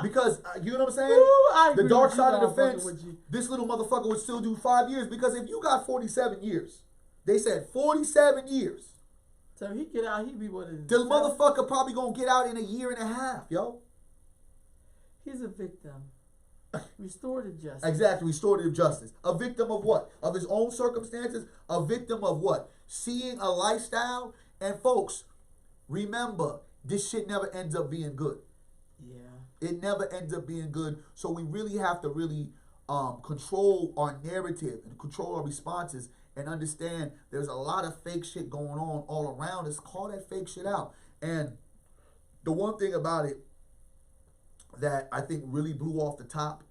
S2: Because, you know what I'm saying?
S1: Ooh,
S2: the dark side of the
S1: I'm
S2: fence,
S1: fucking with you.
S2: this little motherfucker would still do 5 years. Because if you got 47 years, they said 47 years.
S1: So he get out, he be what it is.
S2: The motherfucker probably gonna get out in a year and a half, yo.
S1: He's a victim. Restorative justice.
S2: Exactly, restorative justice. A victim of what? Of his own circumstances. A victim of what? Seeing a lifestyle. And folks, remember, this shit never ends up being good.
S1: Yeah.
S2: It never ends up being good. So we really have to really control our narrative and control our responses and understand there's a lot of fake shit going on all around us. Call that fake shit out. And the one thing about it that I think really blew off the top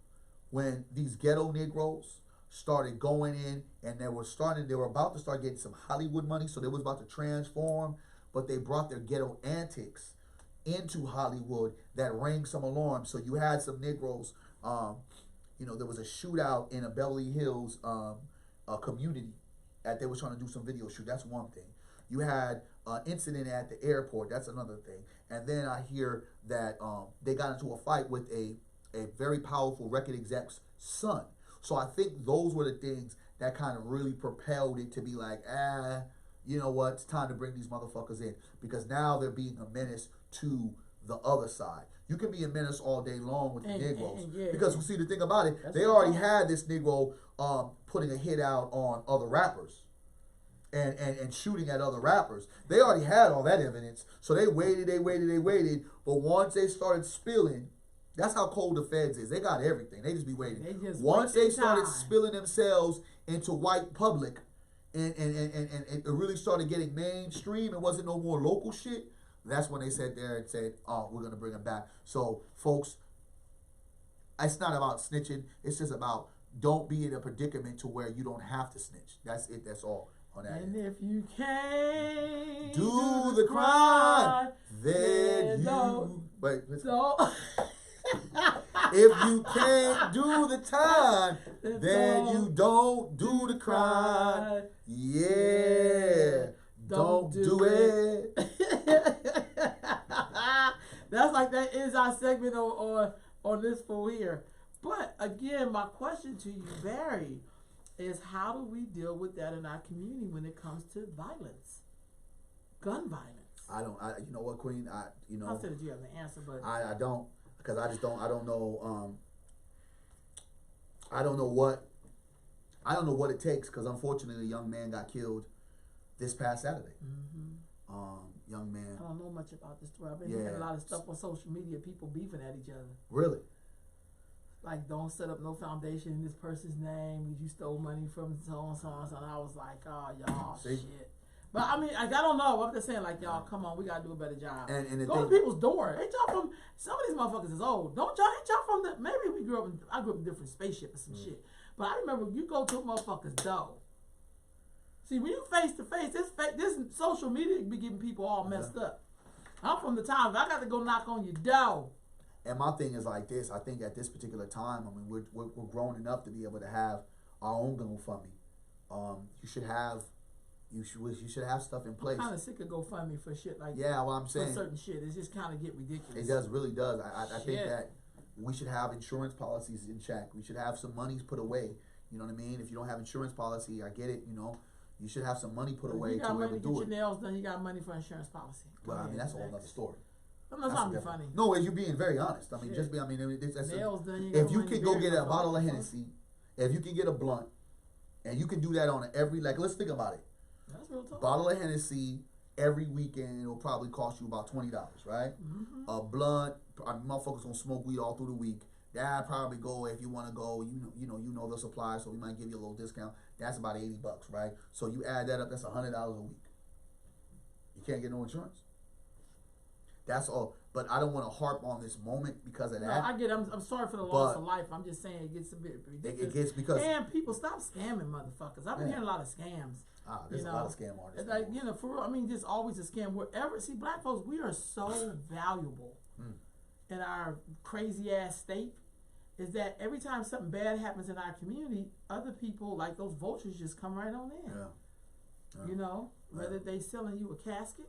S2: when these ghetto Negroes started going in and they were about to start getting some Hollywood money, so they was about to transform, but they brought their ghetto antics into Hollywood that rang some alarms. So you had some Negroes, there was a shootout in a Beverly Hills a community that they was trying to do some video shoot. That's one thing. You had an incident at the airport. That's another thing. And then I hear that they got into a fight with a very powerful record exec's son. So I think those were the things that kind of really propelled it to be like, you know what? It's time to bring these motherfuckers in. Because now they're being a menace to the other side. You can be a menace all day long with the Negroes. Because see, the thing about it, they already had this Negro putting a hit out on other rappers. And shooting at other rappers. They already had all that evidence. So they waited. But once they started spilling, that's how cold the feds is. They got everything. They just be waiting. Once they started spilling themselves into white public and it really started getting mainstream, it wasn't no more local shit, that's when they sat there and said, oh, we're going to bring them back. So, folks, it's not about snitching. It's just about don't be in a predicament to where you don't have to snitch. That's it. That's all.
S1: And if you can't
S2: do the crime, then you. But if you can't do the time, then you don't do the crime. Yeah, don't do it.
S1: That's like that is our segment on this fool here. But again, my question to you, Barry, is how do we deal with that in our community when it comes to violence, gun violence?
S2: You know what, Queen?
S1: I said that you have an answer, but
S2: I don't, because I don't know. I don't know what it takes, because unfortunately, a young man got killed this past Saturday. Young man.
S1: I don't know much about this story. I've been hearing a lot of stuff on social media, people beefing at each other.
S2: Really?
S1: Like, don't set up no foundation in this person's name. You stole money from so and so and so. And I was like, oh, y'all, shit. But I mean, I don't know. I'm just saying, like, y'all, come on, we gotta do a better job.
S2: And
S1: go to people's door. Ain't y'all from? Some of these motherfuckers is old. Ain't y'all from the? Maybe I grew up in a different spaceship or some shit. But I remember you go to a motherfucker's door. See, when you face to face, this social media be getting people all messed up. I'm from the time I got to go knock on your door.
S2: And my thing is like this. I think at this particular time, I mean, we're grown enough to be able to have our own GoFundMe. You should have stuff in place.
S1: I'm kind of sick of GoFundMe for shit like
S2: yeah. Well, I'm saying
S1: for certain shit. It just kind of get ridiculous.
S2: It really does. I think that we should have insurance policies in check. We should have some monies put away. You know what I mean? If you don't have insurance policy, I get it. You know, you should have some money put away to be able to do it. You got money to get your nails
S1: done. You got money for insurance policy.
S2: Well, I mean, that's a whole other story.
S1: I'm not trying to be funny.
S2: No, you're being very honest. I mean,
S1: that's
S2: nails done. If you can go get a bottle of Hennessy, if you can get a blunt, and you can do that on let's think about it.
S1: That's real talk.
S2: Bottle of Hennessy every weekend, it'll probably cost you about $20, right? A blunt, motherfuckers gonna smoke weed all through the week. That'd probably go if you want to go. You know the supply, so we might give you a little discount. That's about $80, right? So you add that up, that's $100 a week. You can't get no insurance. That's all. But I don't want to harp on this moment because of that.
S1: I get it. I'm sorry for the loss of life. I'm just saying it gets a bit ridiculous.
S2: It gets because
S1: and people stop scamming motherfuckers. I've been hearing a lot of scams.
S2: There's a lot of scam artists.
S1: It's like, for real, I mean, just always a scam. Wherever, see, black folks, we are so valuable. in our crazy ass state is that every time something bad happens in our community, other people like those vultures just come right on in. You know, whether they selling you a casket,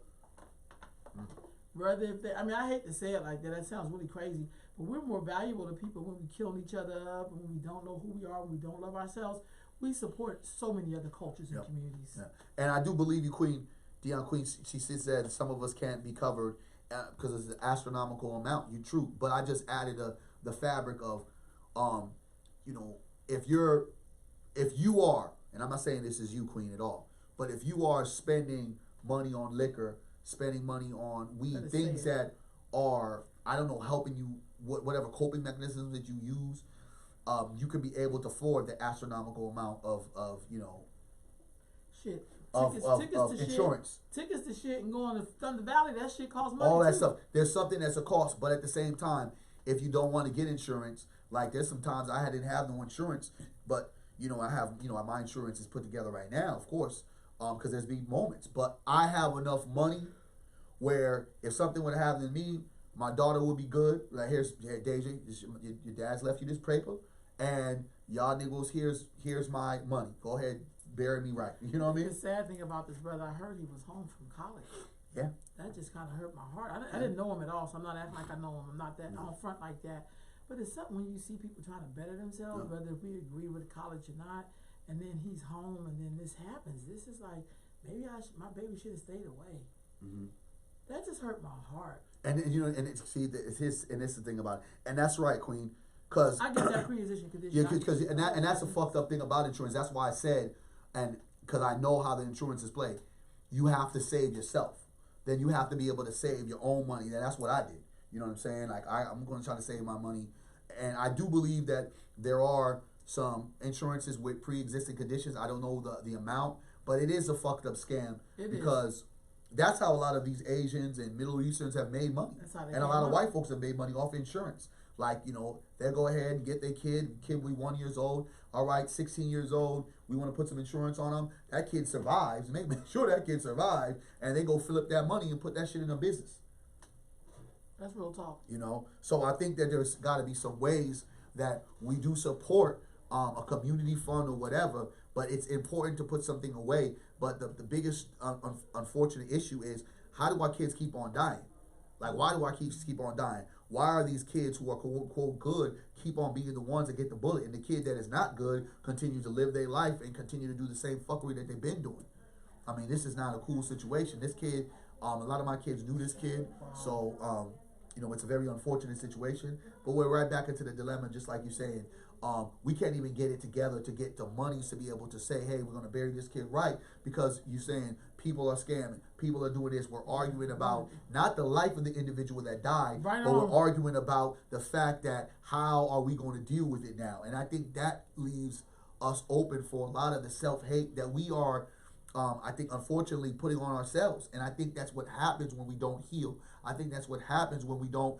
S1: whether if they, I mean, I hate to say it like that. That sounds really crazy, but we're more valuable to people when we kill each other up, and when we don't know who we are, when we don't love ourselves. We support so many other cultures and communities.
S2: And I do believe you, Queen Dion Queen. She said some of us can't be covered because it's an astronomical amount. You true, but I just added the fabric of, you know, if you are, and I'm not saying this is you, Queen, at all, but if you are spending money on liquor, spending money on weed, things that are, I don't know, helping you, whatever coping mechanisms that you use, you could be able to afford the astronomical amount of you know,
S1: shit.
S2: Of
S1: Tickets to
S2: insurance.
S1: Tickets to shit and going to Thunder Valley, that shit costs money.
S2: All that
S1: too.
S2: stuff. There's something that's a cost, but at the same time, if you don't want to get insurance, like there's some times I didn't have no insurance, but you know, I have, you know, my insurance is put together right now, of course, because there's been moments, but I have enough money where if something would happen to me, my daughter would be good. Like, hey, Deja, your dad's left you this paper, and y'all niggas, here's my money. Go ahead, bury me right. You know what I mean?
S1: The sad thing about this brother, I heard he was home from college.
S2: Yeah.
S1: That just kind of hurt my heart. I didn't know him at all, so I'm not acting like I know him. I'm not that on front like that. But it's something when you see people trying to better themselves, whether we agree with college or not, and then he's home, and then this happens. This is like, maybe my baby should have stayed away. That just hurt my heart.
S2: And you know, and it's the thing about it, and that's right, Queen, because
S1: I get that pre-existing condition.
S2: Yeah, because and that's a fucked up thing about insurance. That's why I said, and because I know how the insurance is played, you have to save yourself. Then you have to be able to save your own money. And that's what I did. You know what I'm saying? Like I'm going to try to save my money, and I do believe that there are some insurances with pre-existing conditions. I don't know the amount, but it is a fucked up scam because that's how a lot of these Asians and Middle Easterns have made money, and a lot of white folks have made money off insurance. Like, you know, they'll go ahead and get their kid will be 1 year old. All right, 16 years old. We want to put some insurance on them. That kid survives. Make sure that kid survives, and they go fill up that money and put that shit in a business.
S1: That's real talk.
S2: You know, so I think that there's got to be some ways that we do support a community fund or whatever, but it's important to put something away. But the biggest unfortunate issue is, how do our kids keep on dying? Like, why do our kids keep on dying? Why are these kids who are quote unquote good keep on being the ones that get the bullet, and the kid that is not good continue to live their life and continue to do the same fuckery that they've been doing? I mean, this is not a cool situation. This kid, a lot of my kids knew this kid, so you know, it's a very unfortunate situation. But we're right back into the dilemma, just like you're saying. We can't even get it together to get the money to be able to say, hey, we're going to bury this kid right, because you're saying people are scamming, people are doing this. We're arguing about not the life of the individual that died, but we're arguing about the fact that how are we going to deal with it now? And I think that leaves us open for a lot of the self-hate that we are, I think, unfortunately putting on ourselves. And I think that's what happens when we don't heal. I think that's what happens when we don't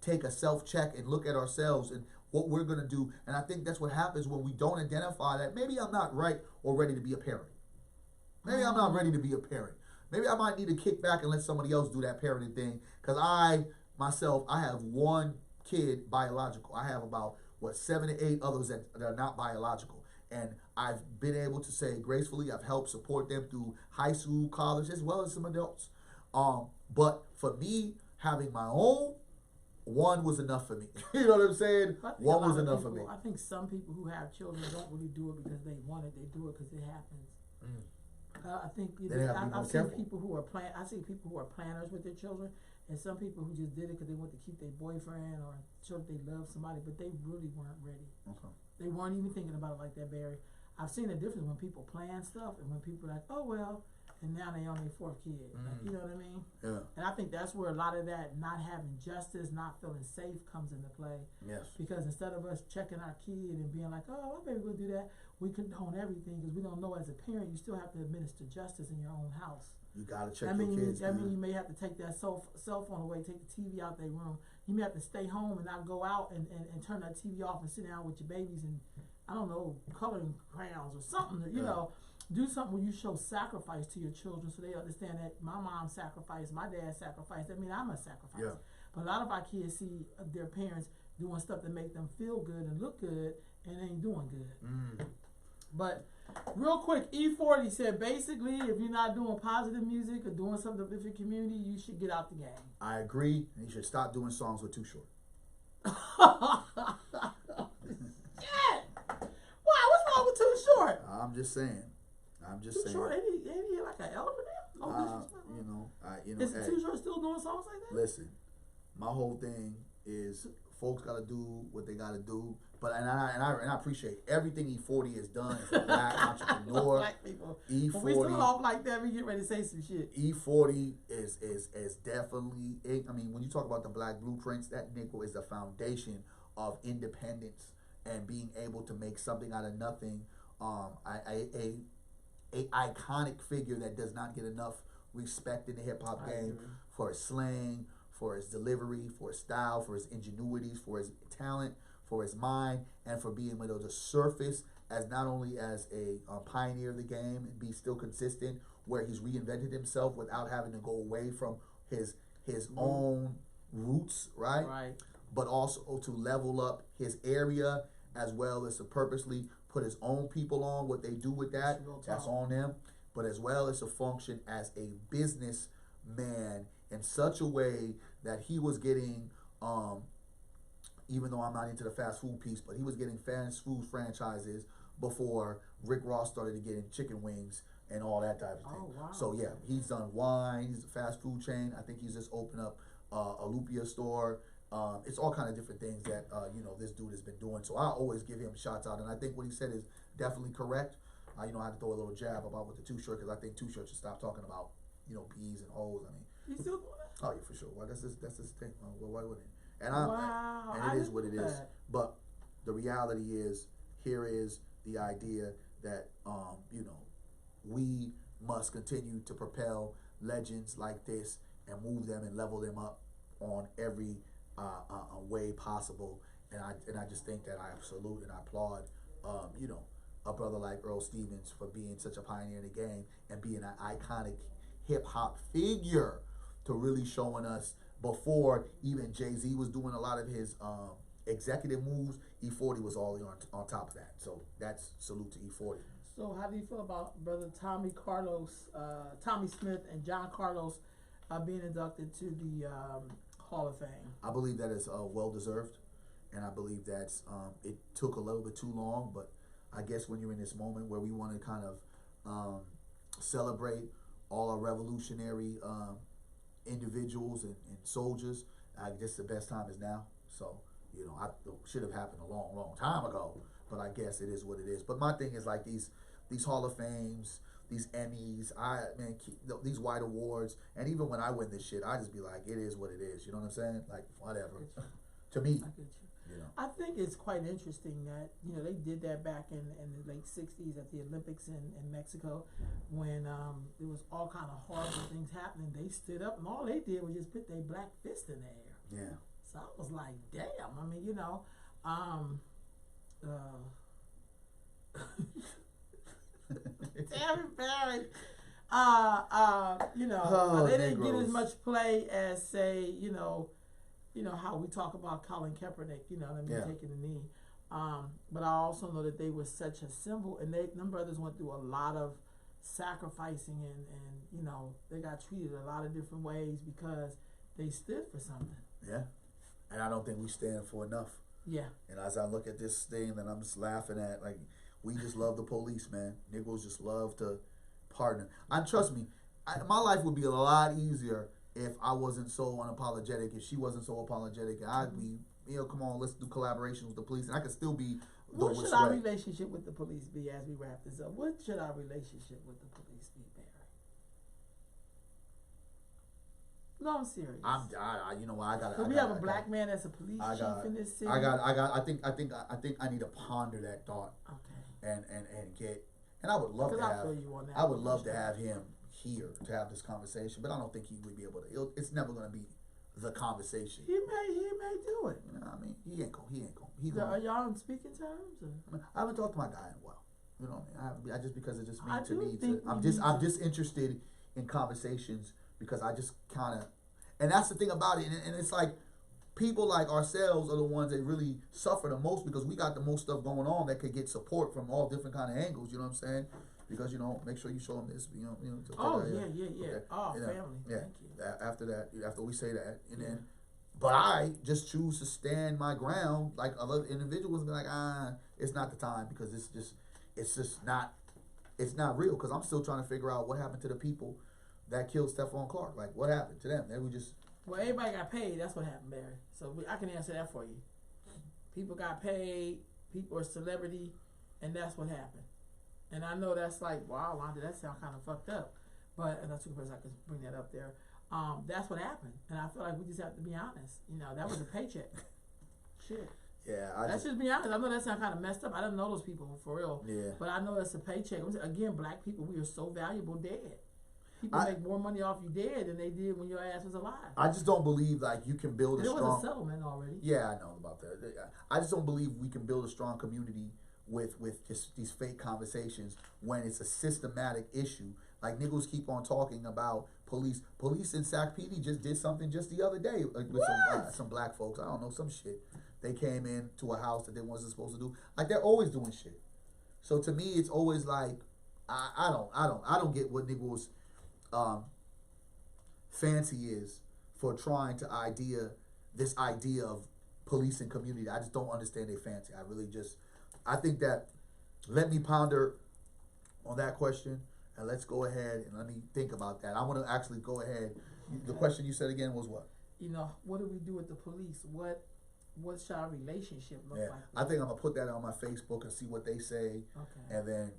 S2: take a self-check and look at ourselves and what we're going to do. And I think that's what happens when we don't identify that maybe I'm not right or ready to be a parent. Maybe I'm not ready to be a parent. Maybe I might need to kick back and let somebody else do that parenting thing. Because I have one kid biological. I have about, 7 to 8 others that are not biological. And I've been able to say gracefully, I've helped support them through high school, college, as well as some adults. But for me, having my own, one was enough for me. You know what I'm saying? One was enough for me.
S1: I think some people who have children don't really do it because they want it. They do it because it happens. I think I've seen people who are planners with their children, and some people who just did it because they want to keep their boyfriend or show that they love somebody, but they really weren't ready. Okay. They weren't even thinking about it like that, Barry. I've seen a difference when people plan stuff and when people are like, oh well, and now they on their 4th kid. Like, you know what I mean? Yeah. And I think that's where a lot of that not having justice, not feeling safe comes into play. Yes. Because instead of us checking our kid and being like, oh, my baby will do that, we condone everything because we don't know as a parent, you still have to administer justice in your own house.
S2: You gotta check your kids.
S1: I mean, you may have to take that cell phone away, take the TV out their room. You may have to stay home and not go out and turn that TV off and sit down with your babies and, I don't know, coloring crayons or something, you know. Do something where you show sacrifice to your children so they understand that my mom sacrificed, my dad sacrificed. That means I'm a sacrifice. Yeah. But a lot of our kids see their parents doing stuff that make them feel good and look good, and ain't doing good. But real quick, E40 said basically, if you're not doing positive music or doing something with your community, you should get out the game.
S2: I agree. And you should stop doing songs with Too Short.
S1: Shit! Why? What's wrong with Too Short?
S2: I'm just saying.
S1: Too Short, ain't he like an elder now? No disrespect. Is Too Short still doing songs like that?
S2: Listen, my whole thing is folks got to do what they got to do. But I appreciate everything E40 has done as a black entrepreneur.
S1: Black people.
S2: E40.
S1: When we start off like that, we get ready to say some shit.
S2: E40 is definitely. I mean, when you talk about the Black Blueprints, that nickel is the foundation of independence and being able to make something out of nothing. A iconic figure that does not get enough respect in the hip hop game for his slang, for his delivery, for his style, for his ingenuities, for his talent, for his mind, and for being able to surface as not only as a pioneer of the game and be still consistent, where he's reinvented himself without having to go away from his own roots, right? But also to level up his area as well as to purposely put his own people on. What they do with that, that's on them. But as well as to function as a businessman in such a way that he was getting, even though I'm not into the fast food piece, but he was getting fast food franchises before Rick Ross started getting chicken wings and all that type of thing.
S1: Oh, wow.
S2: So yeah, he's done wine. He's a fast food chain. I think he's just opened up a Lupia store. It's all kind of different things that this dude has been doing. So I always give him shots out, and I think what he said is definitely correct. I had to throw a little jab about with the Too Short, because I think Too Short should stop talking about bees and hoes. I mean,
S1: you still doing that?
S2: Oh yeah, for sure. Well, that's his thing. Well, why wouldn't it?
S1: Wow,
S2: and it is what it is. But the reality is, here is the idea that we must continue to propel legends like this and move them and level them up on every way possible. And I just think that I salute and I applaud a brother like Earl Stevens for being such a pioneer in the game and being an iconic hip hop figure, to really showing us before even Jay-Z was doing a lot of his executive moves. E40 was all on top of that. So that's salute to E40.
S1: So how do you feel about brother Tommy Smith and John Carlos being inducted to the Hall of Fame?
S2: I believe that is well deserved, and I believe that's it took a little bit too long, but I guess when you're in this moment where we want to kind of celebrate all our revolutionary individuals and soldiers, I guess the best time is now. So I should have happened a long time ago, but I guess it is what it is. But my thing is like these Hall of Fames, these Emmys, these white awards, and even when I win this shit, I just be like, it is what it is. You know what I'm saying? Like, whatever. To me,
S1: I get you. I think it's quite interesting that they did that back in the late '60s at the Olympics in Mexico, when there was all kind of horrible things happening. They stood up and all they did was just put their black fist in the air.
S2: Yeah.
S1: So I was like, damn. I mean, Terry Barrett, they didn't get as much play as, say, how we talk about Colin Kaepernick, taking the knee. But I also know that they were such a symbol, and them brothers went through a lot of sacrificing, and they got treated a lot of different ways because they stood for something.
S2: Yeah. And I don't think we stand for enough.
S1: Yeah.
S2: And as I look at this thing that I'm just laughing at, like, we just love the police, man. Negroes just love to partner. And trust me, my life would be a lot easier if I wasn't so unapologetic, if she wasn't so apologetic. And I'd be, come on, let's do collaborations with the police. And I could still be the
S1: What should our relationship with the police be as we wrap this up? What should our relationship with the police be, Barry? No, I'm serious.
S2: I gotta.
S1: We have a black man as a police chief in this city.
S2: I think I need to ponder that thought.
S1: Okay.
S2: And I would love to have. I would love to have him here to have this conversation, but I don't think he would be able to. It's never going to be the conversation.
S1: He may do it.
S2: I mean, he ain't going.
S1: Are y'all on speaking terms? Or?
S2: I haven't talked to my guy in a while. You know what I mean? I just because it just means
S1: to me.
S2: I'm just interested in conversations because I just kind of, And that's the thing about it. And it's like people like ourselves are the ones that really suffer the most because we got the most stuff going on that could get support from all different kind of angles. You know what I'm saying? Because make sure you show them this.
S1: Oh yeah.
S2: Okay.
S1: Oh,
S2: You know,
S1: family.
S2: Yeah.
S1: Thank you.
S2: After that, after we say that, and then, but I just choose to stand my ground like other individuals and be like, it's not the time because it's not real because I'm still trying to figure out what happened to the people that killed Stephon Clark. Like, what happened to them? They were just.
S1: Well, everybody got paid. That's what happened, Barry. So I can answer that for you. People got paid. People are celebrity, and that's what happened. And I know that's like, wow, Londa, that sounds kind of fucked up. But and that's the person I can bring that up there. That's what happened, and I feel like we just have to be honest. That was a paycheck. Shit.
S2: Yeah,
S1: Let's just be honest. I know that sounds kind of messed up. I didn't know those people for real.
S2: Yeah.
S1: But I know it's a paycheck. Again, black people, we are so valuable dead. People make more money off you dead than they did when your ass was alive.
S2: I just don't believe like you can build a
S1: there
S2: strong.
S1: was a settlement already.
S2: Yeah, I know about that. I just don't believe we can build a strong community with just these fake conversations when it's a systematic issue. Like niggas keep on talking about police. Police in Sac PD just did something just the other day with some black folks. I don't know, some shit. They came in to a house that they wasn't supposed to do. Like they're always doing shit. So to me, it's always like I don't get what niggas fancy is for trying to this idea of police and community. I just don't understand their fancy. I think that let me ponder on that question and let's go ahead and let me think about that. I want to actually go ahead. Okay. The question you said again was what?
S1: What do we do with the police? What should our relationship look like?
S2: I think I'm gonna put that on my Facebook and see what they say. Okay. And then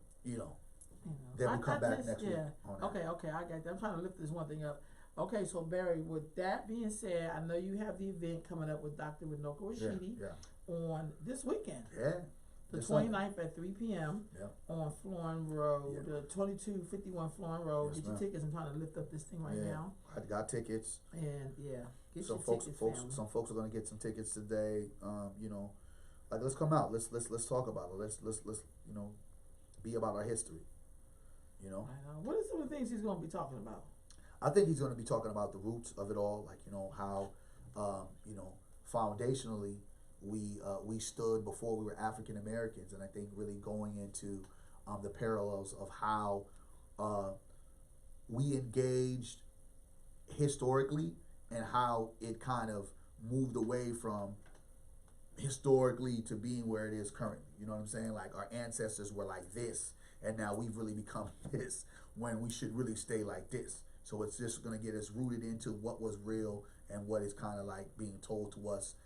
S2: then we'll come back next week.
S1: Okay, I got that. I'm trying to lift this one thing up. Okay, so Barry, with that being said, I know you have the event coming up with Dr. Runoko Rashidi on this weekend.
S2: Yeah.
S1: The 29th at 3 p.m. On Florin Road, the 2251 Florin Road. Get your tickets. I'm trying to lift up this thing right now.
S2: I got tickets.
S1: And get
S2: some
S1: your tickets,
S2: some folks are gonna get some tickets today. Like let's come out. Let's talk about it. Let's be about our history.
S1: What are some of the things he's gonna be talking about?
S2: I think he's gonna be talking about the roots of it all. Like how foundationally we stood before we were African Americans, and I think really going into the parallels of how we engaged historically and how it kind of moved away from historically to being where it is currently. You know what I'm saying? Like our ancestors were like this, and now we've really become this when we should really stay like this. So it's just going to get us rooted into what was real and what is kind of like being told to us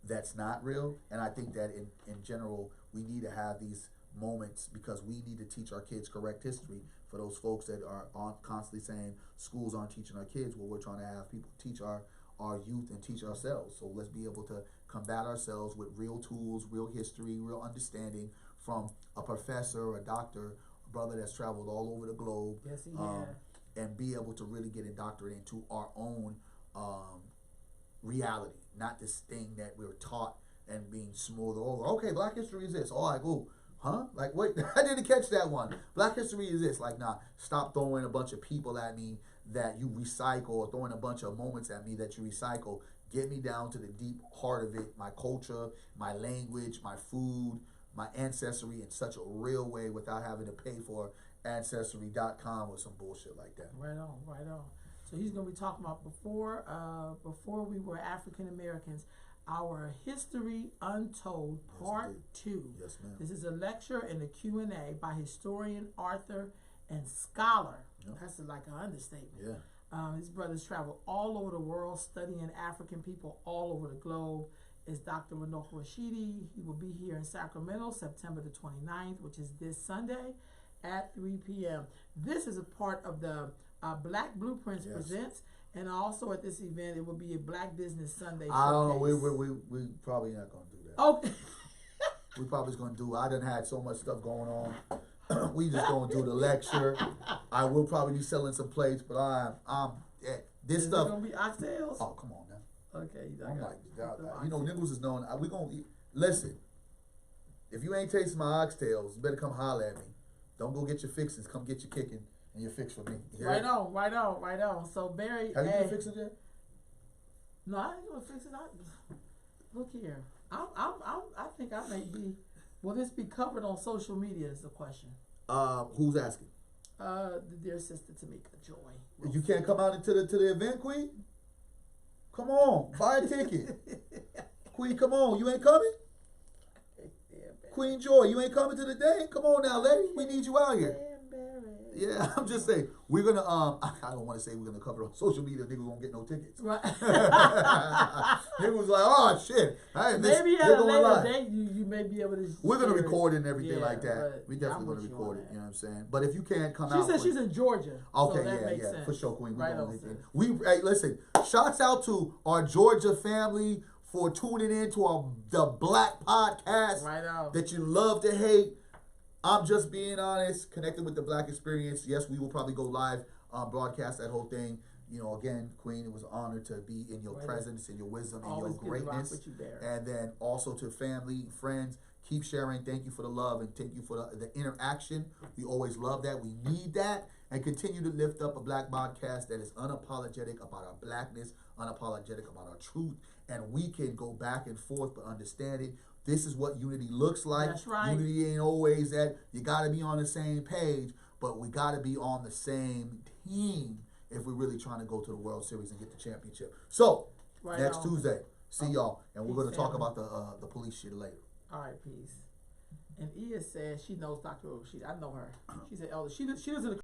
S2: that's not real. And I think that in general, we need to have these moments because we need to teach our kids correct history. For those folks that are constantly saying schools aren't teaching our kids, well, we're trying to have people teach our youth and teach ourselves. So let's be able to combat ourselves with real tools, real history, real understanding from a professor, a doctor, a brother that's traveled all over the globe.
S1: Yes, he has.
S2: And be able to really get indoctrinated into our own reality, not this thing that we're taught and being smoothed over. Okay, Black history is this. Oh, like, oh, huh? Like, wait, I didn't catch that one. Black history is this. Like, nah, stop throwing a bunch of people at me that you recycle or throwing a bunch of moments at me that you recycle. Get me down to the deep heart of it, my culture, my language, my food, my ancestry in such a real way without having to pay for Ancestry.com or some bullshit like that.
S1: Right on. So he's going to be talking about before we were African Americans, our history untold, part 2.
S2: Yes, ma'am.
S1: This is a lecture and a Q&A by historian, author, and scholar. Yep. That's like an understatement.
S2: Yeah.
S1: His brothers travel all over the world studying African people all over the globe. Is Dr. Runoko Rashidi. He will be here in Sacramento, September the 29th, which is this Sunday at 3 p.m. This is a part of the Black Blueprints Presents, and also at this event, it will be a Black Business Sunday showcase.
S2: I don't know. We probably not going to do that.
S1: Okay.
S2: We probably going to do. I done had so much stuff going on. We just going to do the lecture. I will probably be selling some plates, but this stuff.
S1: Is it going to be oxtails?
S2: Oh, come on now.
S1: Okay.
S2: I'm like, niggas is knowing. We going to listen. If you ain't tasting my oxtails, you better come holler at me. Don't go get your fixings. Come get your kicking. and you're fixed for me. You hear
S1: Right
S2: it?
S1: on, right on, right on. So Barry,
S2: Have you
S1: hey,
S2: been fixed yet?
S1: no, I ain't gonna fix it. Look here, I think I may be. Will this be covered on social media? Is the question.
S2: Who's asking?
S1: The dear sister Tamika Joy.
S2: You can't come out into the event, Queen? Come on, buy a ticket. Queen, come on, you ain't coming? Queen Joy, you ain't coming to the day? Come on now, lady. We need you out here. Yeah, I'm just saying, we're gonna I don't wanna say we're gonna cover it on social media, niggas won't get no tickets.
S1: Right.
S2: Niggas was like, oh shit.
S1: Maybe at a later date you may be able to.
S2: We're gonna record it and everything like that.
S1: but
S2: We definitely gonna record it, you know what I'm saying? But if you can't come out.
S1: She said she's in Georgia.
S2: Okay,
S1: so that makes
S2: yeah,
S1: sense.
S2: for sure, Queen.
S1: Right
S2: Hey, listen, shouts out to our Georgia family for tuning in to the Black Podcast
S1: Right on.
S2: that you love to hate. I'm just being honest, connected with the Black experience. Yes, we will probably go live, broadcast that whole thing. You know, again, Queen, it was an honor to be in your presence, in your wisdom, in your greatness.
S1: With you there.
S2: And then also to family, friends, keep sharing. Thank you for the love and thank you for the interaction. We always love that. We need that. And continue to lift up a Black podcast that is unapologetic about our Blackness, unapologetic about our truth. And we can go back and forth, but understanding this is what unity looks like.
S1: That's right.
S2: Unity ain't always that. You got to be on the same page, but we got to be on the same team if we're really trying to go to the World Series and get the championship. So, next Tuesday, see y'all. And we're going to talk about the police shit later.
S1: All right, peace. And Ia says she knows Dr. I know her. She's an elder. She lives in the